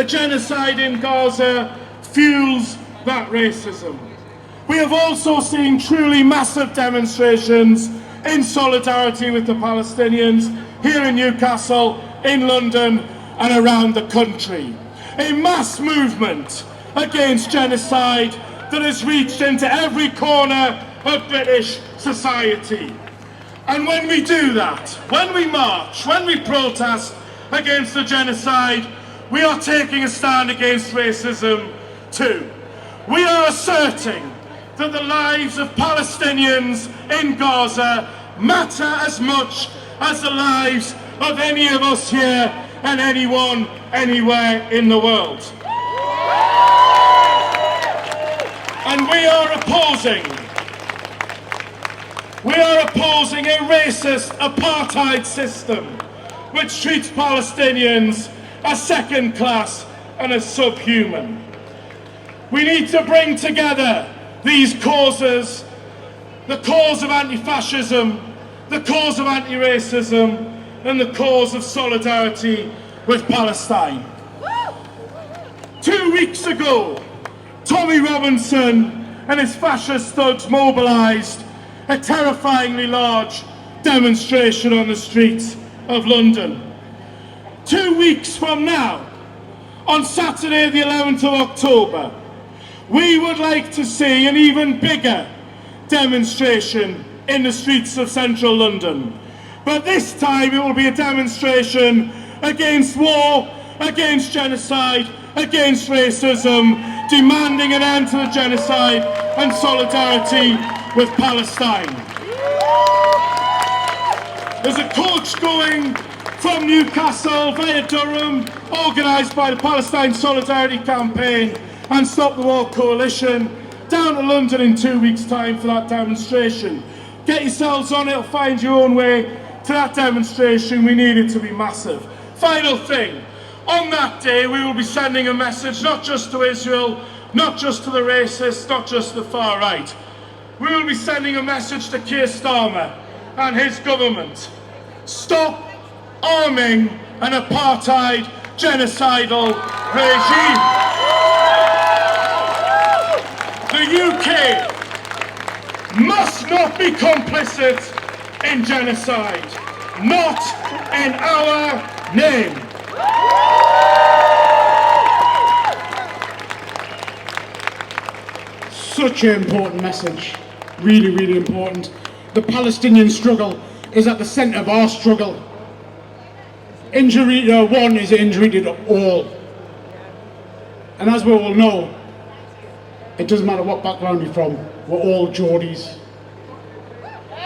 genocide in Gaza fuels that racism. We have also seen truly massive demonstrations in solidarity with the Palestinians here in Newcastle, in London and around the country. A mass movement against genocide that has reached into every corner of British society. And when we do that, when we march, when we protest against the genocide, we are taking a stand against racism too. We are asserting that the lives of Palestinians in Gaza matter as much as the lives of any of us here and anyone anywhere in the world. And we are opposing a racist apartheid system which treats Palestinians as second class and as subhuman. We need to bring together these causes, the cause of anti-fascism, the cause of anti-racism, and the cause of solidarity with Palestine. 2 weeks ago, Tommy Robinson and his fascist thugs mobilised a terrifyingly large demonstration on the streets of London. 2 weeks from now, on Saturday the 11th of October, we would like to see an even bigger demonstration in the streets of central London. But this time it will be a demonstration against war, against genocide, against racism, demanding an end to the genocide and solidarity with Palestine. There's a coach going from Newcastle via Durham, organised by the Palestine Solidarity Campaign and Stop the War Coalition, down to London in 2 weeks' time for that demonstration. Get yourselves on it, or find your own way to that demonstration. We need it to be massive. Final thing, on that day we will be sending a message not just to Israel, not just to the racists, not just the far right. We will be sending a message to Keir Starmer and his government. Stop arming an apartheid genocidal regime. The UK must not be complicit in genocide, not in our name. Such an important message, really, really important. The Palestinian struggle is at the centre of our struggle. Injury to one is injury to all. And as we all know, it doesn't matter what background you're from, we're all Geordies.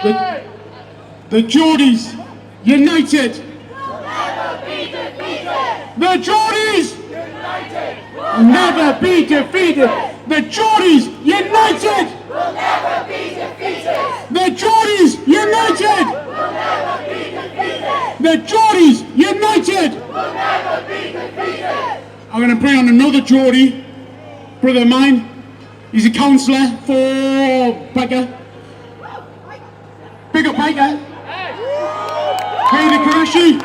The Geordies united. Will never be defeated. The Geordies United. will never be defeated. The Geordies united. Will never be defeated. The Geordies united. Will never be defeated. The Geordies united. Will never be defeated. I'm going to bring on another Geordie, brother of mine. He's a councillor for Baker. Big up Baker. Peter Kershi.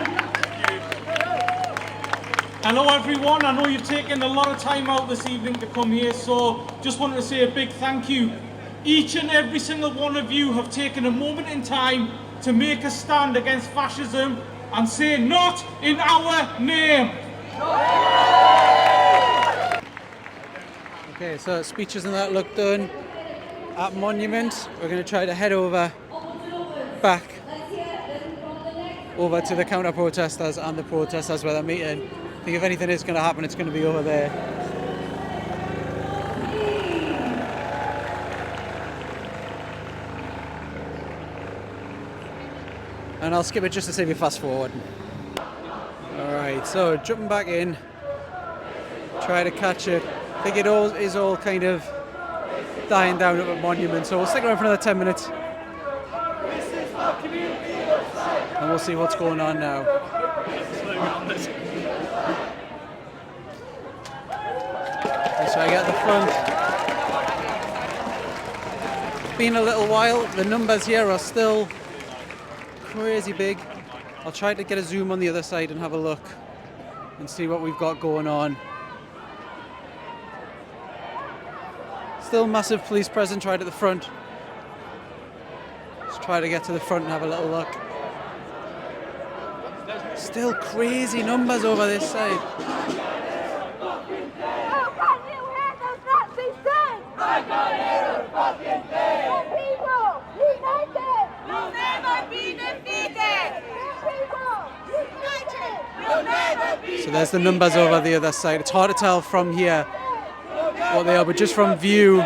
Hello everyone, I know you've taken a lot of time out this evening to come here, so just wanted to say a big thank you. Each and every single one of you have taken a moment in time to make a stand against fascism and say not in our name. Okay, so speeches and that look done at Monument. We're going to try to head back over to the counter-protesters and the protesters where they're meeting. I think if anything is going to happen, it's going to be over there. And I'll skip it just to save you fast forward. Alright, so jumping back in, try to catch it. I think it all is all kind of dying down up at Monument, so we'll stick around for another 10 minutes. And we'll see what's going on now. So I get the front. It's been a little while. The numbers here are still crazy big. I'll try to get a zoom on the other side and have a look and see what we've got going on. Still massive police presence right at the front. Let's try to get to the front and have a little look. Still crazy numbers over this side. So there's the numbers over the other side. It's hard to tell from here what they are, but just from view,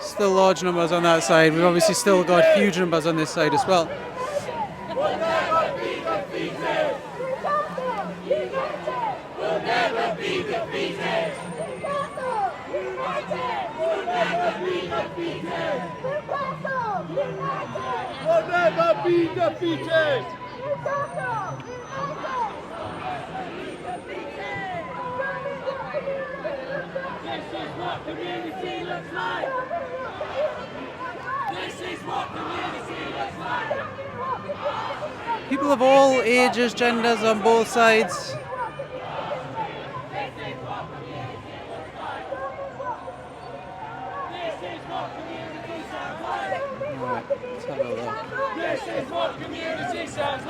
still large numbers on that side. We've obviously still got huge numbers on this side as well. We'll never be defeated! This is what community looks like! This is what community looks like! People of all ages, genders on both sides.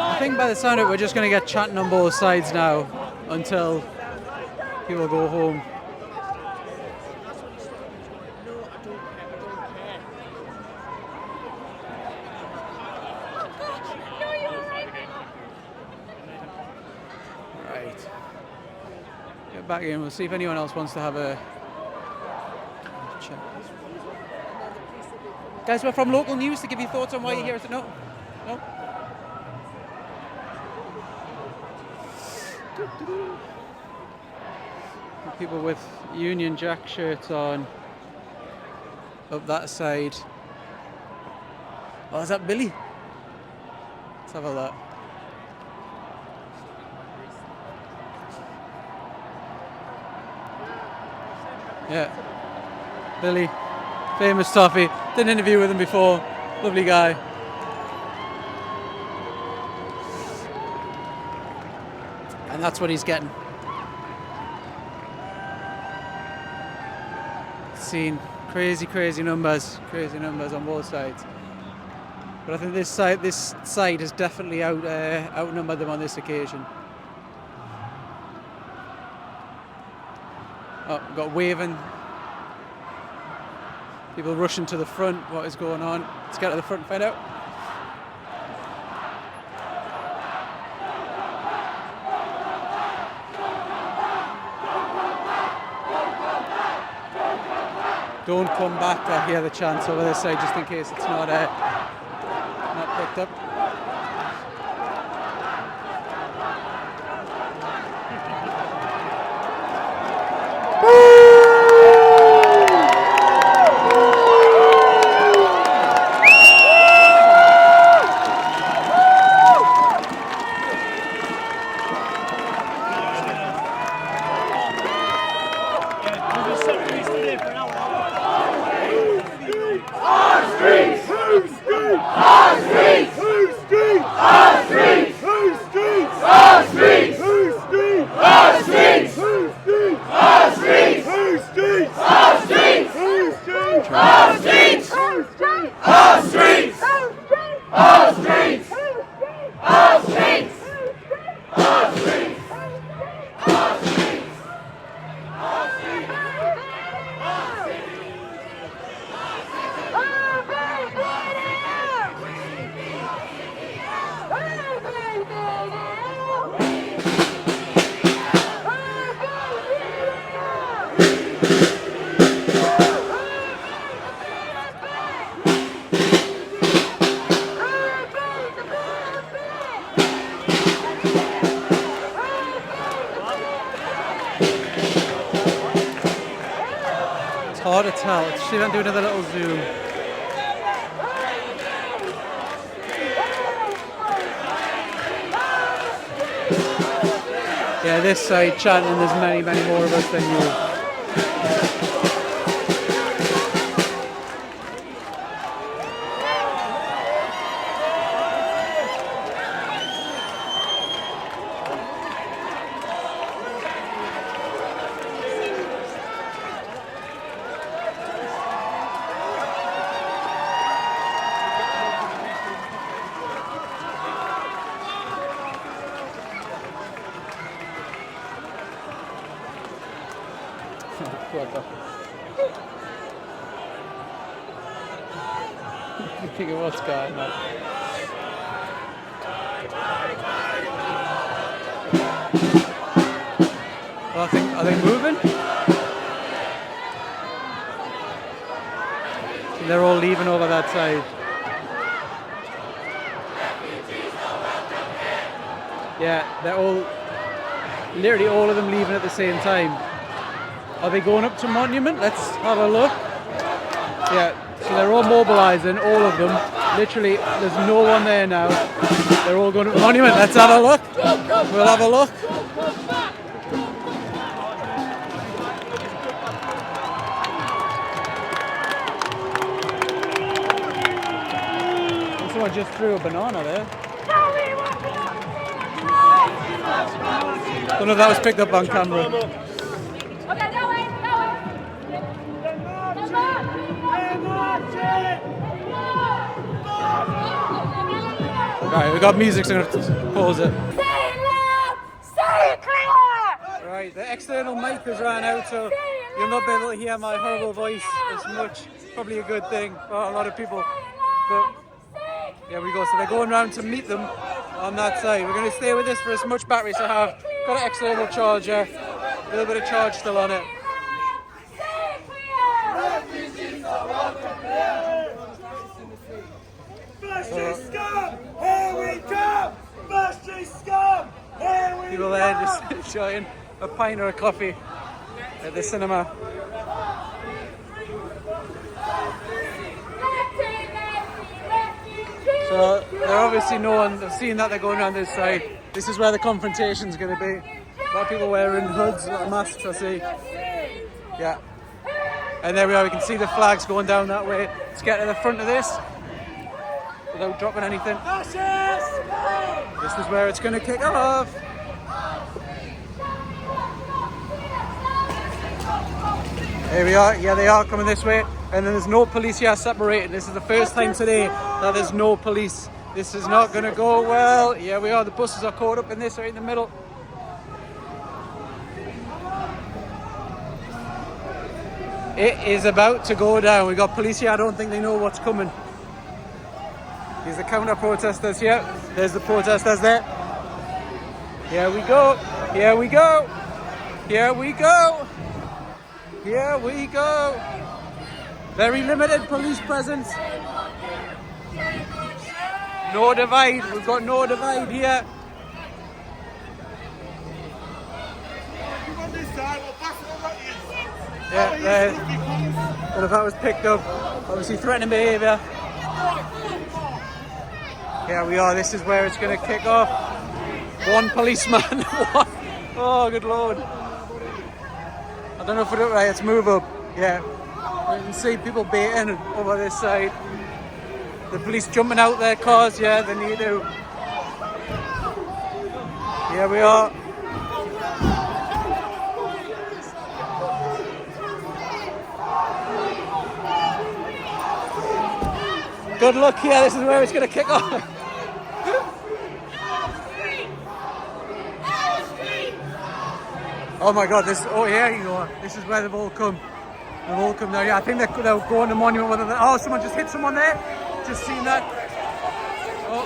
I think by the sound of it, we're just going to get chatting on both sides now until people go home. Right. Get back in. We'll see if anyone else wants to have a chat. Guys, we're from local news to give you thoughts on why you're here. No? No? People with Union Jack shirts on up that side. Oh, is that Billy? Let's have a look. Yeah, Billy, famous toffee. Did an interview with him before. Lovely guy. And that's what he's getting. Seen crazy numbers on both sides. But I think this side has definitely outnumbered them on this occasion. Oh, we've got waving. People rushing to the front. What is going on? Let's get to the front and find out. Don't come back. I hear the chants over this side just in case it's not picked up. Our streets! Our streets! hard to tell. Let's see if I can do another little zoom. Yeah, this side chanting, there's many, many more of us than you. Think of what's going on. Well, are they moving? They're all leaving over that side. Yeah, they're all, literally all of them leaving at the same time. Are they going up to Monument? Let's have a look. Yeah, so they're all mobilising, all of them. Literally, there's no one there now. They're all going to Monument. Let's have a look. We'll have a look. Someone just threw a banana there. Don't know if that was picked up on camera. Right, we got music, so I'm going to pause it. Right, the external mic has ran out, so you'll not be able to hear my horrible voice as much. Probably a good thing for a lot of people. But there we go, so they're going around to meet them on that side. We're going to stay with this for as much battery as I have. Got an external charger, a little bit of charge still on it. People there just enjoying a pint or a coffee at the cinema. So they're obviously known, they've seen that they're going around this side. This is where the confrontation's going to be. A lot of people wearing hoods, a lot of masks, I see. Yeah. And there we are, we can see the flags going down that way. Let's get to the front of this without dropping anything. This is where it's going to kick off. There we are, yeah, they are coming this way, and then there's no police here separating. This is the first time today that there's no police. This is not going to go well. Yeah, we are, the buses are caught up in this right in the middle. It is about to go down. We got police here, I don't think they know what's coming. Here's the counter-protesters here. There's the protesters there. Here we go. Here we go. Here we go. Here we go. Very limited police presence. No divide. We've got no divide here. Yeah, there. But if that was picked up, obviously threatening behaviour. Here we are, this is where it's going to kick off. One policeman. One. Oh, good lord. I don't know if we're right, let's move up. Yeah. You can see people baiting over this side. The police jumping out their cars, yeah, they need to. Here we are. Good luck here, this is where it's going to kick off. Oh my god, oh yeah, you know, this is where they've all come. They've all come now, yeah, I think they're going to Monument. Oh, someone just hit someone there. Just seen that. Oh,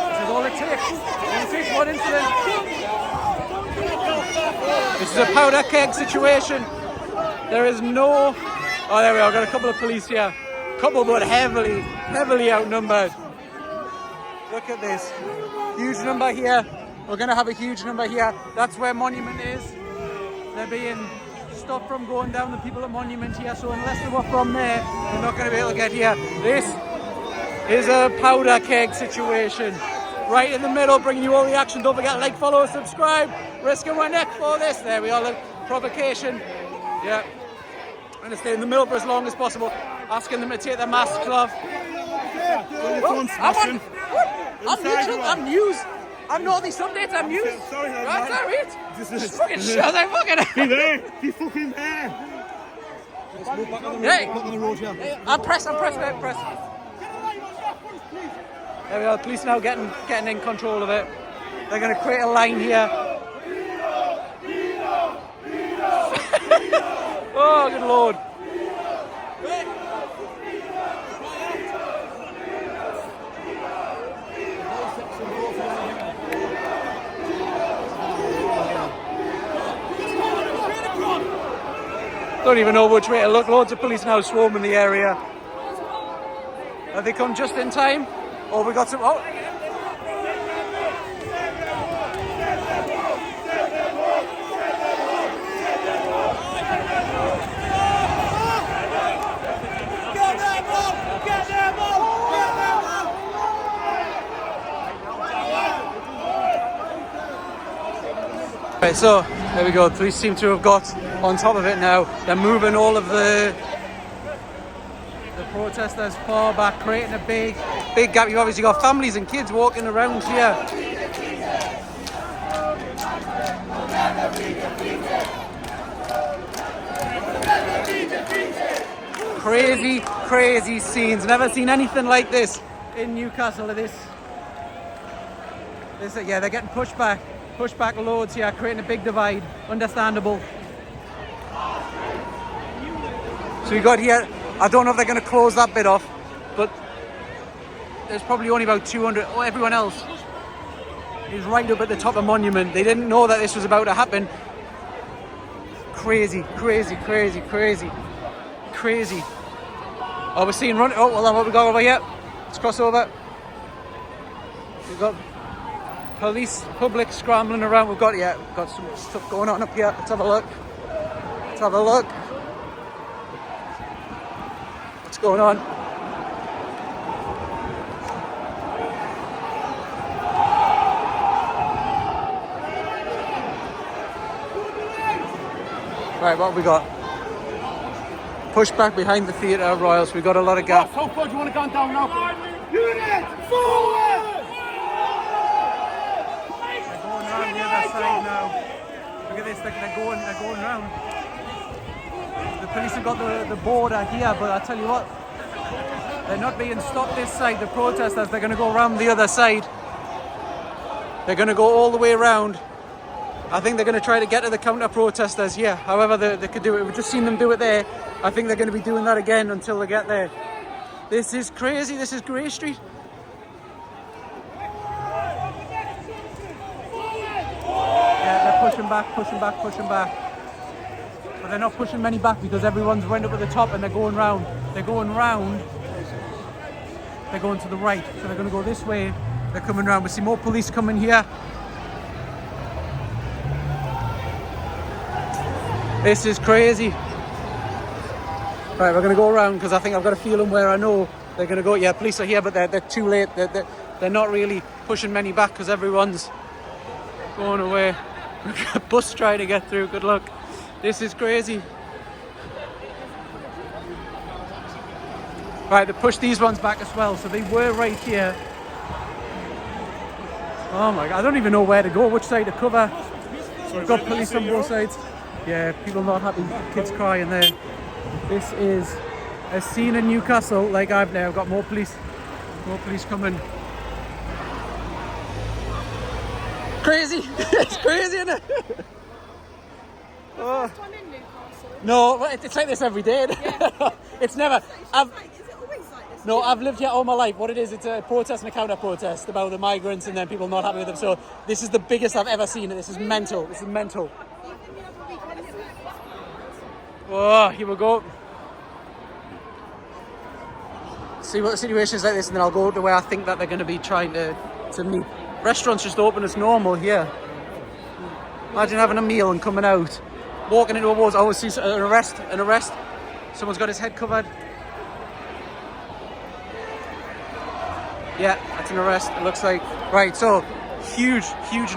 this is all it takes. It takes one incident. This is a powder keg situation. There is no... Oh, there we are, got a couple of police here. Couple, but heavily outnumbered. Look at this. Huge number here. We're going to have a huge number here. That's where Monument is. They're being stop from going down the people at Monument here, so unless they were from there, they're not going to be able to get here. This is a powder keg situation. Right in the middle, bringing you all the action. Don't forget to like, follow, subscribe. Risking my neck for this. There we are, the provocation. Yeah. I'm going to stay in the middle for as long as possible. Asking them to take their masks off. I'm news. I'm Northeast Updates, I'm news. Sorry, that's alright. Just fucking shut up, fucking. Be there. Be fucking there. Hey. Back on the road here. Hey, I'm press. There we are, police now getting in control of it. They're going to create a line here. Oh, good lord. Don't even know which way to look. Loads of police now swarming the area. Have they come just in time? Oh, we got some. Oh. Right, so there we go. Police seem to have got on top of it now. They're moving all of the protesters far back, creating a big gap. You've obviously got families and kids walking around here. Crazy scenes. Never seen anything like this in Newcastle. Yeah, they're getting pushed back loads here, creating a big divide. Understandable. So you got here, I don't know if they're going to close that bit off, but there's probably only about 200. Oh, everyone else is right up at the top of Monument. They didn't know that this was about to happen. Crazy. Oh, we're seeing run. Oh, well, what we got over here? Let's cross over. We've got public scrambling around. We've got some stuff going on up here. Let's have a look. What's going on? Right, what have we got? Push back behind the Theatre Royal, so we've got a lot of gap. So far, do you want to go down now? Unit forward! They're going round the other side now. Look at this, they're going round. The police have got the border here, but I tell you what, they're not being stopped this side. The protesters, they're going to go around the other side. They're going to go all the way around. I think they're going to try to get to the counter-protesters, yeah. However they could do it. We've just seen them do it there. I think they're going to be doing that again until they get there. This is crazy. This is Grey Street. Yeah, they're pushing back. But they're not pushing many back because everyone's right up at the top and they're going round. They're going to the right. So they're going to go this way. They're coming round. We see more police coming here. This is crazy. Right, we're going to go around because I think I've got a feeling where I know they're going to go. Yeah, police are here, but they're too late. They're not really pushing many back because everyone's going away. A bus trying to get through. Good luck. This is crazy. Right, they pushed these ones back as well, so they were right here. Oh my God, I don't even know where to go, which side to cover. So we've got police on both sides. Yeah, people not happy, kids crying there. This is a scene in Newcastle like I've now got more police coming. Crazy! It's crazy, isn't it? Oh. No, it's like this every day. Yeah. It's never. I've lived here all my life. What it is, it's a protest and a counter-protest about the migrants and then people not happy with them. So this is the biggest I've ever seen, and this is mental. This is mental. Oh, here we go. See what the situation is like this, and then I'll go to where I think that they're going to be trying to meet. Restaurants just open as normal here. Imagine having a meal and coming out. walking into a war zone. Oh, see an arrest, Someone's got his head covered. Yeah, that's an arrest, it looks like. Right, so huge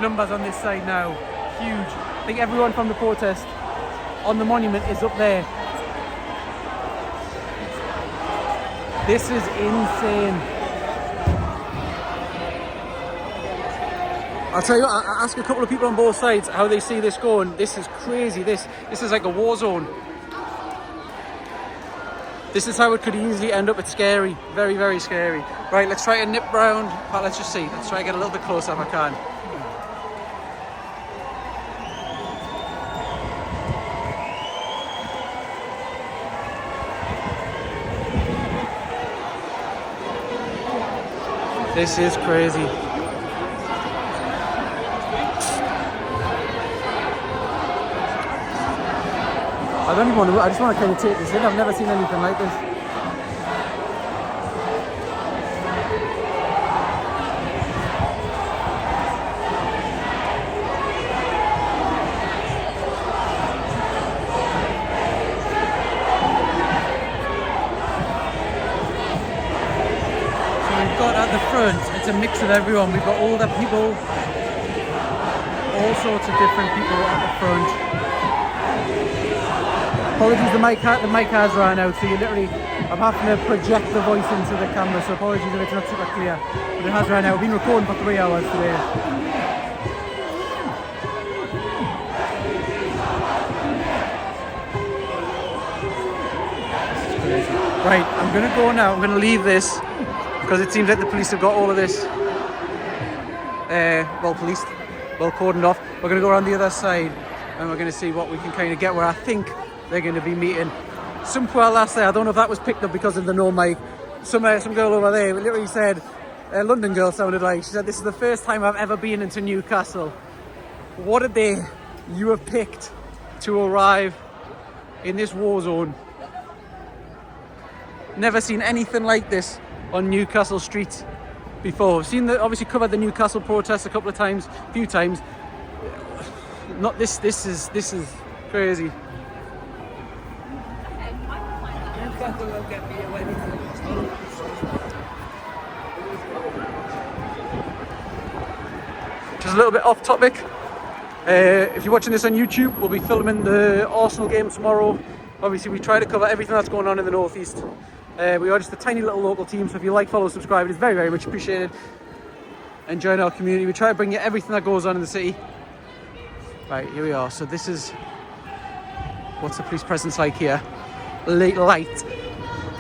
numbers on this side now. Huge. I think everyone from the protest on the monument is up there. This is insane. I'll tell you what, I asked a couple of people on both sides how they see this going. This is crazy. This is like a war zone. This is how it could easily end up. It's scary. Very, very scary. Right, let's try to nip round. Well, let's just see. Let's try to get a little bit closer if I can. This is crazy. I just want to kind of take this in. I've never seen anything like this. So we've got at the front, it's a mix of everyone. We've got older people, all sorts of different people at the front. Apologies, the mic has run out, so I'm having to project the voice into the camera, so apologies if it's not super clear. But it has run out. We've been recording for 3 hours today. Right, I'm going to go now. I'm going to leave this, because it seems like the police have got all of this, well cordoned off. We're going to go around the other side, and we're going to see what we can kind of get where I think they're going to be meeting. Some poor lass there, I don't know if that was picked up because of the no mic. Some girl over there literally said, London girl sounded like, she said, this is the first time I've ever been into Newcastle. What a day you have picked to arrive in this war zone. Never seen anything like this on Newcastle streets before. I've seen obviously covered the Newcastle protests a couple of times, a few times. Not this is crazy. Just a little bit off topic. If you're watching this on YouTube, we'll be filming the Arsenal game tomorrow. Obviously, we try to cover everything that's going on in the northeast. We are just a tiny little local team, so if you like, follow, subscribe, it's very, very much appreciated. And join our community. We try to bring you everything that goes on in the city. Right, here we are. So this is what's the police presence like here. Late light.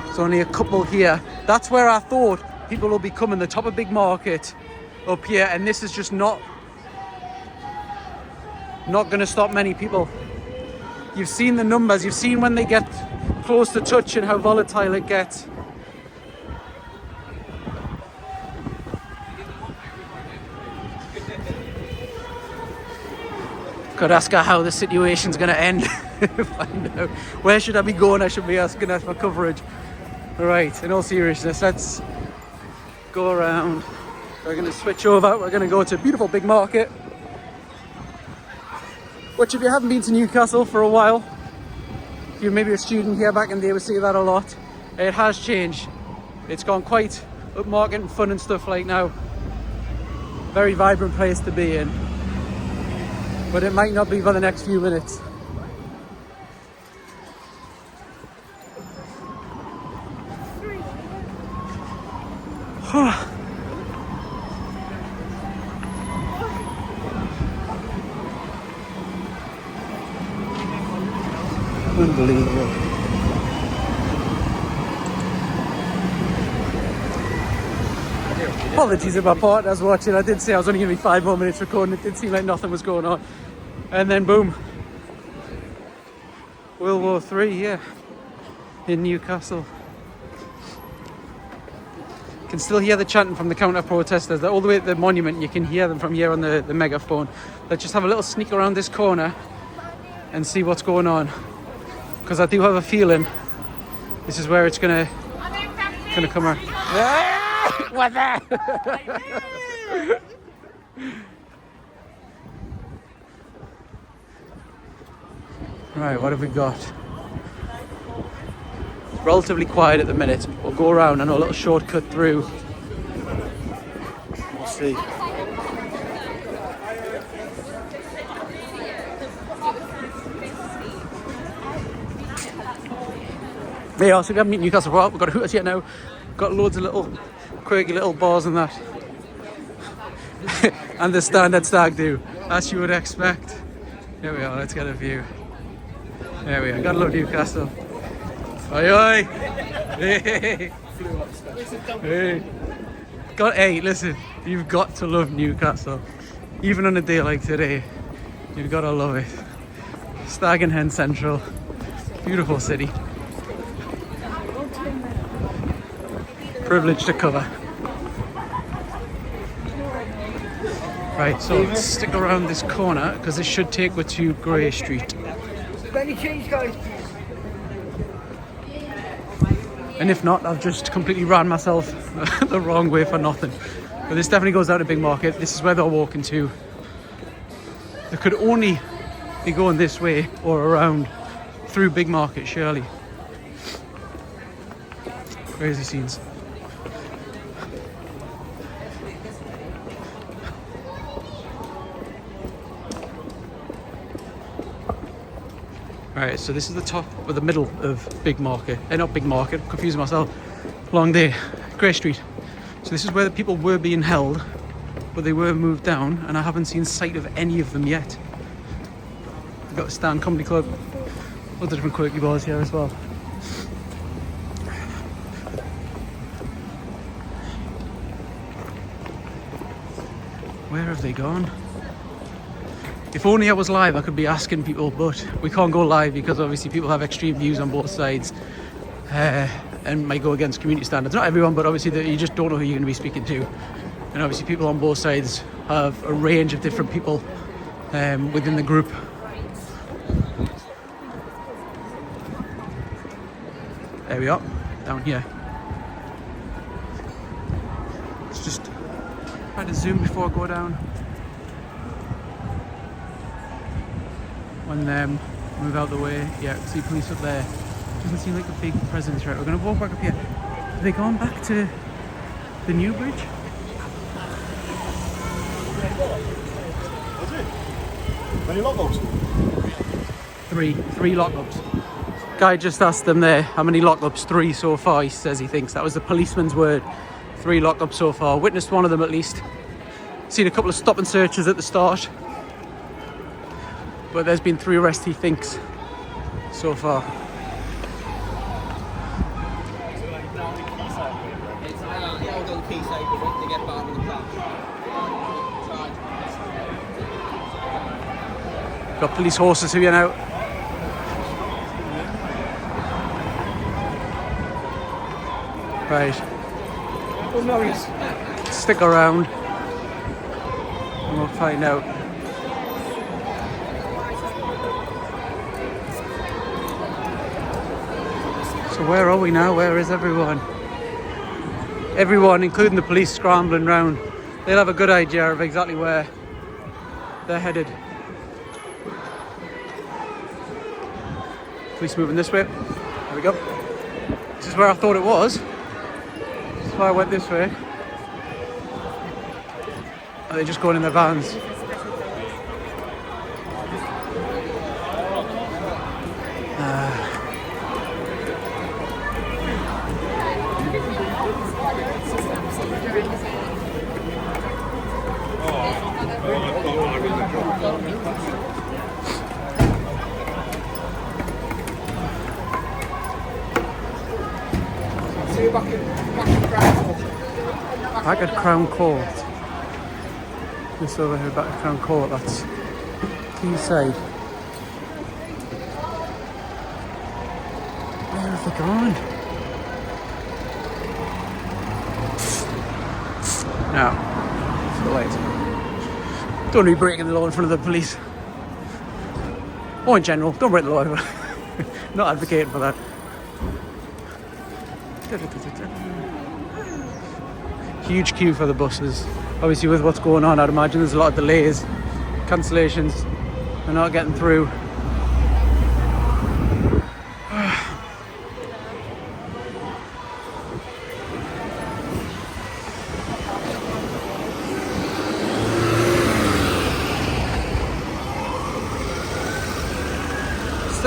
There's only a couple here. That's where I thought people will be coming. The top of Big Market up here, and this is just not going to stop many people. You've seen the numbers. You've seen when they get close to touch and how volatile it gets. Could ask her how the situation's going to end. Find out. Where should I be going? I should be asking her for coverage. Right, in all seriousness, let's go around. We're going to switch over. We're going to go to beautiful Big Market, which if you haven't been to Newcastle for a while, if you're maybe a student here back in the day, we see that a lot. It has changed. It's gone quite upmarket and fun and stuff like now. Very vibrant place to be in. But it might not be for the next few minutes. Unbelievable. Apologies if my partner's watching. I did say I was only going to be 5 more minutes recording. It did seem like nothing was going on. And then boom. World War III, yeah. In Newcastle. You can still hear the chanting from the counter-protesters. They're all the way at the monument. You can hear them from here on the megaphone. Let's just have a little sneak around this corner and see what's going on. Because I do have a feeling this is where it's gonna come around. What's that? Right, what have we got? Relatively quiet at the minute. We'll go around and a little shortcut through. We'll see. Yeah, so we haven't been to Newcastle for a while. We've got a Hooters yet now. Got loads of little quirky little bars and that. And the standard stag do, as you would expect. Here we are, let's get a view. There we are, gotta love Newcastle. Oi oi! Hey! Hey! Hey, listen, you've got to love Newcastle. Even on a day like today, you've got to love it. Stag and Hen Central, beautiful city. Privilege to cover. Right, so let's stick around this corner because this should take us to Grey Street. Any change, guys? And if not, I've just completely ran myself the wrong way for nothing. But this definitely goes down to Big Market. This is where they're walking to. They could only be going this way or around through Big Market, surely. Crazy scenes. Right, so this is the top or the middle of Big Market. Not Big Market, confusing myself. Long day, Grey Street. So this is where the people were being held, but they were moved down, and I haven't seen sight of any of them yet. We've got the Stand Comedy Club, lots of different quirky bars here as well. Where have they gone? If only I was live, I could be asking people, but we can't go live because obviously people have extreme views on both sides and might go against community standards. Not everyone, but obviously you just don't know who you're going to be speaking to. And obviously people on both sides have a range of different people within the group. There we are, down here. Let's just try to zoom before I go down. And then move out the way. Yeah, see police up there. Doesn't seem like a big presence. Right, we're gonna walk back up here. Have they gone back to the new bridge? Many lockups? Three lockups. Guy just asked them there how many lockups. 3 so far. He says he thinks that was the policeman's word. 3 lockups so far. Witnessed one of them at least. Seen a couple of stop and searches at the start. But there's been 3 arrests, he thinks, so far. Got police horses here now. Right. Stick around and we'll find out. So where are we now? Where is everyone? Everyone, including the police, scrambling round. They'll have a good idea of exactly where they're headed. Police moving this way. There we go. This is where I thought it was. That's why I went this way. Are they just going in their vans? Back at Crown Court. This over here, back at Crown Court, that's Quayside. Where have they gone? No, it's too late. Don't be breaking the law in front of the police. Or in general, don't break the law. Not advocating for that. Huge queue for the buses. Obviously with what's going on, I'd imagine there's a lot of delays, cancellations, they're not getting through. Still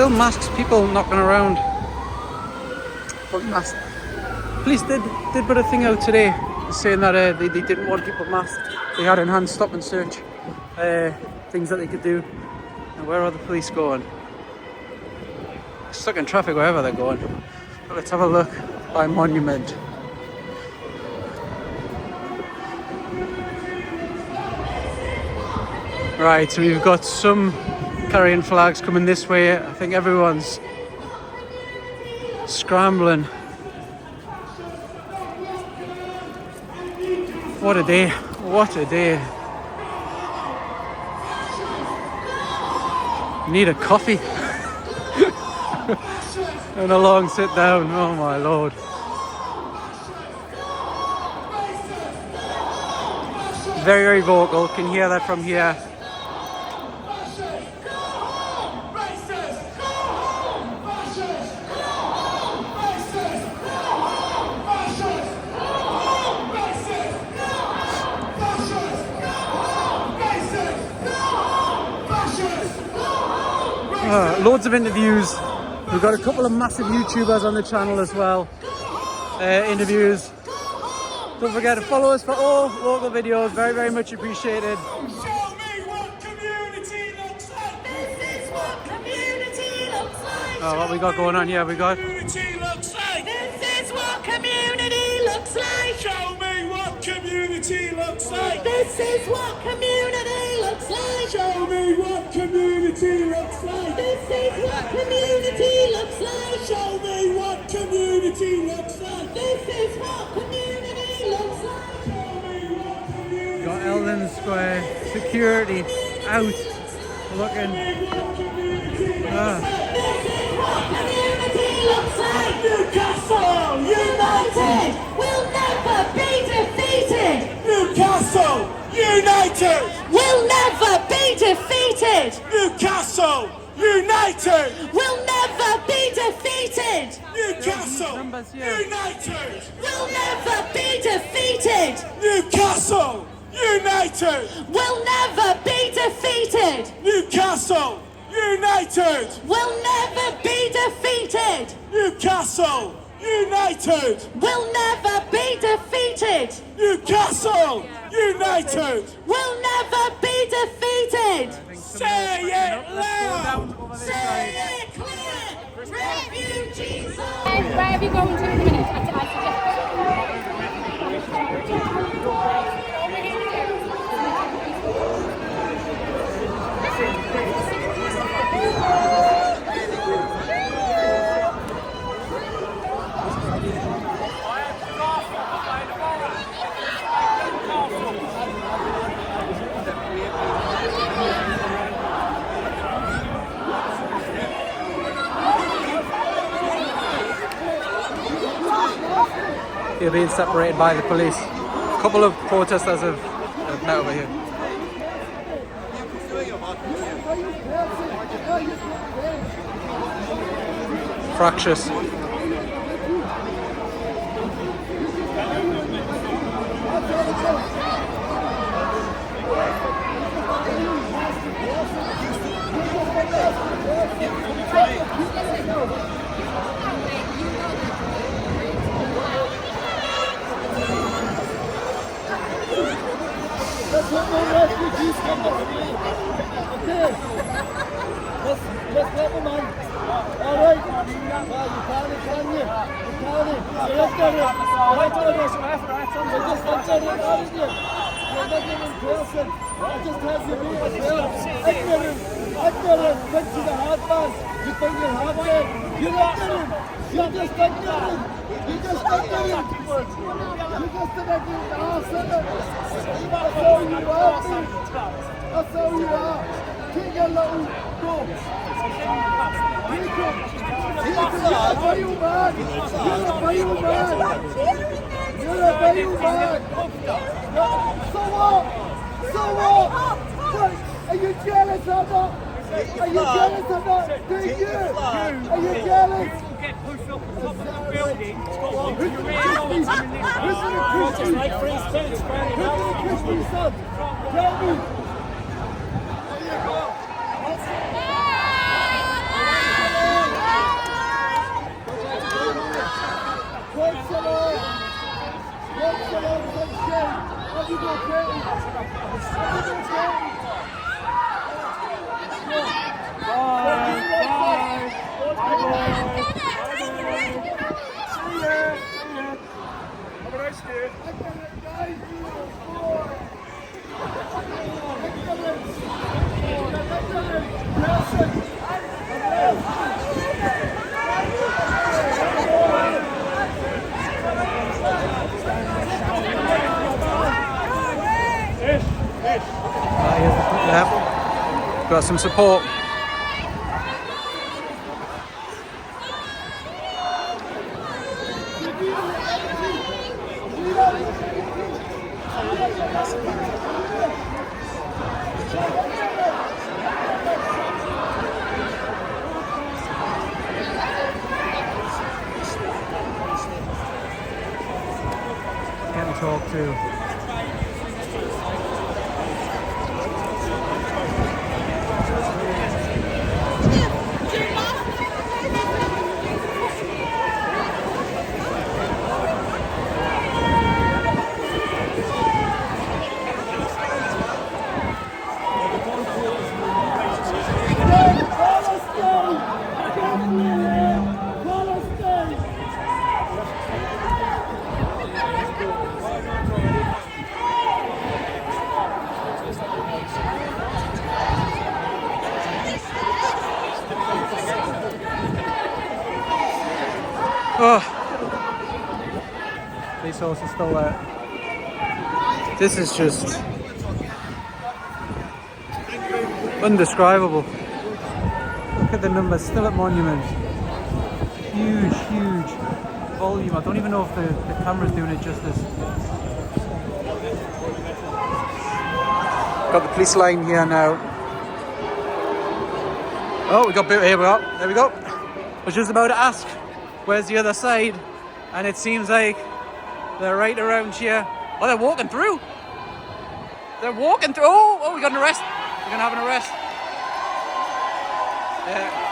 masks, people knocking around. Full mask. Police did put a thing out today saying that they didn't want people masked. They had enhanced stop and search things that they could do. And where are the police going? Stuck in traffic wherever they're going. But let's have a look by Monument. Right, so we've got some carrying flags coming this way. I think everyone's scrambling. What a day, what a day. Need a coffee. And a long sit down, oh my lord. Very, very vocal, can hear that from here. Loads of interviews. We've got a couple of massive YouTubers on the channel as well. Interviews. Don't forget to follow us for all local videos. Very, very much appreciated. Show me what community looks like. This is what community looks like. Oh, what we got going on here? We got. Community looks like. This is what community looks like. Show me what community looks like. This is what community looks like. Show me what community looks like. This is what community looks like. Show me what community looks like. This is what community looks like. Show me what community. Got Eldon Square security out looking. Newcastle United will never be defeated. Newcastle United will never be defeated. Newcastle United will never be defeated. Newcastle United will never be defeated. Newcastle United will never be defeated. Newcastle United will never be defeated. Newcastle United will never be defeated. Newcastle United will never be defeated. Say it loud. Say it clear. Refugees. Where are we going to in a minute? You're being separated by the police. A couple of protesters have met over here. Fractious. Let's let the refugees come to me. Okay. Let's let them on. Alright. You can't, can you? You can't. So let's get it. Just let's get it out of you. You're not even in person. I just have you be as well. Ignorant. Went to the hard man. You think you're hard man. You're ignorant. You're just ignorant. You're just ignorant. You're just an ignorant arse, isn't it? That's all you are, mate. That's all you are. Take your little go. Take it. You're a vile man. You're a vile man. You're a vile man. So what? So what? What? Are you jealous or not? Are you jealous of that? Do you? Are you jealous? Get pushed up the top of that building. Who's going to kiss me, son? Tell me. Yeah, got some support. Getting talked to. Oh, police horse is still there. This is just undescribable. Look at the numbers, still at Monument. Huge, huge volume. I don't even know if the camera's doing it justice. Got the police line here now. Oh, we got, here we are, there we go. I was just about to ask, where's the other side? And it seems like they're right around here. Oh, they're walking through. They're walking through. Oh, we got an arrest. We're gonna have an arrest. Yeah.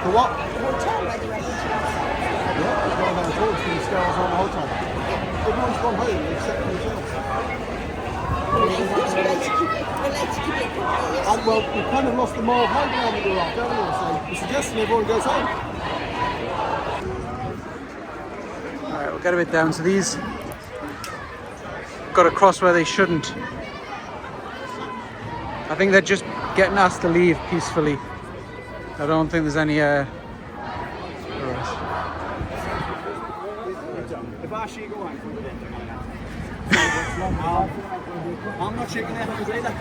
For what? Hotel where the refugees are. Yeah, they're going down towards the stairs on the hotel. Everyone's gone home except for themselves. And well, we've kind of lost the moral high ground that we're on, don't we? So we're suggesting everyone goes home. Alright, we'll get a bit down. So these got to cross where they shouldn't. I think they're just getting asked to leave peacefully. I don't think there's any arrest. If I shoot, go on. I'm not shaking their hands either.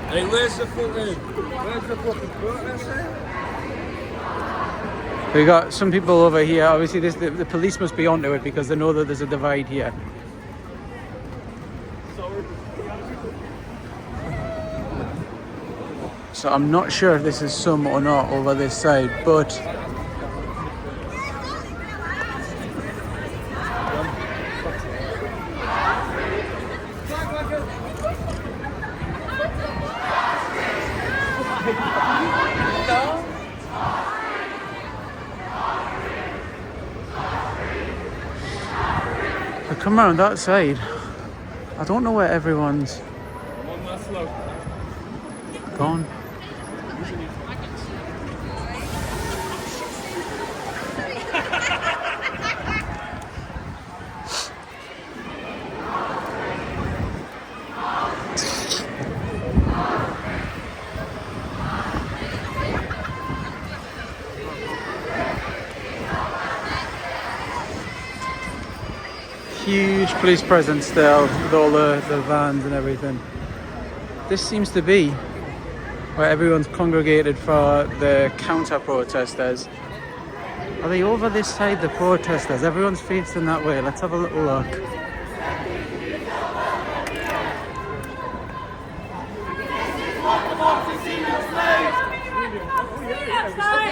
Hey, where's the fucking protest? We got some people over here. Obviously, the police must be onto it because they know that there's a divide here. So I'm not sure if this is some or not over this side, but to come around that side, I don't know where everyone's gone. huge police presence there with all the vans and everything. This seems to be where everyone's congregated for the counter-protesters. Are they over this side, the protesters? Everyone's facing that way. Let's have a little look.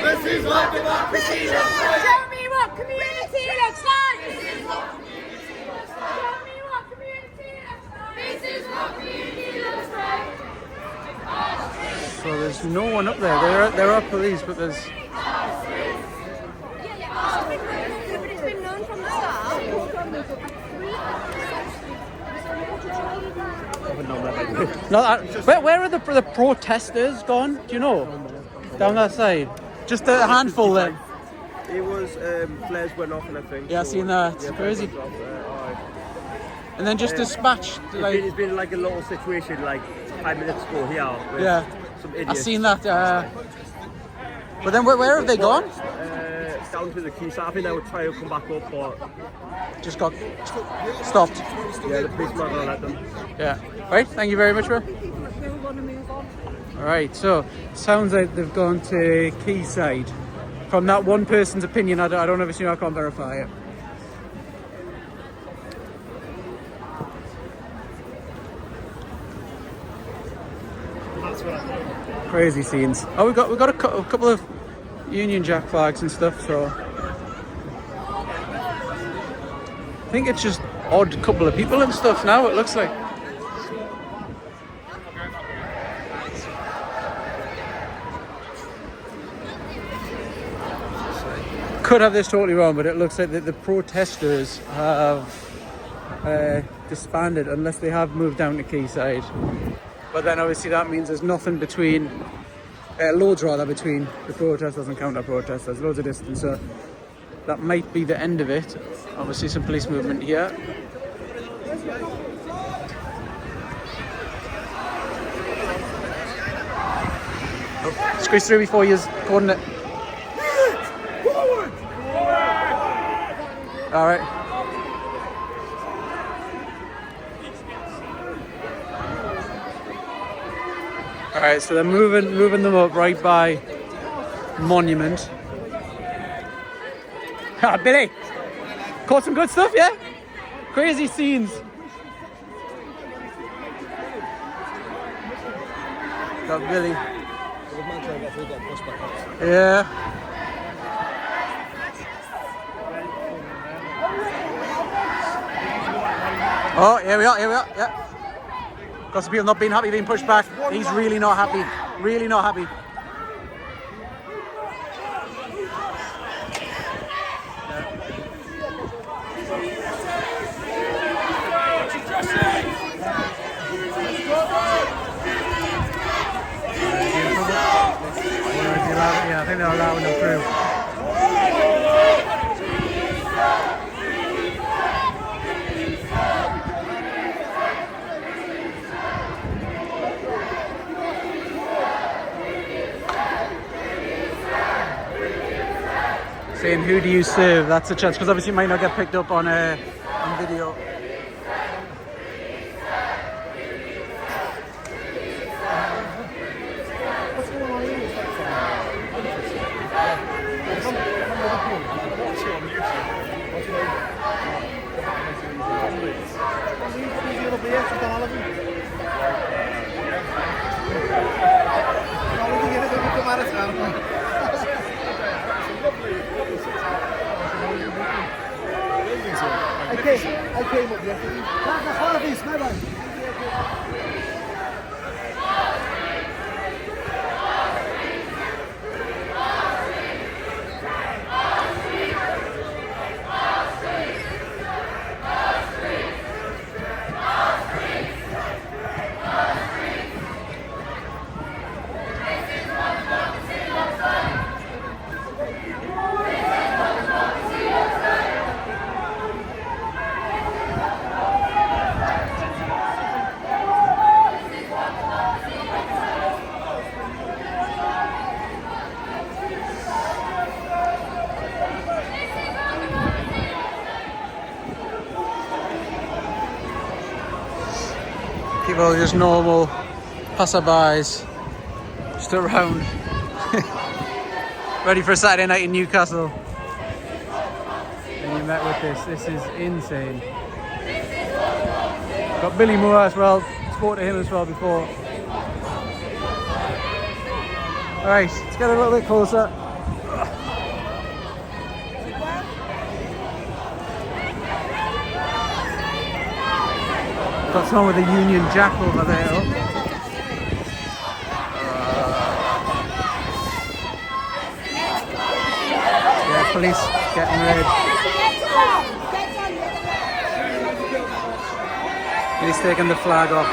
This is what democracy looks like! Show me what community looks like! Show me what community looks like! This is what community looks like! So there's no one up there. There are police, but there's... It's been known from the start. No, where are the protesters gone? Do you know? Down that side. Just a handful then. It was flares went off and I think. Yeah, I've seen that. It's crazy. And then just dispatched. It's been like a little situation like 5 minutes ago here. With some idiots. I've seen that. But then where have they gone? Down to the quayside. I think they would try to come back up, but just got stopped. Yeah, the policeman won't let them. Yeah. Right. Thank you very much, bro. Alright, so sounds like they've gone to Quayside. From that one person's opinion, I don't know if it's, I can't verify it. Crazy scenes. Oh, we got a couple of Union Jack flags and stuff, so I think it's just odd couple of people and stuff now, it looks like. Could have this totally wrong, but it looks like the protesters have disbanded unless they have moved down to Quayside. But then obviously that means there's nothing between, loads rather, between the protesters and counter-protesters, loads of distance. So that might be the end of it. Obviously some police movement here. Oh, squeeze through before you coordinate. All right. All right, so they're moving them up right by Monument. Ah, Billy, caught some good stuff, yeah? Crazy scenes. Got Billy. Yeah. Oh, here we are, yeah. Got some people not being happy, being pushed back. He's really not happy, really not happy. Yeah, I think they're allowing them through. Saying who do you serve? That's a chance, because obviously it might not get picked up on video. I came up yesterday. Harvey's, my man. people, just normal passerbys, just around, ready for a Saturday night in Newcastle. And you met with this. This is insane. Got Billy Moore as well. Spoke to him as well before. All right, let's get a little bit closer. Got someone with a Union Jack over there. Yeah, police getting red. He's taking the flag off.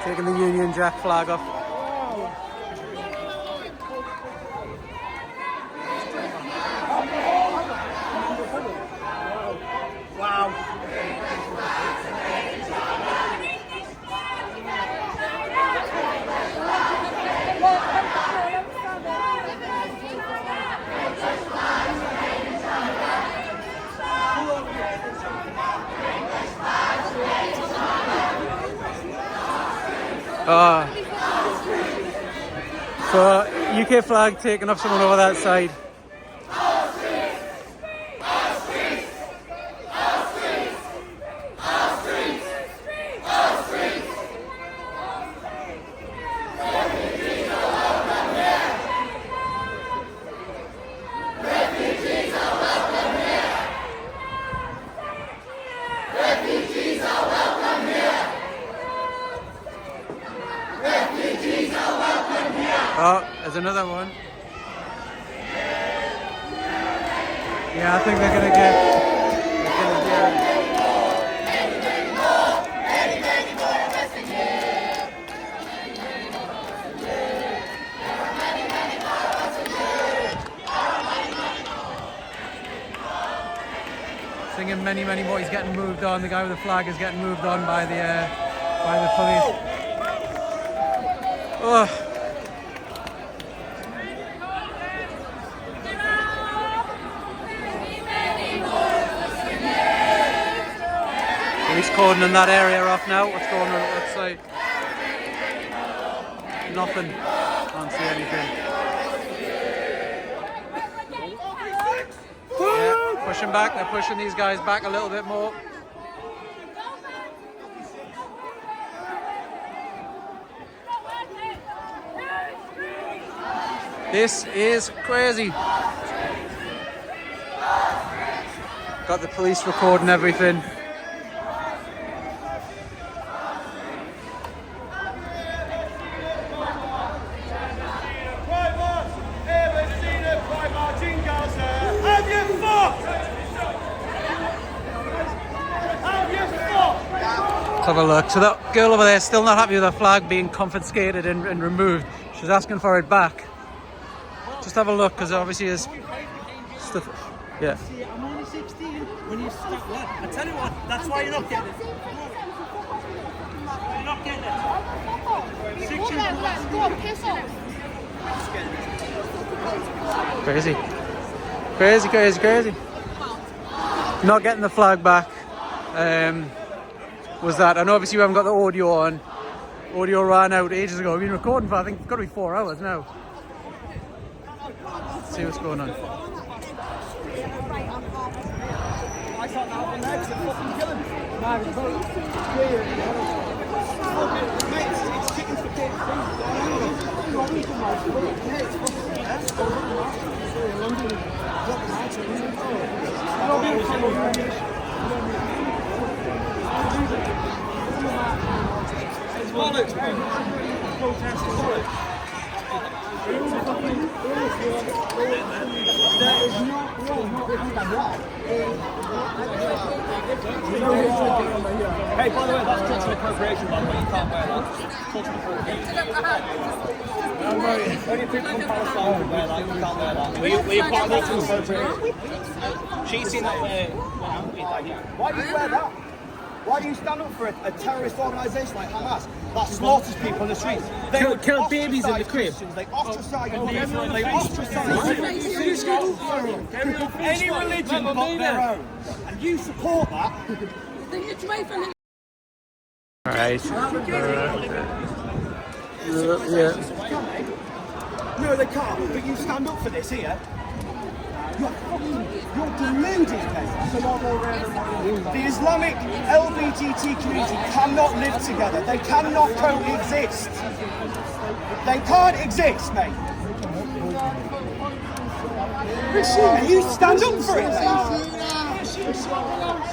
Taking the Union Jack flag off. Wow. So UK flag taking off someone over that side. Oh, there's another one. Yeah, I think they're gonna get. Singing many, many more. He's getting moved on. The guy with the flag is getting moved on by the police. Oh. He's cordoning that area off now. What's going on? Let's say nothing. Can't see anything. Yeah, pushing back. They're pushing these guys back a little bit more. This is crazy. Got the police recording everything. Let's have a look. So that girl over there is still not happy with her flag being confiscated and removed. She's asking for it back. Just have a look, because obviously there's stuff. Yeah. I'm only 16 when you start. I tell you what, that's why you're not getting it. You're not getting it. 6 Go on, piss off. Crazy. Crazy, crazy, crazy. Not getting the flag back. Was that? And obviously we haven't got the audio on. Audio ran out ages ago. We've been recording for, I think, it's got to be 4 hours now. Let's see what's going on. It's bollocks, bro. Protest is bollocks. That is not wrong. Hey, by the way, that's cultural appropriation, by the way. You can't wear that. Cultural appropriation. Only people from Palestine can wear that. You can't wear that. Were you part of cultural appropriation? She's seen that way. Why do you wear that? Why do you stand up for a terrorist organisation like Hamas that slaughters people in the streets? They Kill babies in the crib. They ostracise any religion but their own. And you support that. Alright. No, they can't. But you stand up for this here. You're deluded, mate. The Islamic LGBT community cannot live together. They cannot coexist. They can't exist, mate. And you stand up for it, mate.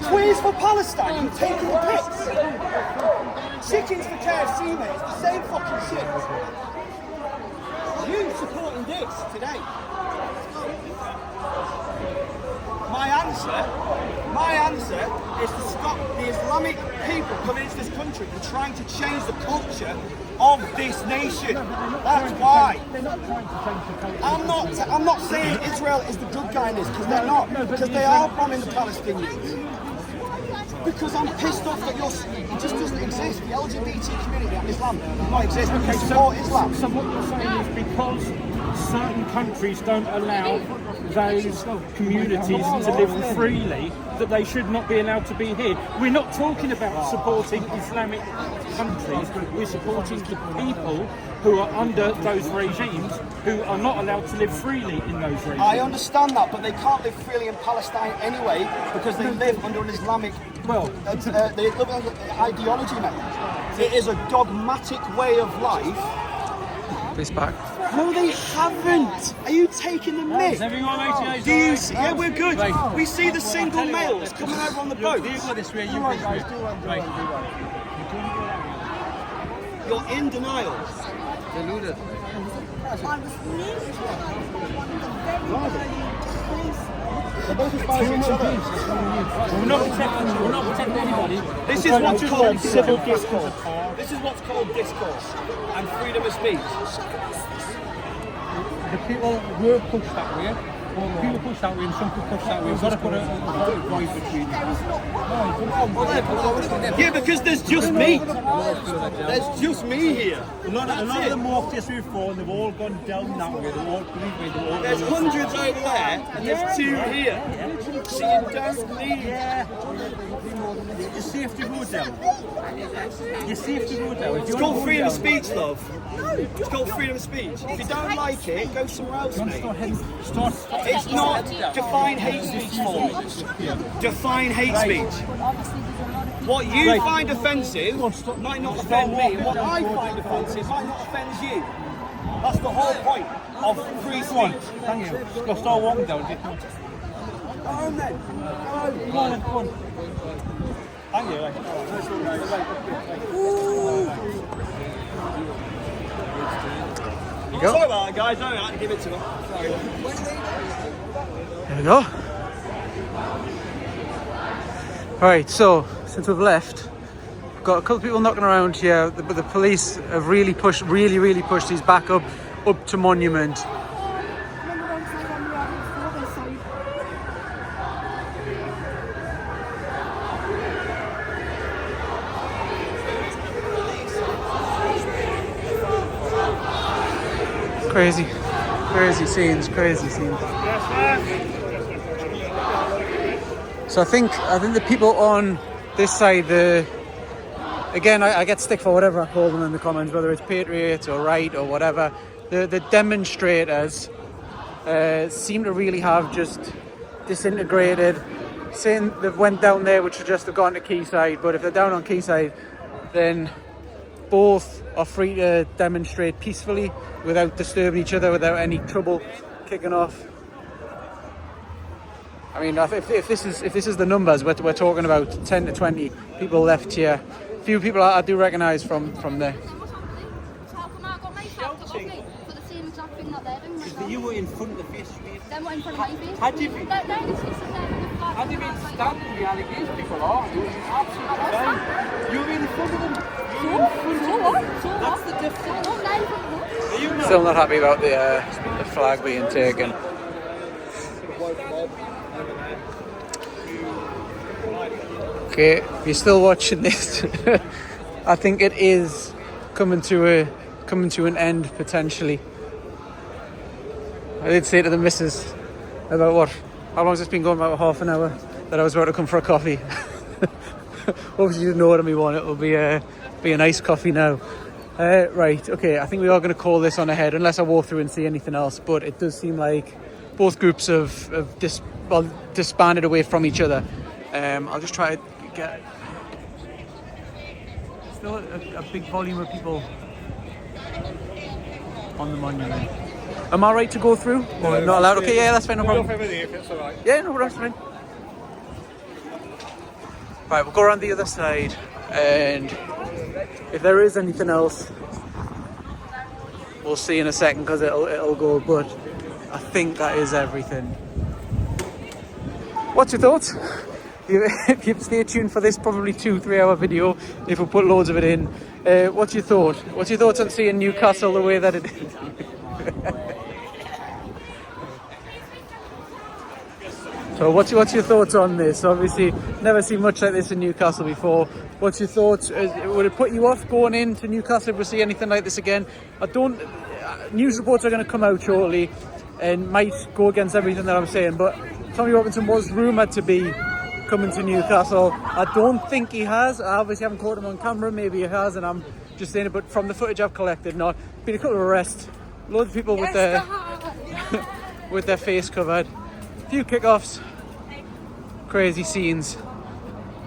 Queers for Palestine, you're taking the piss. Chickens for KFC, mate. It's the same fucking shit. You supporting this today. My answer is to stop the Islamic people coming into this country and trying to change the culture of this nation. That's why. I'm not saying Israel is the good guy in this, because they're not. Because they are bombing the Palestinians. Because I'm pissed off that it just doesn't exist. The LGBT community and Islam does not exist. Okay, support Islam. So what you're saying is because certain countries don't allow those communities to live freely, that they should not be allowed to be here. We're not talking about supporting Islamic countries, we're supporting the people who are under those regimes who are not allowed to live freely in those regimes. I understand that, but they can't live freely in Palestine anyway because they live under an Islamic they live under ideology, mate. It is a dogmatic way of life. This back. No, they haven't. Are you taking the mick? Do you see? Yeah, we're good. Right. We see the single males coming over on the boat. You go this way, you go guys. You're in denial. Deluded. We're not protecting anybody. This is what's called civil discourse. This is what's called discourse and freedom of speech. The people were pushed that way. People push that way and some people push that way. We've got to put a voice between them. Yeah, because there's just me. There's just me here. A lot of them walked this way before and they've all gone down that way. There's hundreds over there and there's two here. So you don't need. You're safe to go down. You're safe to go down. It's called freedom of speech, love. It's called freedom of speech. If you don't like it, go somewhere else, mate. It's not define hate speech for me. Define hate speech. What you find offensive might not offend me. What I find offensive might not offend you. That's the whole point of free speech. Thank you. Let's start walking down. Go home then. Come on. Thank you. Sorry about that, guys. I had to give it to him. Sorry. There we go. Alright, so since we've left, we've got a couple of people knocking around here, but the police have really pushed these back up to Monument. Crazy scenes. So I think the people on this side, again, I get stick for whatever I call them in the comments, whether it's patriots or right or whatever. The demonstrators seem to really have just disintegrated, saying they've went down there, which suggests they've gone to Quayside, but if they're down on Quayside, then both are free to demonstrate peacefully without disturbing each other, without any trouble kicking off. I mean, if this is the numbers we're talking about, 10 to 20 people left here. A few people I do recognise from there. You were in front of the face. Then what in front of my face? Had you been standing behind against people? You were absolutely fine. You were in front of them. That's the difference. Still not happy about the flag being taken. Okay, if you're still watching this, I think it is coming to an end potentially. I did say to the missus about how long has this been going? About half an hour, that I was about to come for a coffee. Obviously you didn't know what I want. It'll be a nice coffee now. Right, okay, I think we are going to call this on ahead unless I walk through and see anything else, but it does seem like both groups have disbanded away from each other. I'll just try to get still a big volume of people on the monument. Am I right to go through? Or not allowed? Okay, yeah, that's fine, no problem. Yeah, no, that's fine. Right, we'll go around the other side, and if there is anything else, we'll see in a second because it'll go, but I think that is everything. What's your thoughts? If you stay tuned for this probably 2-3 hour video, if we put loads of it in, what's your thought? What's your thoughts on seeing Newcastle the way that it is? So what's your thoughts on this? Obviously, never seen much like this in Newcastle before. What's your thoughts? Would it put you off going into Newcastle if we see anything like this again? News reports are going to come out shortly and might go against everything that I'm saying, but Tommy Robinson was rumoured to be coming to Newcastle. I don't think he has. I obviously haven't caught him on camera. Maybe he has, and I'm just saying it. But from the footage I've collected, been a couple of arrests, loads of people with their with their face covered, a few kickoffs, crazy scenes.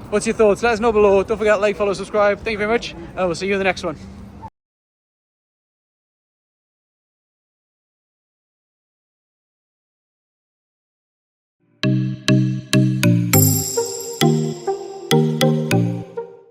What's your thoughts? Let us know below. Don't forget to like, follow, subscribe. Thank you very much, and we'll see you in the next one.